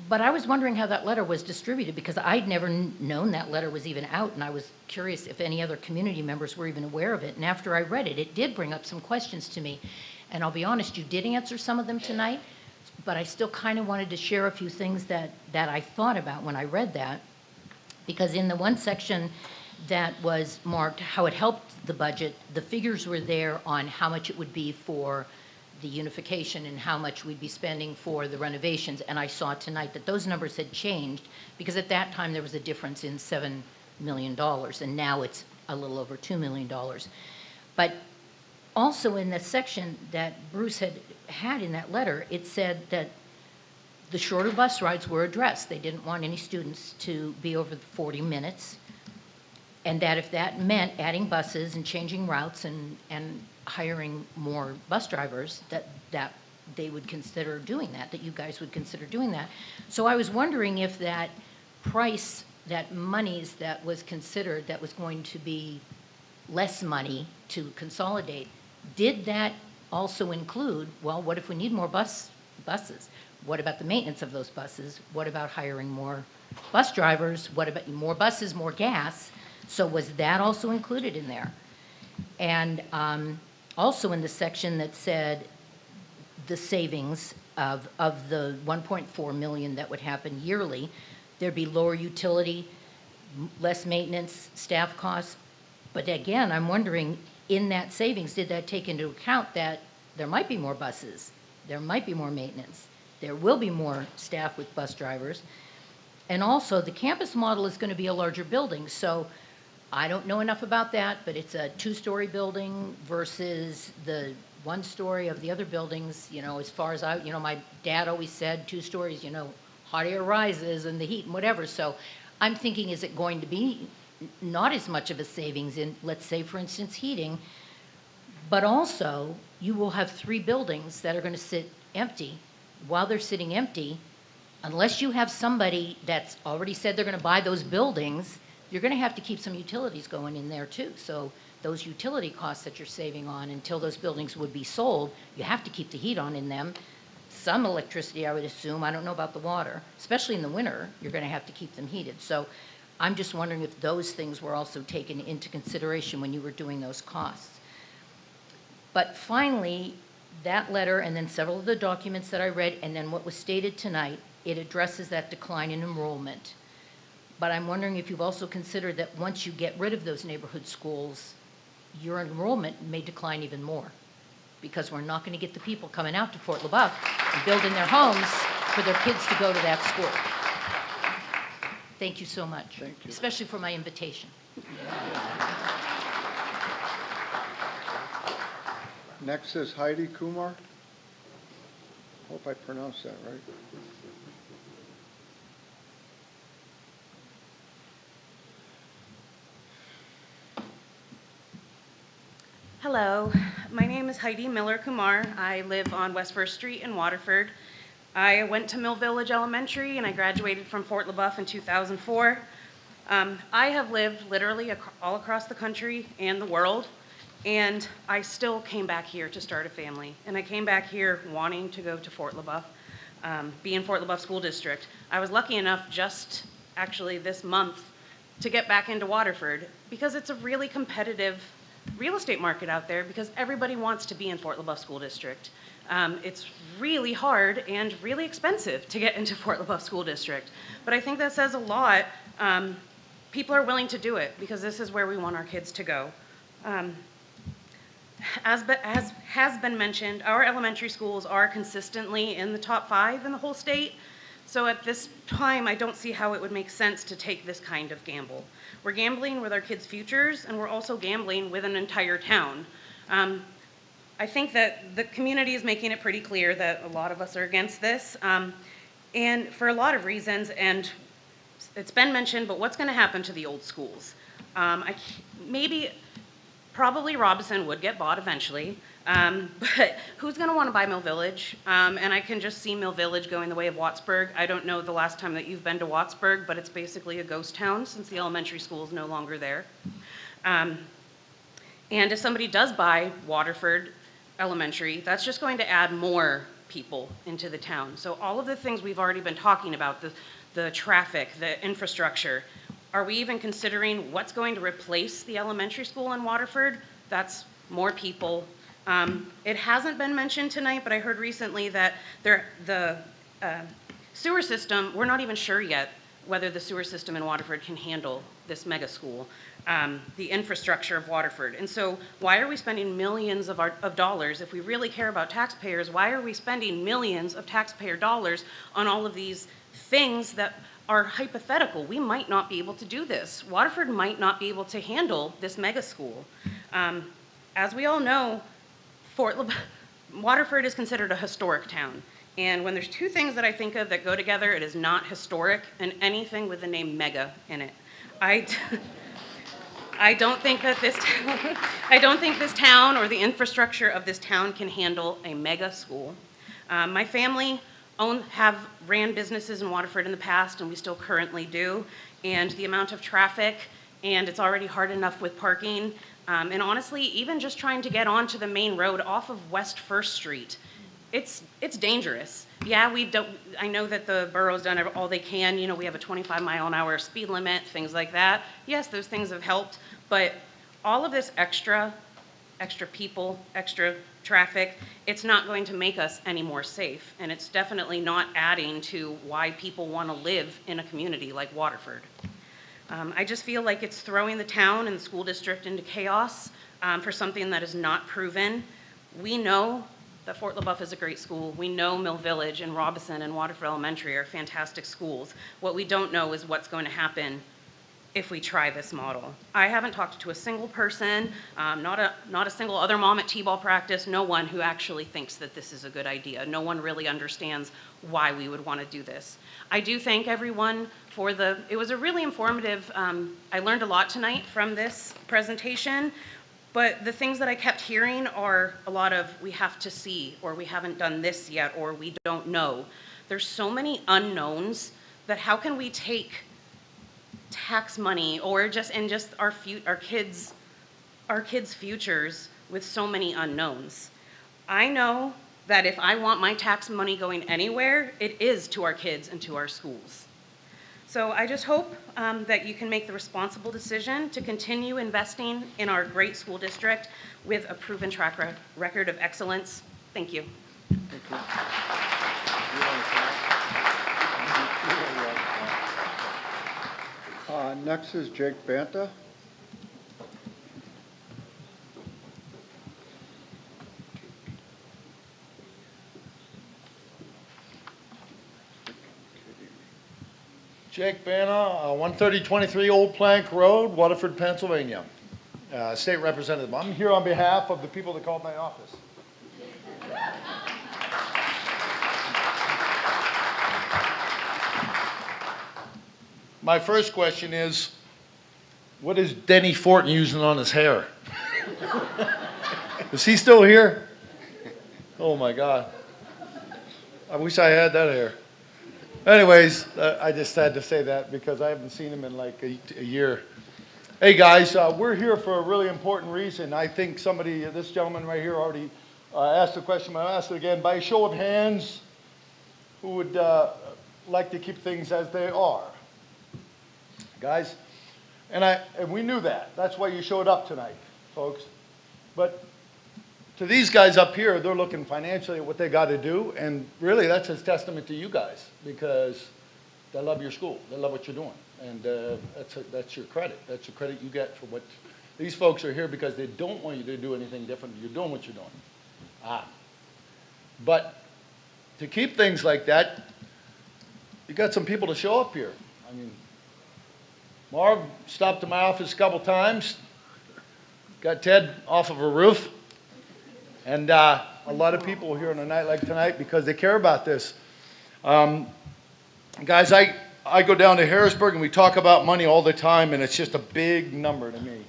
But I was wondering how that letter was distributed, because I'd never known that letter was even out, and I was curious if any other community members were even aware of it. And after I read it, it did bring up some questions to me. And I'll be honest, you did answer some of them tonight, but I still kind of wanted to share a few things that I thought about when I read that. Because in the one section that was marked how it helped the budget, the figures were there on how much it would be for the unification and how much we'd be spending for the renovations. And I saw tonight that those numbers had changed, because at that time there was a difference in $7 million, and now it's a little over $2 million. But also in the section that Bruce had in that letter, it said that the shorter bus rides were addressed. They didn't want any students to be over the 40 minutes. And that if that meant adding buses and changing routes and hiring more bus drivers, that they would consider doing that you guys would consider doing that. So I was wondering if that price, that monies that was considered, that was going to be less money to consolidate, did that also include, well, what if we need more buses? What about the maintenance of those buses? What about hiring more bus drivers? What about more buses, more gas? So was that also included in there? And also in the section that said the savings of the 1.4 million that would happen yearly, there'd be lower utility, less maintenance, staff costs. But again, I'm wondering, in that savings, did that take into account that there might be more buses, there might be more maintenance, there will be more staff with bus drivers, and also the campus model is going to be a larger building. So I don't know enough about that, but it's a 2-story building versus the 1-story of the other buildings. You know, as far as my dad always said, 2 stories, hot air rises and the heat and whatever. So I'm thinking, is it going to be not as much of a savings in, let's say, for instance, heating, but also you will have 3 buildings that are going to sit empty. While they're sitting empty, unless you have somebody that's already said they're going to buy those buildings, you're going to have to keep some utilities going in there too. So those utility costs that you're saving on until those buildings would be sold, you have to keep the heat on in them. Some electricity, I would assume. I don't know about the water. Especially in the winter, you're going to have to keep them heated. So I'm just wondering if those things were also taken into consideration when you were doing those costs. But finally, that letter and then several of the documents that I read and then what was stated tonight, it addresses that decline in enrollment. But I'm wondering if you've also considered that once you get rid of those neighborhood schools, your enrollment may decline even more, because we're not going to get the people coming out to Fort LeBoeuf and building their homes for their kids to go to that school. Thank you so much. Thank you. Especially for my invitation. Next is Heidi Kumar. Hope I pronounced that right. Hello, my name is Heidi Miller Kumar. I live on West First Street in Waterford. I went to Mill Village Elementary and I graduated from Fort LeBoeuf in 2004. I have lived literally all across the country and the world, and I still came back here to start a family. And I came back here wanting to go to Fort LeBoeuf, be in Fort LeBoeuf School District. I was lucky enough just actually this month to get back into Waterford, because it's a really competitive real estate market out there, because everybody wants to be in Fort LeBoeuf School District. It's really hard and really expensive to get into Fort LeBoeuf School District. But I think that says a lot. People are willing to do it because this is where we want our kids to go. As has been mentioned, our elementary schools are consistently in the top 5 in the whole state. So at this time, I don't see how it would make sense to take this kind of gamble. We're gambling with our kids' futures, and we're also gambling with an entire town. I think that the community is making it pretty clear that a lot of us are against this, and for a lot of reasons, and it's been mentioned, but what's going to happen to the old schools? Probably Robinson would get bought eventually, but who's going to want to buy Mill Village? And I can just see Mill Village going the way of Wattsburg. I don't know the last time that you've been to Wattsburg, but it's basically a ghost town since the elementary school is no longer there. And if somebody does buy Waterford Elementary, that's just going to add more people into the town. So all of the things we've already been talking about, the traffic, the infrastructure, are we even considering what's going to replace the elementary school in Waterford? That's more people. It hasn't been mentioned tonight, but I heard recently that the sewer system, we're not even sure yet whether the sewer system in Waterford can handle this mega school, the infrastructure of Waterford. And so why are we spending millions of dollars? If we really care about taxpayers, why are we spending millions of taxpayer dollars on all of these things that are hypothetical? We might not be able to do this. Waterford might not be able to handle this mega school. As we all know, Waterford is considered a historic town. And when there's two things that I think of that go together, it is not historic and anything with the name mega in it. I don't think that this town or the infrastructure of this town can handle a mega school. My family have ran businesses in Waterford in the past, and we still currently do. And the amount of traffic, and it's already hard enough with parking. And honestly, even just trying to get onto the main road off of West First Street, it's dangerous. Yeah, I know that the borough's done all they can. You know, we have a 25-mile-an-hour speed limit, things like that. Yes, those things have helped, but all of this extra people, extra traffic, it's not going to make us any more safe, and it's definitely not adding to why people want to live in a community like Waterford. I just feel like it's throwing the town and the school district into chaos for something that is not proven. We know that Fort LeBoeuf is a great school. We know Mill Village and Robison and Waterford Elementary are fantastic schools. What we don't know is what's going to happen if we try this model. I haven't talked to a single person, not a single other mom at T-ball practice, no one who actually thinks that this is a good idea. No one really understands why we would want to do this. I do thank everyone for it was a really informative, I learned a lot tonight from this presentation, but the things that I kept hearing are a lot of we have to see, or we haven't done this yet, or we don't know. There's so many unknowns that how can we take tax money or just our kids' futures with so many unknowns? I know that if I want my tax money going anywhere, it is to our kids and to our schools. So I just hope that you can make the responsible decision to continue investing in our great school district with a proven track record of excellence. Thank you. Next is Jake Banta. Jake Banta, 13023 Old Plank Road, Waterford, Pennsylvania. State Representative. I'm here on behalf of the people that called my office. My first question is, what is Denny Fortin using on his hair? Is he still here? Oh my God. I wish I had that hair. Anyways, I just had to say that because I haven't seen him in like a year. Hey guys, we're here for a really important reason. I think this gentleman right here already asked the question, but I'll ask it again. By a show of hands, who would like to keep things as they are? Guys, and we knew that. That's why you showed up tonight, folks. But to these guys up here, they're looking financially at what they got to do, and really that's a testament to you guys because they love your school. They love what you're doing, and that's your credit. That's the credit you get for what these folks are here because they don't want you to do anything different. You're doing what you're doing. But to keep things like that, you got some people to show up here. I mean, Marv stopped at my office a couple times, got Ted off of a roof, and a lot of people here on a night like tonight because they care about this. Guys, I go down to Harrisburg and we talk about money all the time, and it's just a big number to me.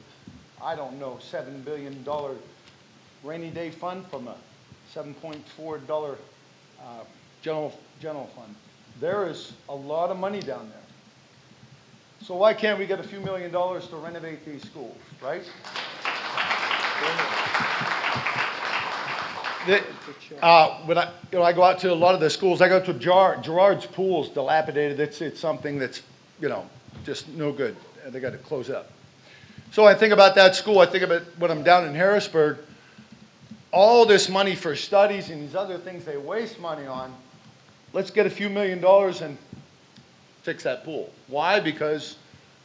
I don't know, $7 billion rainy day fund from a $7.4 general fund. There is a lot of money down there. So why can't we get a few $1 million to renovate these schools, right? when I go out to a lot of the schools, I go to Gerard's Pool's dilapidated. It's something that's, just no good. And they got to close up. So I think about that school. I think about when I'm down in Harrisburg, all this money for studies and these other things they waste money on. Let's get a few $1 million and fix that pool. Why? Because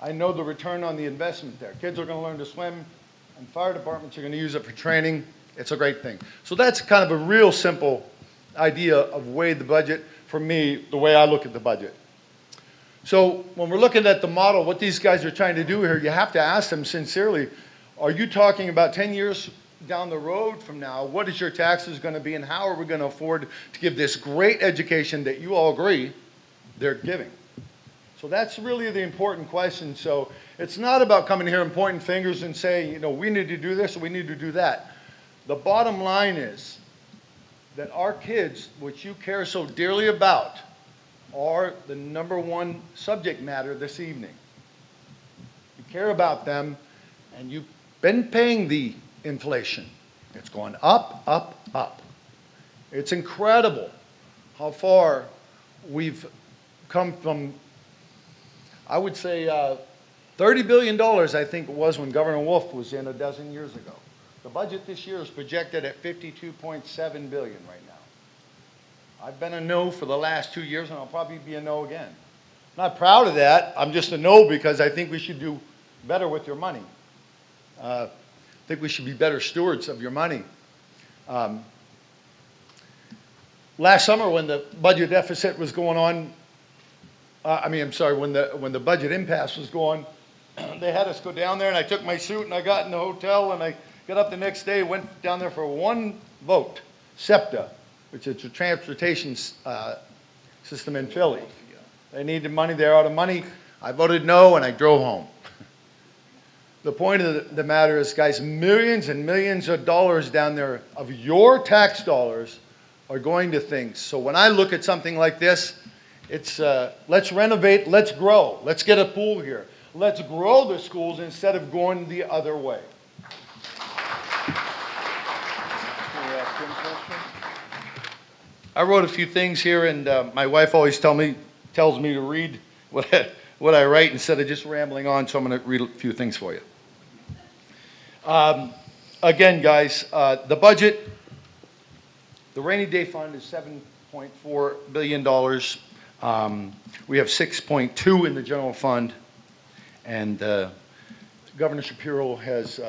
I know the return on the investment there. Kids are going to learn to swim, and fire departments are going to use it for training. It's a great thing. So that's kind of a real simple idea of way the budget, for me, the way I look at the budget. So when we're looking at the model, what these guys are trying to do here, you have to ask them sincerely, are you talking about 10 years down the road from now, what is your taxes going to be, and how are we going to afford to give this great education that you all agree they're giving? So that's really the important question. So it's not about coming here and pointing fingers and saying, we need to do this or we need to do that. The bottom line is that our kids, which you care so dearly about, are the #1 subject matter this evening. You care about them, and you've been paying the inflation. It's gone up, up, up. It's incredible how far we've come from, I would say, $30 billion, I think it was when Governor Wolf was in a dozen years ago. The budget this year is projected at $52.7 billion right now. I've been a no for the last 2 years, and I'll probably be a no again. I'm not proud of that. I'm just a no because I think we should do better with your money. I think we should be better stewards of your money. Last summer when the budget deficit was going on, when the budget impasse was going, they had us go down there, and I took my suit and I got in the hotel, and I got up the next day, went down there for one vote, SEPTA, which is a transportation system in Philly. They needed money, they're out of money. I voted no, and I drove home. The point of the matter is, guys, millions and millions of dollars down there of your tax dollars are going to things. So when I look at something like this, it's let's renovate, let's grow, let's get a pool here. Let's grow the schools instead of going the other way. I wrote a few things here, and my wife always tells me to read what I write instead of just rambling on, so I'm going to read a few things for you. Again, guys, the budget, the rainy day fund is $7.4 billion. We have 6.2 in the general fund, and Governor Shapiro has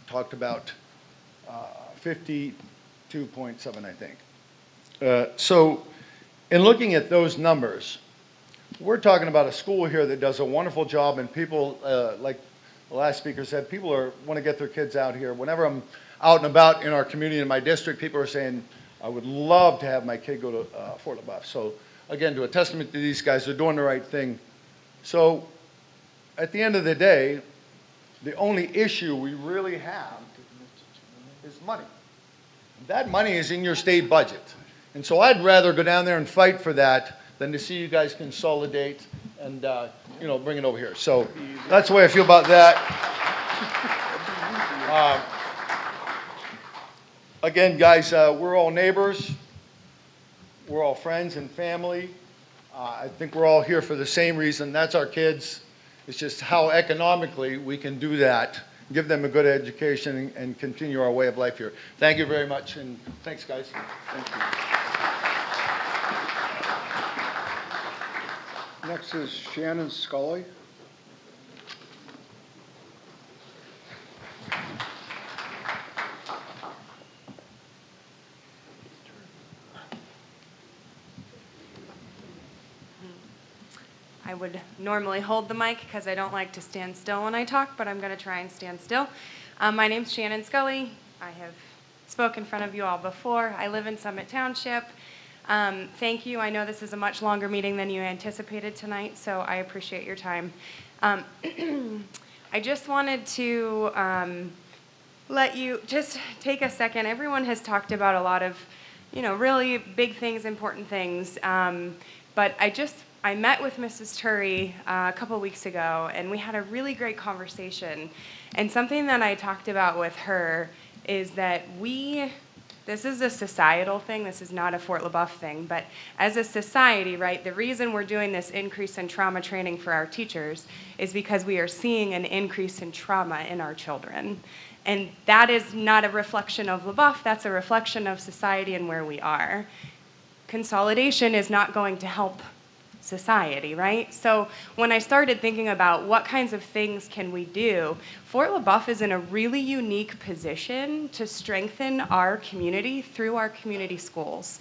talked about 52.7, I think. So in looking at those numbers, we're talking about a school here that does a wonderful job, and people, like the last speaker said, people want to get their kids out here. Whenever I'm out and about in our community, in my district, people are saying, I would love to have my kid go to Fort LeBoeuf. So again, to a testament to these guys, they're doing the right thing. So at the end of the day, the only issue we really have is money. That money is in your state budget. And so I'd rather go down there and fight for that than to see you guys consolidate and bring it over here. So that's the way I feel about that. Again, guys, we're all neighbors. We're all friends and family. I think we're all here for the same reason. That's our kids. It's just how economically we can do that, give them a good education, and continue our way of life here. Thank you very much, and thanks, guys. Thank you. Next is Shannon Scully. I would normally hold the mic because I don't like to stand still when I talk, but I'm going to try and stand still. My name's Shannon Scully. I have spoken in front of you all before. I live in Summit Township. Thank you. I know this is a much longer meeting than you anticipated tonight, so I appreciate your time. I just wanted to let you just take a second. Everyone has talked about a lot of, really big things, important things, but I met with Mrs. Turry a couple weeks ago, and we had a really great conversation. And something that I talked about with her is that we this is a societal thing. This is not a Fort LeBoeuf thing. But as a society, right, the reason we're doing this increase in trauma training for our teachers is because we are seeing an increase in trauma in our children. And that is not a reflection of LeBoeuf. That's a reflection of society and where we are. Consolidation is not going to help society, right? So when I started thinking about what kinds of things can we do, Fort LeBoeuf is in a really unique position to strengthen our community through our community schools.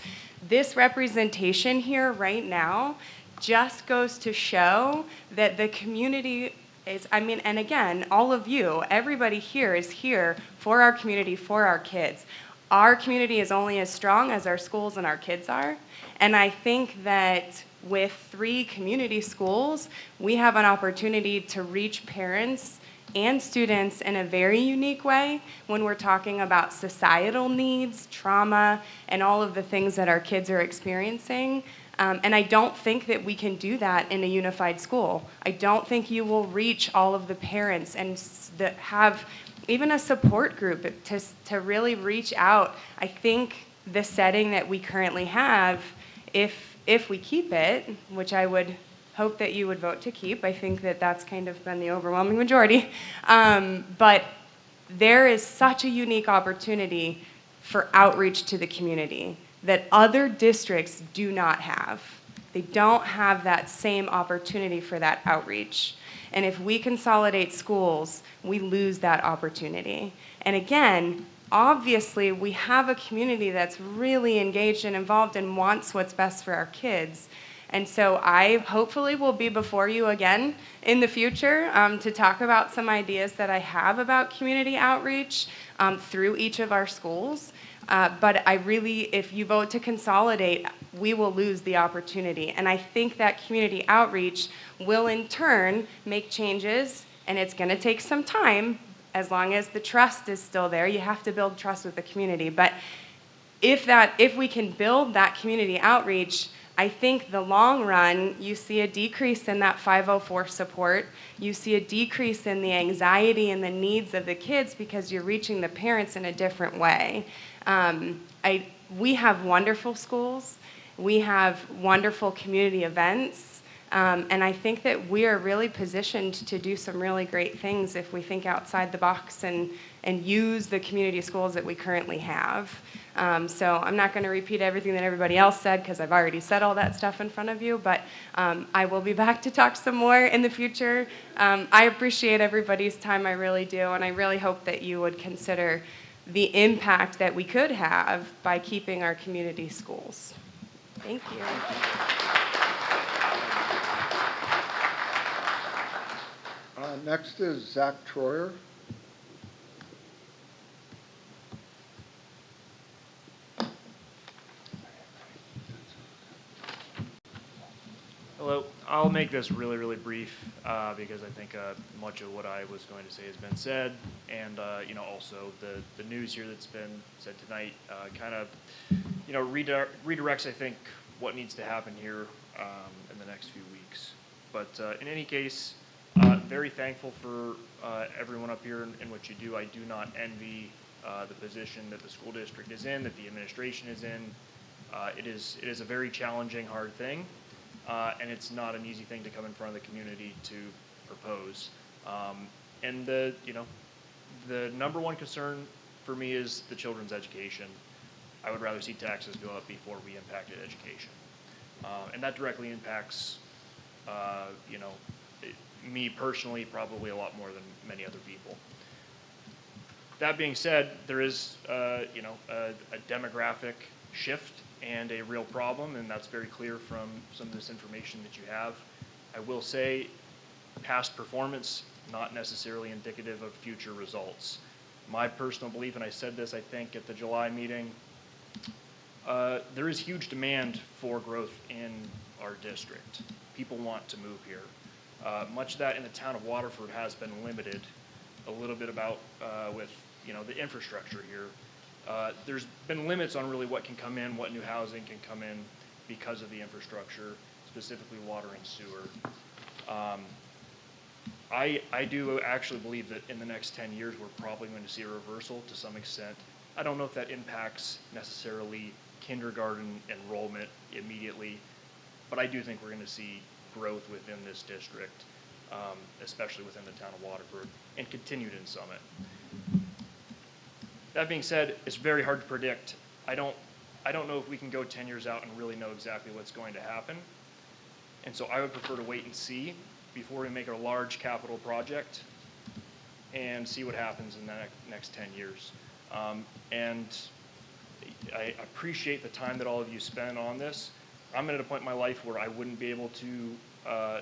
This representation here right now just goes to show that the community is, and again, all of you, everybody here is here for our community, for our kids. Our community is only as strong as our schools and our kids are. And I think that with 3 community schools, we have an opportunity to reach parents and students in a very unique way when we're talking about societal needs, trauma, and all of the things that our kids are experiencing. And I don't think that we can do that in a unified school. I don't think you will reach all of the parents and have even a support group to really reach out. I think the setting that we currently have, if we keep it, which I would hope that you would vote to keep, I think that that's kind of been the overwhelming majority, but there is such a unique opportunity for outreach to the community that other districts do not have. They don't have that same opportunity for that outreach. And if we consolidate schools, we lose that opportunity. And again, obviously, we have a community that's really engaged and involved and wants what's best for our kids. And so I hopefully will be before you again in the future to talk about some ideas that I have about community outreach through each of our schools. But I really, if you vote to consolidate, we will lose the opportunity. And I think that community outreach will in turn make changes, and it's going to take some time. As long as the trust is still there, you have to build trust with the community. But if we can build that community outreach, I think the long run, you see a decrease in that 504 support. You see a decrease in the anxiety and the needs of the kids because you're reaching the parents in a different way. We have wonderful schools. We have wonderful community events. And I think that we are really positioned to do some really great things if we think outside the box and use the community schools that we currently have. So I'm not going to repeat everything that everybody else said because I've already said all that stuff in front of you, but I will be back to talk some more in the future. I appreciate everybody's time, I really do, and I really hope that you would consider the impact that we could have by keeping our community schools. Thank you. Next is Zach Troyer. Hello. I'll make this really, really brief because I think much of what I was going to say has been said, and also the news here that's been said tonight kind of redirects, I think, what needs to happen here in the next few weeks. But in any case, very thankful for everyone up here and what you do. I do not envy the position that the school district is in, that the administration is in. It is a very challenging, hard thing, and it's not an easy thing to come in front of the community to propose. And the number one concern for me is the children's education. I would rather see taxes go up before we impacted education, and that directly impacts me personally, probably a lot more than many other people. That being said, there is a demographic shift and a real problem, and that's very clear from some of this information that you have. I will say past performance, not necessarily indicative of future results. My personal belief, and I said this, I think, at the July meeting, there is huge demand for growth in our district. People want to move here. Much of that in the town of Waterford has been limited a little bit about with the infrastructure here. There's been limits on really what can come in, what new housing can come in because of the infrastructure, specifically water and sewer. I do actually believe that in the next 10 years we're probably going to see a reversal to some extent I don't know if that impacts necessarily kindergarten enrollment immediately, but I do think we're going to see growth within this district, especially within the town of Waterford, and continued in Summit. That being said, it's very hard to predict. I don't know if we can go 10 years out and really know exactly what's going to happen. And so I would prefer to wait and see before we make a large capital project and see what happens in the next 10 years. And I appreciate the time that all of you spend on this. I'm at a point in my life where I wouldn't be able to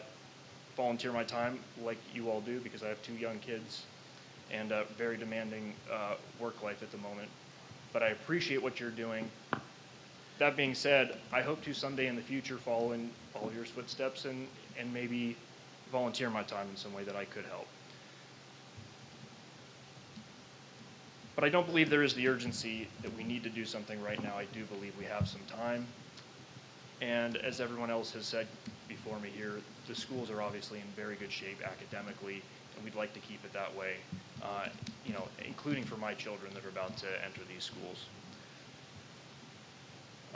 volunteer my time like you all do because I have 2 young kids and a very demanding work life at the moment. But I appreciate what you're doing. That being said, I hope to someday in the future follow in all of your footsteps and maybe volunteer my time in some way that I could help. But I don't believe there is the urgency that we need to do something right now. I do believe we have some time. And as everyone else has said before me here, the schools are obviously in very good shape academically, and we'd like to keep it that way, you know, including for my children that are about to enter these schools.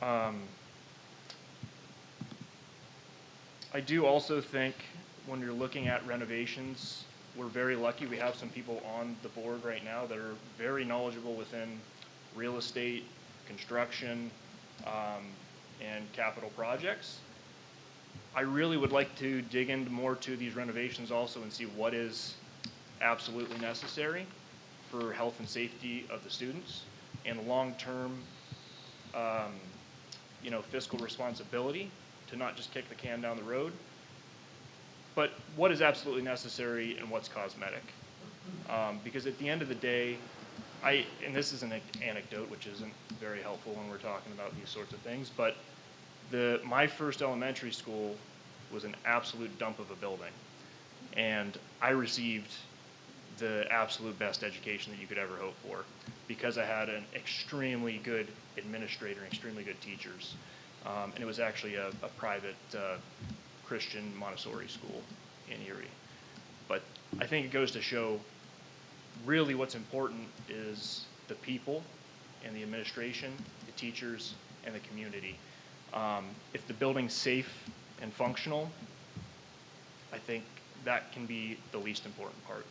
I do also think when you're looking at renovations, we're very lucky. We have some people on the board right now that are very knowledgeable within real estate, construction, and capital projects. I really would like to dig into more to these renovations also and see what is absolutely necessary for health and safety of the students and long-term you know, fiscal responsibility to not just kick the can down the road, but what is absolutely necessary and what's cosmetic. Because at the end of the day, and this is an anecdote which isn't very helpful when we're talking about these sorts of things, but my first elementary school was an absolute dump of a building. And I received the absolute best education that you could ever hope for because I had an extremely good administrator and extremely good teachers. And it was actually a private Christian Montessori school in Erie. But I think it goes to show really what's important is the people and the administration, the teachers, and the community. If the building's safe and functional, I think that can be the least important part.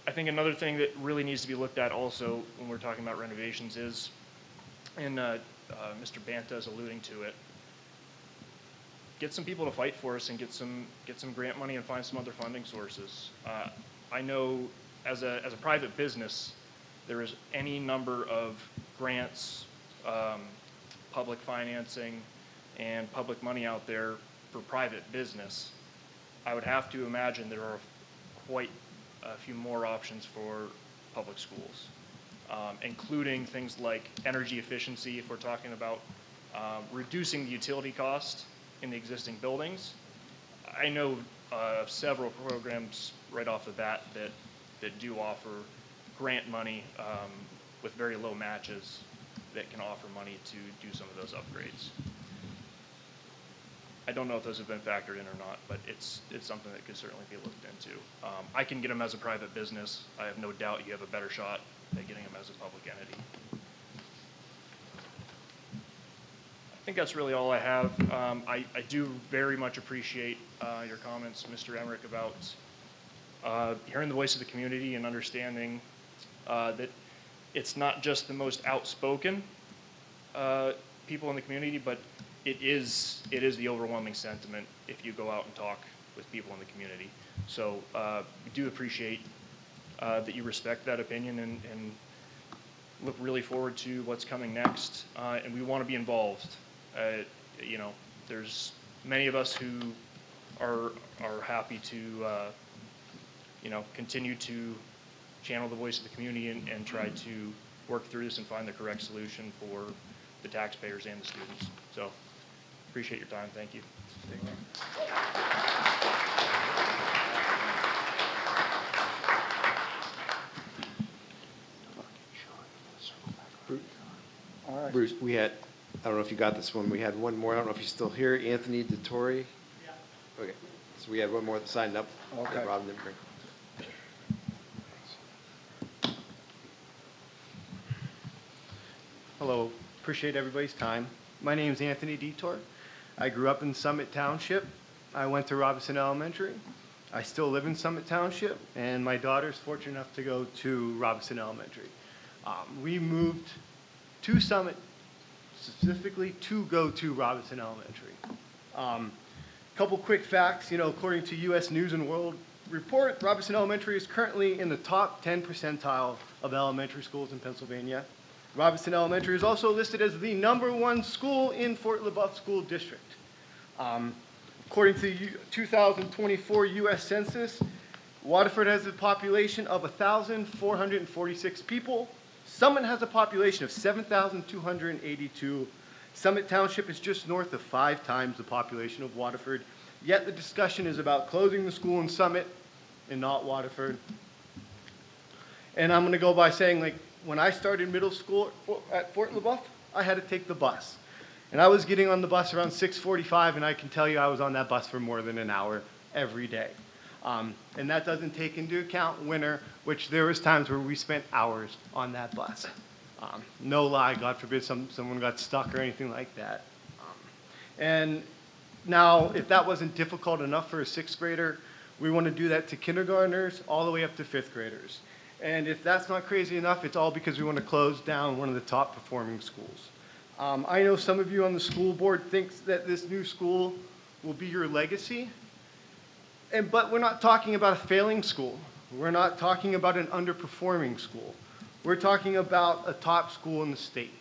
I think another thing that really needs to be looked at also when we're talking about renovations is, and Mr. Banta is alluding to it, get some people to fight for us and get some grant money and find some other funding sources. I know as a private business, there is any number of grants, public financing, and public money out there for private business. I would have to imagine there are quite a few more options for public schools, including things like energy efficiency if we're talking about reducing the utility cost in the existing buildings. I know of several programs right off the bat that do offer grant money with very low matches that can offer money to do some of those upgrades. I don't know if those have been factored in or not, but it's something that could certainly be looked into. I can get them as a private business. I have no doubt you have a better shot at getting them as a public entity. I think that's really all I have. I do very much appreciate your comments, Mr. Emmerich, about hearing the voice of the community and understanding that it's not just the most outspoken people in the community, but it is the overwhelming sentiment if you go out and talk with people in the community. So we do appreciate that you respect that opinion and look really forward to what's coming next. And we want to be involved. You know, there's many of us who are happy to you know, continue to channel the voice of the community and try to work through this and find the correct solution for the taxpayers and the students. So appreciate your time. Thank you. All right. Bruce, we had, I don't know if you got this one, we had one more, I don't know if he's still here, Anthony DeTore. Yeah. Okay, so we had one more that signed up. Okay. That Rob didn't bring. Hello, appreciate everybody's time. My name is Anthony Detour. I grew up in Summit Township. I went to Robinson Elementary. I still live in Summit Township, and my daughter's fortunate enough to go to Robinson Elementary. We moved to Summit specifically to go to Robinson Elementary. Couple quick facts, according to U.S. News and World Report, Robinson Elementary is currently in the top 10 percentile of elementary schools in Pennsylvania. Robinson Elementary is also listed as the #1 school in Fort LeBoeuf School District. According to the 2024 U.S. Census, Waterford has a population of 1,446 people. Summit has a population of 7,282. Summit Township is just north of 5 times the population of Waterford, yet the discussion is about closing the school in Summit and not Waterford. And I'm going to go by saying, like, when I started middle school at Fort LeBoeuf, I had to take the bus. And I was getting on the bus around 6:45, and I can tell you I was on that bus for more than an hour every day. And that doesn't take into account winter, which there was times where we spent hours on that bus. No lie, God forbid someone got stuck or anything like that. And now, if that wasn't difficult enough for a 6th grader, we want to do that to kindergartners all the way up to 5th graders. And if that's not crazy enough, it's all because we want to close down one of the top performing schools. I know some of you on the school board thinks that this new school will be your legacy, but we're not talking about a failing school. We're not talking about an underperforming school. We're talking about a top school in the state.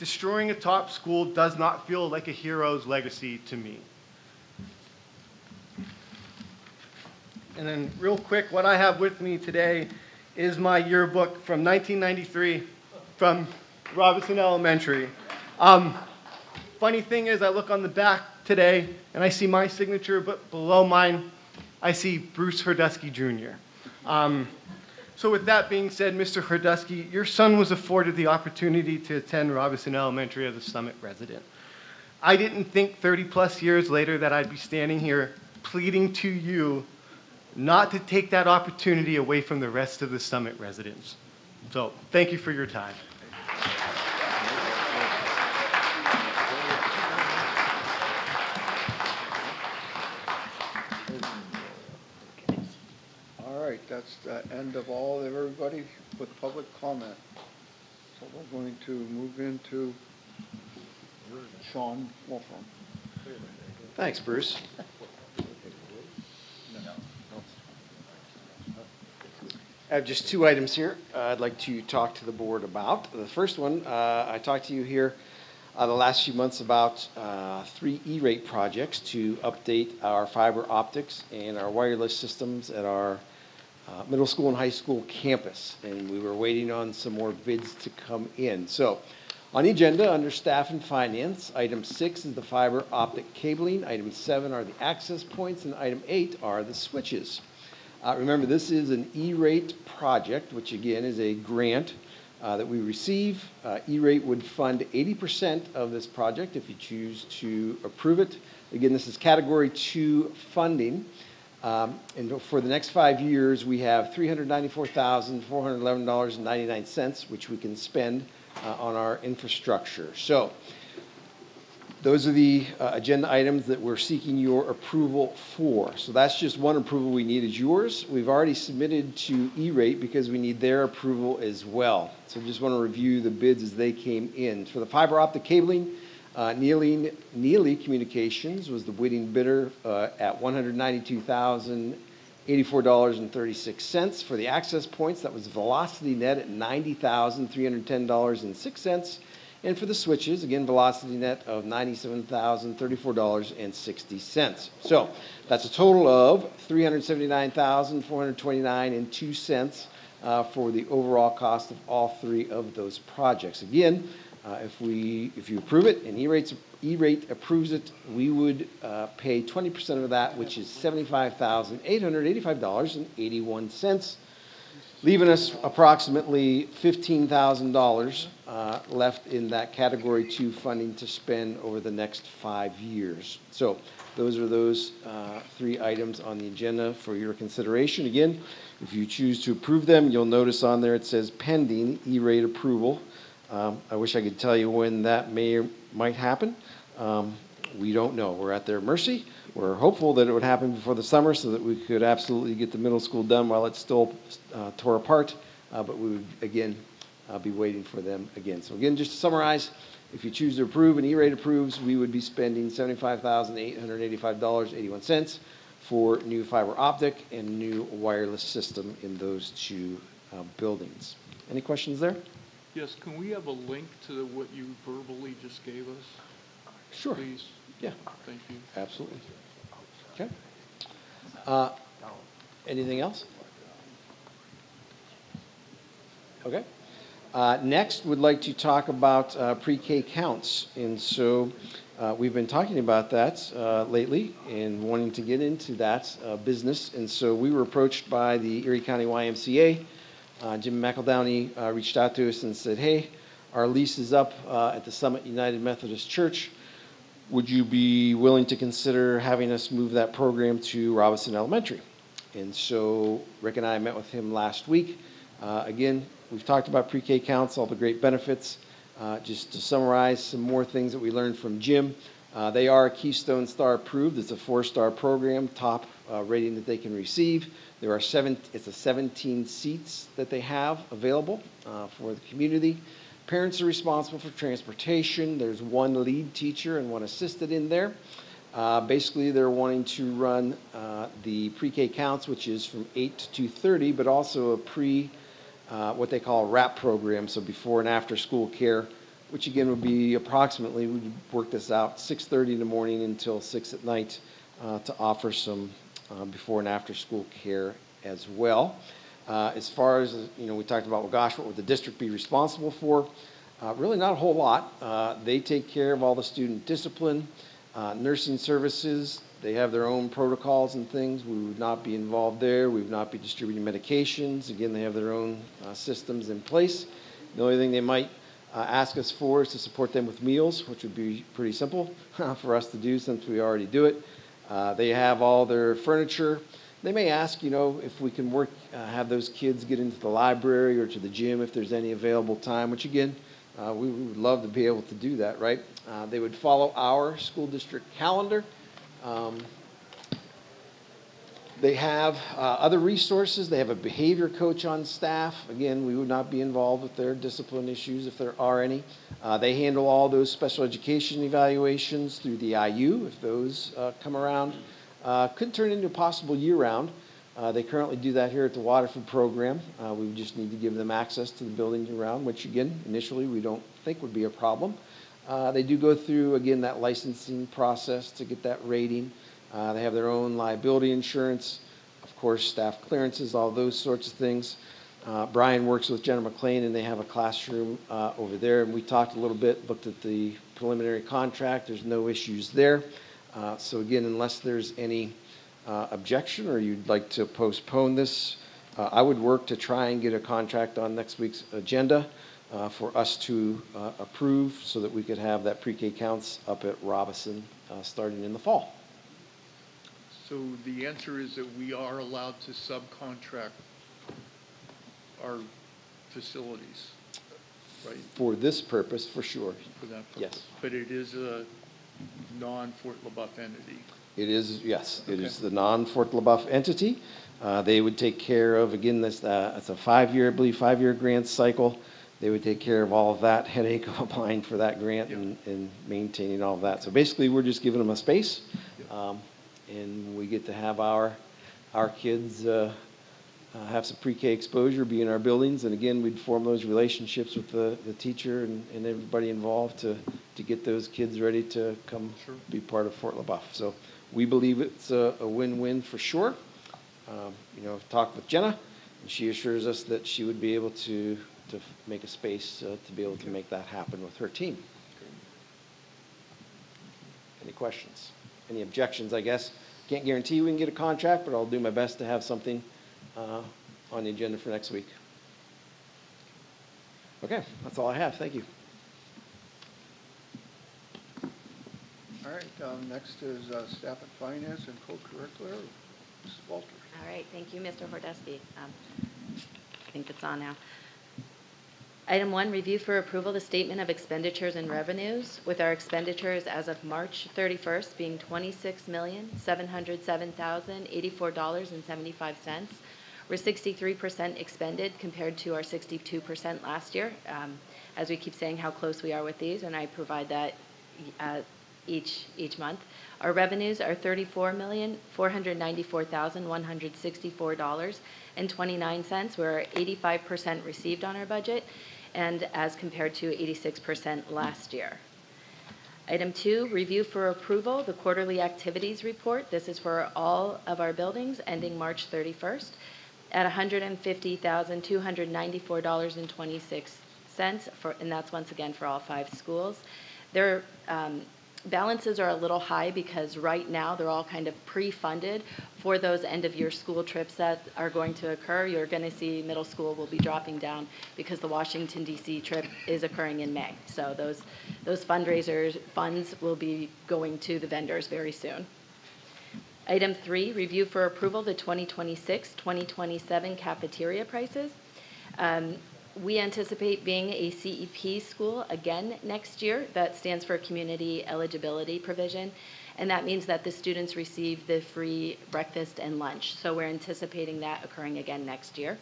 Destroying a top school does not feel like a hero's legacy to me. And then real quick, what I have with me today is my yearbook from 1993 from Robinson Elementary. Funny thing is, I look on the back today and I see my signature, but below mine, I see Bruce Herdusky Jr. So with that being said, Mr. Herdusky, your son was afforded the opportunity to attend Robinson Elementary as a Summit resident. I didn't think 30 plus years later that I'd be standing here pleading to you not to take that opportunity away from the rest of the Summit residents. So thank you for your time. All right, that's the end of everybody with public comment. So we're going to move into Sean Wolfram. Thanks, Bruce. I have just 2 items here I'd like to talk to the board about. The first one, I talked to you here the last few months about 3 E-rate projects to update our fiber optics and our wireless systems at our middle school and high school campus. And we were waiting on some more bids to come in. So on the agenda, under staff and finance, item 6 is the fiber optic cabling. Item 7 are the access points, and item 8 are the switches. Remember, this is an E-rate project, which again is a grant that we receive. E-rate would fund 80% of this project if you choose to approve it. Again, this is Category 2 funding. And for the next 5 years, we have $394,411.99, which we can spend on our infrastructure. So those are the agenda items that we're seeking your approval for. So that's just one approval we need is yours. We've already submitted to E-rate because we need their approval as well. So just want to review the bids as they came in. For the fiber optic cabling, Neely Communications was the winning bidder at $192,084.36. For the access points, that was Velocity Net at $90,310.06. And for the switches, again, Velocity Net of $97,034.60. So that's a total of $379,429.02 for the overall cost of all 3 of those projects. Again, if you approve it and E-rate approves it, we would pay 20% of that, which is $75,885.81, leaving us approximately $15,000 left in that Category 2 funding to spend over the next 5 years. So those are those 3 items on the agenda for your consideration. Again, if you choose to approve them, you'll notice on there it says pending E-rate approval. I wish I could tell you when that may or might happen. We don't know. We're at their mercy. We're hopeful that it would happen before the summer so that we could absolutely get the middle school done while it's still tore apart. But we would, again, be waiting for them again. So again, just to summarize, if you choose to approve and E-rate approves, we would be spending $75,885.81 for new fiber optic and new wireless system in those two buildings. Any questions there? Yes, can we have a link to what you verbally just gave us? Sure. Please? Yeah. Thank you. Absolutely. Okay. Anything else? Okay. Next, we'd like to talk about pre-K counts. And so we've been talking about that lately and wanting to get into that business. And so we were approached by the Erie County YMCA. Jim McEldowney reached out to us and said, hey, our lease is up at the Summit United Methodist Church. Would you be willing to consider having us move that program to Robinson Elementary? And so Rick and I met with him last week. Again, we've talked about pre-K counts, all the great benefits. Just to summarize some more things that we learned from Jim. They are Keystone Star approved. It's a 4-star program, top rating that they can receive. There are 17 seats that they have available for the community. Parents are responsible for transportation. There's one lead teacher and one assistant in there. Basically, they're wanting to run the pre-K counts, which is from 8 to 2:30, but also a what they call a wrap program, so before and after school care, which again would be approximately, we'd work this out, 6:30 in the morning until 6 at night to offer some before and after school care as well. As far as, we talked about, well, gosh, what would the district be responsible for? Really not a whole lot. They take care of all the student discipline, nursing services. They have their own protocols and things. We would not be involved there. We would not be distributing medications. Again, they have their own systems in place. The only thing they might ask us for is to support them with meals, which would be pretty simple for us to do since we already do it. They have all their furniture. They may ask, if we can have those kids get into the library or to the gym if there's any available time, which again, we would love to be able to do that, right? They would follow our school district calendar. They have other resources. They have a behavior coach on staff. Again, we would not be involved with their discipline issues if there are any. They handle all those special education evaluations through the IU if those come around. Could turn into a possible year-round. They currently do that here at the Waterford program. We would just need to give them access to the building year-round, which again, initially we don't think would be a problem. They do go through, again, that licensing process to get that rating. They have their own liability insurance, of course, staff clearances, all those sorts of things. Brian works with Jenna McLean, and they have a classroom over there. And we talked a little bit, looked at the preliminary contract. There's no issues there. So again, unless there's any objection or you'd like to postpone this, I would work to try and get a contract on next week's agenda for us to approve so that we could have that pre-K counts up at Robinson starting in the fall. So the answer is that we are allowed to subcontract our facilities, right? For this purpose, for sure. For that purpose. Yes. But it is a non-Fort LeBoeuf entity. It is, yes. It is the non-Fort LeBoeuf entity. They would take care of, again, it's a 5-year, I believe, 5-year grant cycle. They would take care of all of that headache of applying for that grant and maintaining all of that. So basically, we're just giving them a space. And we get to have our kids have some pre-K exposure, be in our buildings, and again, we'd form those relationships with the teacher and everybody involved to get those kids ready to come be part of Fort LeBoeuf. So we believe it's a win-win for sure. I've talked with Jenna, and she assures us that she would be able to make a space to be able to make that happen with her team. Any questions? Any objections, I guess? Can't guarantee we can get a contract, but I'll do my best to have something on the agenda for next week. Okay, that's all I have. Thank you. All right, next is Staff and Finance and Co-Curricular, Mrs. Walters. All right, thank you, Mr. Hordesky. I think it's on now. Item 1, review for approval the statement of expenditures and revenues, with our expenditures as of March 31st being $26,707,084.75. We're 63% expended compared to our 62% last year. As we keep saying how close we are with these, and I provide that each month. Our revenues are $34,494,164.29. We're 85% received on our budget, and as compared to 86% last year. Item 2, review for approval the quarterly activities report. This is for all of our buildings ending March 31st at $150,294.26, and that's once again for all 5 schools. Their balances are a little high because right now they're all kind of pre-funded for those end-of-year school trips that are going to occur. You're going to see middle school will be dropping down because the Washington, D.C. trip is occurring in May. So those fundraisers funds will be going to the vendors very soon. Item 3, review for approval the 2026-2027 cafeteria prices. We anticipate being a CEP school again next year. That stands for Community Eligibility Provision, and that means that the students receive the free breakfast and lunch. So we're anticipating that occurring again next year.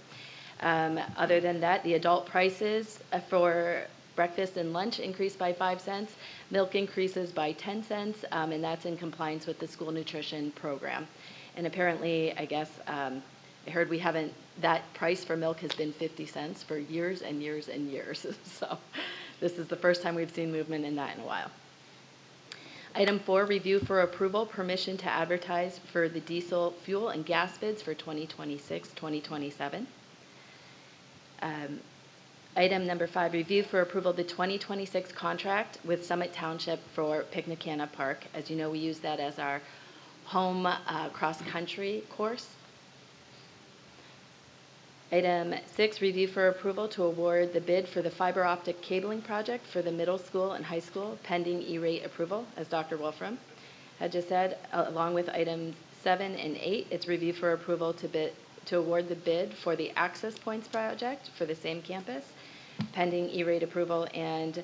Other than that, the adult prices for breakfast and lunch increase by 5 cents. Milk increases by 10 cents, and that's in compliance with the school nutrition program. And apparently, I guess, I heard that price for milk has been 50 cents for years and years and years. So this is the first time we've seen movement in that in a while. Item 4, review for approval, permission to advertise for the diesel fuel and gas bids for 2026-2027. Item number 5, review for approval the 2026 contract with Summit Township for Picnicana Park. As you know, we use that as our home cross-country course. Item 6, review for approval to award the bid for the fiber optic cabling project for the middle school and high school pending E-rate approval, as Dr. Wolfram had just said. Along with items 7 and 8, it's review for approval to award the bid for the access points project for the same campus pending E-rate approval, and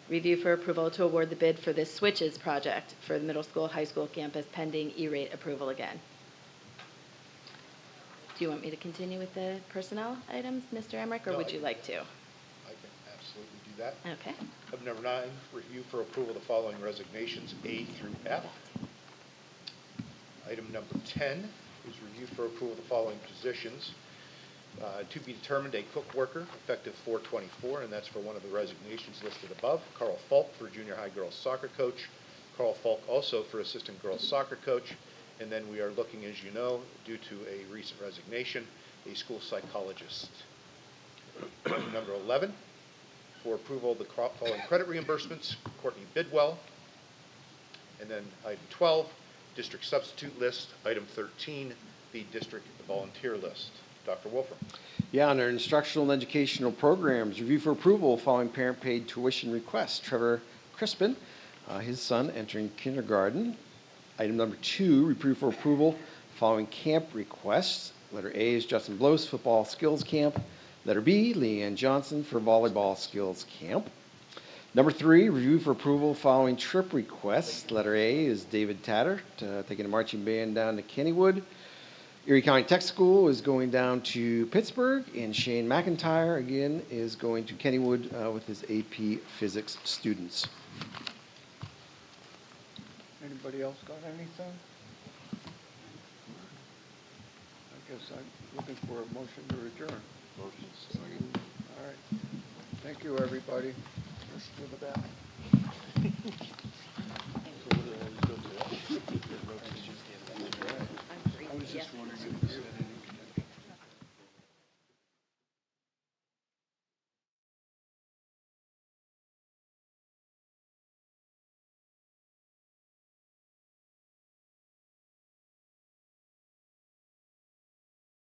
review for approval to award the bid for the switches project for the middle school, high school campus pending E-rate approval again. Do you want me to continue with the personnel items, Mr. Emmerich, or would you like to? I can absolutely do that. Okay. Item number 9, review for approval of the following resignations, A through F. Item number 10 is review for approval of the following positions. To be determined, a cook worker, effective 4/24, and that's for one of the resignations listed above. Carl Falk for junior high girls soccer coach. Carl Falk also for assistant girls soccer coach. And then we are looking, as you know, due to a recent resignation, a school psychologist. Item number 11, for approval of the following credit reimbursements, Courtney Bidwell. And then item 12, district substitute list. Item 13, the district volunteer list. Dr. Wolfram. Yeah, under instructional and educational programs, review for approval following parent-paid tuition request. Trevor Crispin, his son entering kindergarten. Item number 2, review for approval following camp requests. Letter A is Justin LeBoeuf's football skills camp. Letter B, Leanne Johnson for volleyball skills camp. Number 3, review for approval following trip requests. Letter A is David Tatter, taking a marching band down to Kennywood. Erie County Tech School is going down to Pittsburgh, and Shane McIntyre, again, is going to Kennywood with his AP Physics students. Anybody else got anything? I guess I'm looking for a motion to adjourn. Motion. All right. Thank you, everybody. Let's do the back.